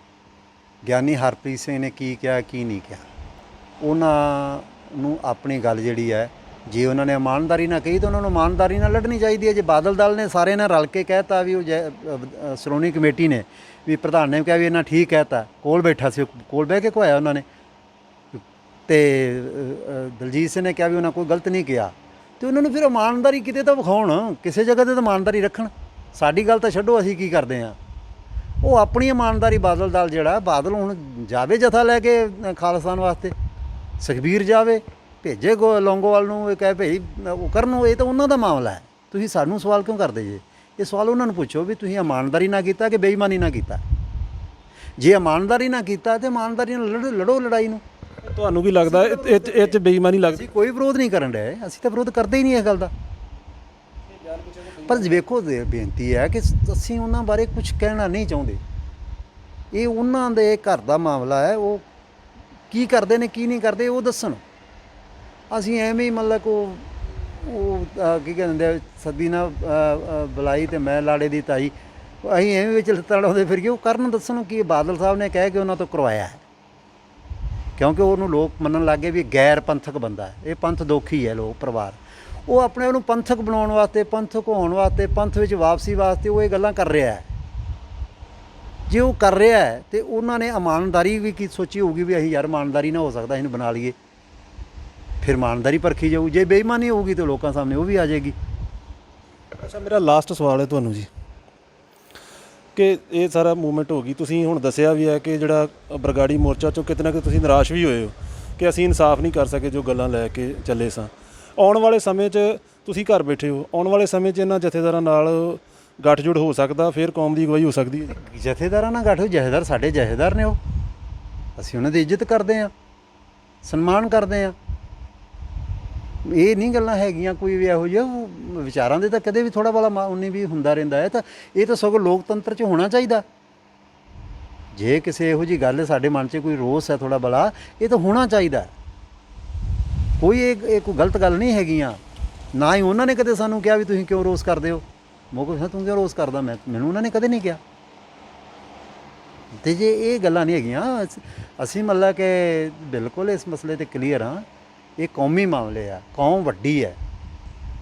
ਗਿਆਨੀ ਹਰਪ੍ਰੀਤ ਸਿੰਘ ਨੇ ਕੀ ਕਿਹਾ ਕੀ ਨਹੀਂ ਕਿਹਾ, ਉਹਨਾਂ ਨੂੰ ਆਪਣੀ ਗੱਲ ਜਿਹੜੀ ਹੈ, ਜੇ ਉਹਨਾਂ ਨੇ ਇਮਾਨਦਾਰੀ ਨਾਲ ਕਹੀ ਤਾਂ ਉਹਨਾਂ ਨੂੰ ਇਮਾਨਦਾਰੀ ਨਾਲ ਲੜਨੀ ਚਾਹੀਦੀ ਹੈ। ਜੇ ਬਾਦਲ ਦਲ ਨੇ ਸਾਰਿਆਂ ਨੇ ਰਲ ਕੇ ਕਹਿਤਾ ਵੀ ਉਹ ਸ਼੍ਰੋਮਣੀ ਕਮੇਟੀ ਨੇ ਵੀ ਪ੍ਰਧਾਨ ਨੇ ਕਿਹਾ ਵੀ ਇਹਨਾਂ ਠੀਕ ਕਹਿਤਾ, ਕੋਲ ਬੈਠਾ ਸੀ, ਕੋਲ ਬਹਿ ਕੇ ਕਹਾਇਆ ਉਹਨਾਂ ਨੇ, ਤੇ ਦਲਜੀਤ ਸਿੰਘ ਨੇ ਕਿਹਾ ਵੀ ਉਹਨਾਂ ਕੋਈ ਗਲਤ ਨਹੀਂ ਕਿਹਾ, ਤੇ ਉਹਨਾਂ ਨੂੰ ਫਿਰ ਇਮਾਨਦਾਰੀ ਕਿਤੇ ਤਾਂ ਵਿਖਾਉਣ, ਕਿਸੇ ਜਗ੍ਹਾ 'ਤੇ ਤਾਂ ਇਮਾਨਦਾਰੀ ਰੱਖਣ। ਸਾਡੀ ਗੱਲ ਤਾਂ ਛੱਡੋ, ਅਸੀਂ ਕੀ ਕਰਦੇ ਹਾਂ, ਉਹ ਆਪਣੀ ਇਮਾਨਦਾਰੀ ਬਾਦਲ ਦਲ ਜਿਹੜਾ, ਬਾਦਲ ਹੁਣ ਜਾਵੇ ਜਥਾ ਲੈ ਕੇ ਖਾਲਿਸਤਾਨ ਵਾਸਤੇ, ਸੁਖਬੀਰ ਜਾਵੇ, ਭੇਜੇ ਲੌਂਗੋਵਾਲ ਨੂੰ, ਇਹ ਕਹੇ ਭਈ ਉਹ ਕਰਨ, ਇਹ ਤਾਂ ਉਹਨਾਂ ਦਾ ਮਾਮਲਾ ਹੈ। ਤੁਸੀਂ ਸਾਨੂੰ ਸਵਾਲ ਕਿਉਂ ਕਰਦੇ ਜੇ? ਇਹ ਸਵਾਲ ਉਹਨਾਂ ਨੂੰ ਪੁੱਛੋ ਵੀ ਤੁਸੀਂ ਇਮਾਨਦਾਰੀ ਨਾਲ ਕੀਤਾ ਕਿ ਬੇਈਮਾਨੀ ਨਾਲ ਕੀਤਾ। ਜੇ ਇਮਾਨਦਾਰੀ ਨਾਲ ਕੀਤਾ ਤੇ ਇਮਾਨਦਾਰੀ ਨਾਲ ਲੜੋ ਲੜਾਈ ਨੂੰ। ਤੁਹਾਨੂੰ ਕੀ ਲੱਗਦਾ ਇਹ 'ਚ ਬੇਈਮਾਨੀ ਲੱਗਦੀ? ਅਸੀਂ ਕੋਈ ਵਿਰੋਧ ਨਹੀਂ ਕਰਨ ਰਹੇ, ਅਸੀਂ ਤਾਂ ਵਿਰੋਧ ਕਰਦੇ ਹੀ ਨਹੀਂ ਇਸ ਗੱਲ ਦਾ। ਪਰ ਵੇਖੋ, ਬੇਨਤੀ ਹੈ ਕਿ ਅਸੀਂ ਉਹਨਾਂ ਬਾਰੇ ਕੁਝ ਕਹਿਣਾ ਨਹੀਂ ਚਾਹੁੰਦੇ। ਇਹ ਉਹਨਾਂ ਦੇ ਘਰ ਦਾ ਮਾਮਲਾ ਹੈ, ਉਹ ਕੀ ਕਰਦੇ ਨੇ ਕੀ ਨਹੀਂ ਕਰਦੇ ਉਹ ਦੱਸਣ। ਅਸੀਂ ਐਵੇਂ ਹੀ ਮਤਲਬ ਉਹ ਕੀ ਕਹਿੰਦੇ, ਸੱਦੀ ਨਾ ਬੁਲਾਈ ਤੇ ਮੈਂ ਲਾੜੇ ਦੀ ਤਾਈ, ਅਸੀਂ ਐਵੇਂ ਵਿੱਚ ਲੱਤਾਂ ਲਾਉਂਦੇ ਫਿਰੀਏ। ਉਹ ਕਰਨ ਦੱਸਣ ਕਿ ਬਾਦਲ ਸਾਹਿਬ ਨੇ ਕਹਿ ਕੇ ਉਹਨਾਂ ਤੋਂ ਕਰਵਾਇਆ ਹੈ, ਕਿਉਂਕਿ ਉਹਨੂੰ ਲੋਕ ਮੰਨਣ ਲੱਗ ਗਏ ਵੀ ਗੈਰ ਪੰਥਕ ਬੰਦਾ ਹੈ, ਇਹ ਪੰਥ ਦੋਖੀ ਹੈ। ਲੋਕ ਪਰਿਵਾਰ ਉਹ ਆਪਣੇ ਉਹਨੂੰ ਪੰਥਕ ਬਣਾਉਣ ਵਾਸਤੇ, ਪੰਥਕ ਹੋਣ ਵਾਸਤੇ, ਪੰਥ ਵਿੱਚ ਵਾਪਸੀ ਵਾਸਤੇ ਉਹ ਇਹ ਗੱਲਾਂ ਕਰ ਰਿਹਾ ਹੈ। ਜੇ ਉਹ ਕਰ ਰਿਹਾ ਹੈ ਤੇ ਉਹਨਾਂ ਨੇ ਇਮਾਨਦਾਰੀ ਵੀ ਕੀ ਸੋਚੀ ਹੋਊਗੀ ਵੀ ਅਸੀਂ ਯਾਰ ਇਮਾਨਦਾਰੀ ਨਾ ਹੋ ਸਕਦਾ, ਇਹਨੂੰ ਬਣਾ ਲਈਏ, ਫਿਰ ਇਮਾਨਦਾਰੀ ਪਰਖੀ ਜਾਊ। ਜੇ ਬੇਈਮਾਨੀ ਹੋਊਗੀ ਤਾਂ ਲੋਕਾਂ ਸਾਹਮਣੇ ਉਹ ਵੀ ਆ ਜਾਏਗੀ। ਅੱਛਾ, ਮੇਰਾ ਲਾਸਟ ਸਵਾਲ ਹੈ ਤੁਹਾਨੂੰ ਜੀ, ਕਿ ਇਹ ਸਾਰਾ ਮੂਵਮੈਂਟ ਹੋ ਗਈ, ਤੁਸੀਂ ਹੁਣ ਦੱਸਿਆ ਵੀ ਹੈ ਕਿ ਜਿਹੜਾ ਬਰਗਾੜੀ ਮੋਰਚਾ 'ਚੋਂ ਕਿਤੇ ਨਾ ਕਿਤੇ ਤੁਸੀਂ ਨਿਰਾਸ਼ ਵੀ ਹੋਏ ਹੋ ਕਿ ਅਸੀਂ ਇਨਸਾਫ ਨਹੀਂ ਕਰ ਸਕੇ ਜੋ ਗੱਲਾਂ ਲੈ ਕੇ ਚੱਲੇ ਸਾਂ। ਆਉਣ ਵਾਲੇ ਸਮੇਂ 'ਚ ਤੁਸੀਂ ਘਰ ਬੈਠੇ ਹੋ, ਆਉਣ ਵਾਲੇ ਸਮੇਂ 'ਚ ਇਹਨਾਂ ਜਥੇਦਾਰਾਂ ਨਾਲ ਗੱਠਜੋੜ ਹੋ ਸਕਦਾ, ਫਿਰ ਕੌਮ ਦੀ ਅਗਵਾਈ ਹੋ ਸਕਦੀ ਹੈ? ਜਥੇਦਾਰਾਂ ਨਾਲ ਗੱਠ, ਜਥੇਦਾਰ ਸਾਡੇ ਜਥੇਦਾਰ ਨੇ, ਉਹ ਅਸੀਂ ਉਹਨਾਂ ਦੀ ਇੱਜ਼ਤ ਕਰਦੇ ਹਾਂ, ਸਨਮਾਨ ਕਰਦੇ ਹਾਂ। ਇਹ ਨਹੀਂ ਗੱਲਾਂ ਹੈਗੀਆਂ ਕੋਈ ਵੀ ਇਹੋ ਜਿਹਾ ਵਿਚਾਰਾਂ ਦੇ ਤਾਂ ਕਦੇ ਵੀ ਥੋੜ੍ਹਾ ਬੜਾ ਉਨੀ ਵੀ ਹੁੰਦਾ ਰਹਿੰਦਾ ਹੈ। ਤਾਂ ਇਹ ਤਾਂ ਸਗੋਂ ਲੋਕਤੰਤਰ 'ਚ ਹੋਣਾ ਚਾਹੀਦਾ। ਜੇ ਕਿਸੇ ਇਹੋ ਜਿਹੀ ਗੱਲ ਸਾਡੇ ਮਨ 'ਚ ਕੋਈ ਰੋਸ ਹੈ ਥੋੜ੍ਹਾ ਬੜਾ, ਇਹ ਤਾਂ ਹੋਣਾ ਚਾਹੀਦਾ। ਕੋਈ ਇਹ ਕੋਈ ਗਲਤ ਗੱਲ ਨਹੀਂ ਹੈਗੀਆਂ। ਨਾ ਹੀ ਉਹਨਾਂ ਨੇ ਕਦੇ ਸਾਨੂੰ ਕਿਹਾ ਵੀ ਤੁਸੀਂ ਕਿਉਂ ਰੋਸ ਕਰਦੇ ਹੋ, ਮੋਕੋ ਤੂੰ ਕਿਉਂ ਰੋਸ ਕਰਦਾ, ਮੈਨੂੰ ਉਹਨਾਂ ਨੇ ਕਦੇ ਨਹੀਂ ਕਿਹਾ। ਅਤੇ ਜੇ ਇਹ ਗੱਲਾਂ ਨਹੀਂ ਹੈਗੀਆਂ, ਅਸੀਂ ਮਤਲਬ ਕਿ ਬਿਲਕੁਲ ਇਸ ਮਸਲੇ 'ਤੇ ਕਲੀਅਰ ਹਾਂ। ਇਹ ਕੌਮੀ ਮਾਮਲੇ ਆ, ਕੌਮ ਵੱਡੀ ਹੈ,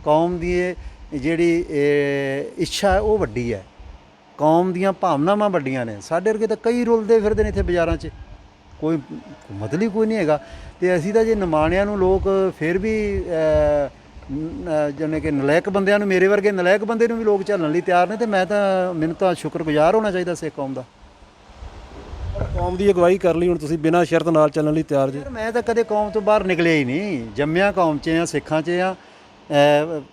ਕੌਮ ਦੀ ਜਿਹੜੀ ਇੱਛਾ ਹੈ ਉਹ ਵੱਡੀ ਹੈ, ਕੌਮ ਦੀਆਂ ਭਾਵਨਾਵਾਂ ਵੱਡੀਆਂ ਨੇ। ਸਾਡੇ ਵਰਗੇ ਤਾਂ ਕਈ ਰੁਲਦੇ ਫਿਰਦੇ ਨੇ ਇੱਥੇ ਬਾਜ਼ਾਰਾਂ 'ਚ, ਕੋਈ ਮਤਲਬ ਹੀ ਕੋਈ ਨਹੀਂ ਹੈਗਾ। ਤੇ ਅਸੀਂ ਤਾਂ ਜੇ ਨਿਮਾਣਿਆਂ ਨੂੰ ਲੋਕ ਫਿਰ ਵੀ ਜਿਵੇਂ ਕਿ ਨਲਾਇਕ ਬੰਦਿਆਂ ਨੂੰ, ਮੇਰੇ ਵਰਗੇ ਨਲਾਇਕ ਬੰਦੇ ਨੂੰ ਵੀ ਲੋਕ ਝੱਲਣ ਲਈ ਤਿਆਰ ਨੇ, ਤੇ ਮੈਨੂੰ ਤਾਂ ਸ਼ੁਕਰਗੁਜ਼ਾਰ ਹੋਣਾ ਚਾਹੀਦਾ ਸਿੱਖ ਕੌਮ ਦਾ। ਕੌਮ ਦੀ ਅਗਵਾਈ ਕਰ ਲਈ, ਹੁਣ ਤੁਸੀਂ ਬਿਨਾਂ ਸ਼ਰਤ ਨਾਲ ਚੱਲਣ ਲਈ ਤਿਆਰ ਜੇ? ਯਾਰ ਮੈਂ ਤਾਂ ਕਦੇ ਕੌਮ ਤੋਂ ਬਾਹਰ ਨਿਕਲਿਆ ਹੀ ਨਹੀਂ, ਜੰਮਿਆ ਕੌਮ 'ਚ ਆ, ਸਿੱਖਾਂ 'ਚ ਆ,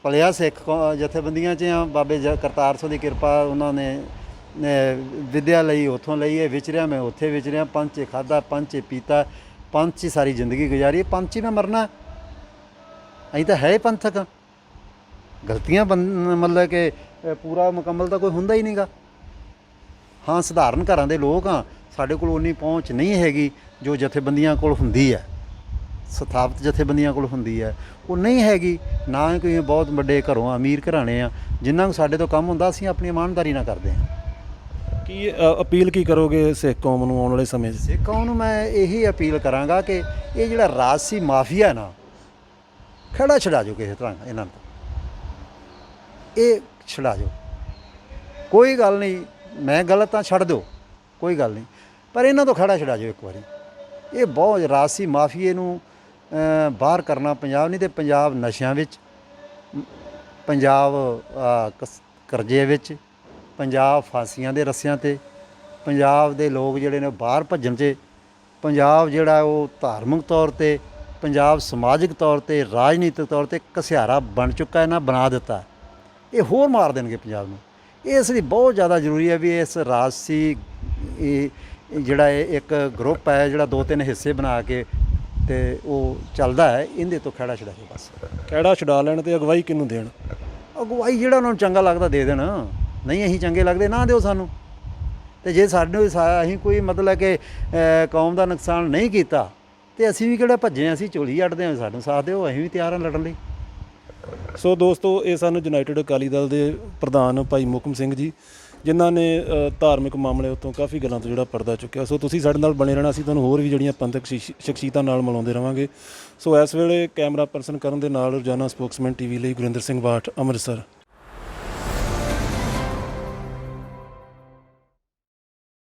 ਪਲਿਆ ਸਿੱਖ ਜਥੇਬੰਦੀਆਂ 'ਚ ਆ। ਬਾਬੇ ਕਰਤਾਰ ਸਿੰਘ ਦੀ ਕਿਰਪਾ, ਉਹਨਾਂ ਨੇ ਵਿੱਦਿਆ ਲਈ ਉੱਥੋਂ ਲਈ ਹੈ, ਵਿਚਰਿਆ ਮੈਂ ਉੱਥੇ ਵਿਚਰਿਆ, ਪੰਥ 'ਚ ਖਾਧਾ, ਪੰਥ 'ਚ ਪੀਤਾ, ਪੰਥ 'ਚ ਸਾਰੀ ਜ਼ਿੰਦਗੀ ਗੁਜ਼ਾਰੀ, ਪੰਥ 'ਚ ਮੈਂ ਮਰਨਾ। ਅਸੀਂ ਤਾਂ ਹੈ ਪੰਥਕ, ਗਲਤੀਆਂ ਮਤਲਬ ਕਿ ਪੂਰਾ ਮੁਕੰਮਲ ਤਾਂ ਕੋਈ ਹੁੰਦਾ ਹੀ ਨਹੀਂਗਾ। ਹਾਂ, ਸਧਾਰਨ ਘਰਾਂ ਦੇ ਲੋਕ ਹਾਂ, ਸਾਡੇ ਕੋਲ ਉਨੀ ਪਹੁੰਚ ਨਹੀਂ ਹੈਗੀ ਜੋ ਜਥੇਬੰਦੀਆਂ ਕੋਲ ਹੁੰਦੀ ਹੈ, ਸਥਾਪਿਤ ਜਥੇਬੰਦੀਆਂ ਕੋਲ ਹੁੰਦੀ ਹੈ, ਉਹ ਨਹੀਂ ਹੈਗੀ। ਨਾ ਕੋਈ ਬਹੁਤ ਵੱਡੇ ਘਰੋਂ ਅਮੀਰ ਘਰਾਣੇ ਆ ਜਿਨ੍ਹਾਂ ਨੂੰ ਸਾਡੇ ਤੋਂ ਕੰਮ ਹੁੰਦਾ, ਅਸੀਂ ਆਪਣੀ ਇਮਾਨਦਾਰੀ ਨਾਲ ਕਰਦੇ ਹਾਂ। ਕੀ ਅਪੀਲ ਕੀ ਕਰੋਗੇ ਸਿੱਖ ਕੌਮ ਨੂੰ ਆਉਣ ਵਾਲੇ ਸਮੇਂ 'ਚ? ਸਿੱਖ ਕੌਮ ਨੂੰ ਮੈਂ ਇਹੀ ਅਪੀਲ ਕਰਾਂਗਾ ਕਿ ਇਹ ਜਿਹੜਾ ਰਾਜਸੀ ਮਾਫੀਆ ਨਾ, ਖੜਾ ਛਡਾ ਜਾਓ ਕਿਸੇ ਤਰ੍ਹਾਂ ਇਹਨਾਂ ਨੂੰ, ਇਹ ਛਡਾ ਜਾਓ। ਕੋਈ ਗੱਲ ਨਹੀਂ, ਮੈਂ ਗਲਤ ਤਾਂ ਛੱਡ ਦਿਓ, ਕੋਈ ਗੱਲ ਨਹੀਂ, ਪਰ ਇਹਨਾਂ ਤੋਂ ਖੜਾ ਛਡਾ ਜਾਓ ਇੱਕ ਵਾਰੀ। ਇਹ ਬਹੁਤ ਰਾਜਸੀ ਮਾਫੀਏ ਨੂੰ ਬਾਹਰ ਕਰਨਾ ਪੰਜਾਬ ਨਹੀਂ, ਤੇ ਪੰਜਾਬ ਨਸ਼ਿਆਂ ਵਿੱਚ, ਪੰਜਾਬ ਕਰਜ਼ੇ ਵਿੱਚ, ਪੰਜਾਬ ਫਾਂਸੀਆਂ ਦੇ ਰੱਸਿਆਂ 'ਤੇ, ਪੰਜਾਬ ਦੇ ਲੋਕ ਜਿਹੜੇ ਨੇ ਬਾਹਰ ਭੱਜਣ 'ਚ, ਪੰਜਾਬ ਜਿਹੜਾ ਉਹ ਧਾਰਮਿਕ ਤੌਰ 'ਤੇ, ਪੰਜਾਬ ਸਮਾਜਿਕ ਤੌਰ 'ਤੇ, ਰਾਜਨੀਤਿਕ ਤੌਰ 'ਤੇ ਘਸਿਆਰਾ ਬਣ ਚੁੱਕਾ, ਇਹਨਾਂ ਬਣਾ ਦਿੱਤਾ। ਇਹ ਹੋਰ ਮਾਰ ਦੇਣਗੇ ਪੰਜਾਬ ਨੂੰ। ਇਸ ਲਈ ਬਹੁਤ ਜ਼ਿਆਦਾ ਜ਼ਰੂਰੀ ਹੈ ਵੀ ਇਸ ਰਾਜਸੀ ਜਿਹੜਾ ਇਹ ਇੱਕ ਗਰੁੱਪ ਹੈ, ਜਿਹੜਾ 2-3 ਹਿੱਸੇ ਬਣਾ ਕੇ ਤੇ ਉਹ ਚੱਲਦਾ ਹੈ, ਇਹਦੇ ਤੋਂ ਖਹਿੜਾ ਛਡਾ ਜਾਓ ਬਸ। ਖਹਿੜਾ ਛਡਾ ਲੈਣ ਤੇ ਅਗਵਾਈ ਕਿਹਨੂੰ ਦੇਣ? ਅਗਵਾਈ ਜਿਹੜਾ ਉਹਨਾਂ ਨੂੰ ਚੰਗਾ ਲੱਗਦਾ ਦੇ ਦੇਣ, ਨਹੀਂ ਅਸੀਂ ਚੰਗੇ ਲੱਗਦੇ ਨਾ ਦਿਓ ਸਾਨੂੰ। ਤੇ ਜੇ ਸਾਡੇ ਅਸੀਂ ਕੋਈ ਮਤਲਬ ਕਿ ਕੌਮ ਦਾ ਨੁਕਸਾਨ ਨਹੀਂ ਕੀਤਾ, ਤੇ ਅਸੀਂ ਵੀ ਕਿਹੜਾ ਭੱਜੇ, ਅਸੀਂ ਝੋਲੀ ਅੱਡਦੇ ਹਾਂ, ਸਾਨੂੰ ਸਾਥ ਦਿਓ, ਅਸੀਂ ਵੀ ਤਿਆਰ ਹਾਂ ਲੜਨ ਲਈ। ਸੋ ਦੋਸਤੋ, ਇਹ ਸਨ ਯੂਨਾਈਟਿਡ ਅਕਾਲੀ ਦਲ ਦੇ ਪ੍ਰਧਾਨ ਭਾਈ ਮੁਕਮ ਸਿੰਘ ਜੀ, ਜਿਨ੍ਹਾਂ ਨੇ ਧਾਰਮਿਕ ਮਾਮਲੇ ਉੱਤੋਂ ਕਾਫੀ ਗੱਲਾਂ ਤੋਂ ਜਿਹੜਾ ਪਰਦਾ ਚੁੱਕਿਆ। ਸੋ ਤੁਸੀਂ ਸਾਡੇ ਨਾਲ ਬਣੇ ਰਹਿਣਾ, ਅਸੀਂ ਤੁਹਾਨੂੰ ਹੋਰ ਵੀ ਜਿਹੜੀਆਂ ਪੰਥਕ ਸ਼ਖਸੀਅਤਾਂ ਨਾਲ ਮਿਲਾਉਂਦੇ ਰਹਾਂਗੇ। ਸੋ ਇਸ ਵੇਲੇ ਕੈਮਰਾ ਪਰਸਨ ਕਰਨ ਦੇ ਨਾਲ ਰੋਜ਼ਾਨਾ ਸਪੋਕਸਮੈਨ TV ਲਈ ਗੁਰਿੰਦਰ ਸਿੰਘ ਬਾਠ, ਅੰਮ੍ਰਿਤਸਰ।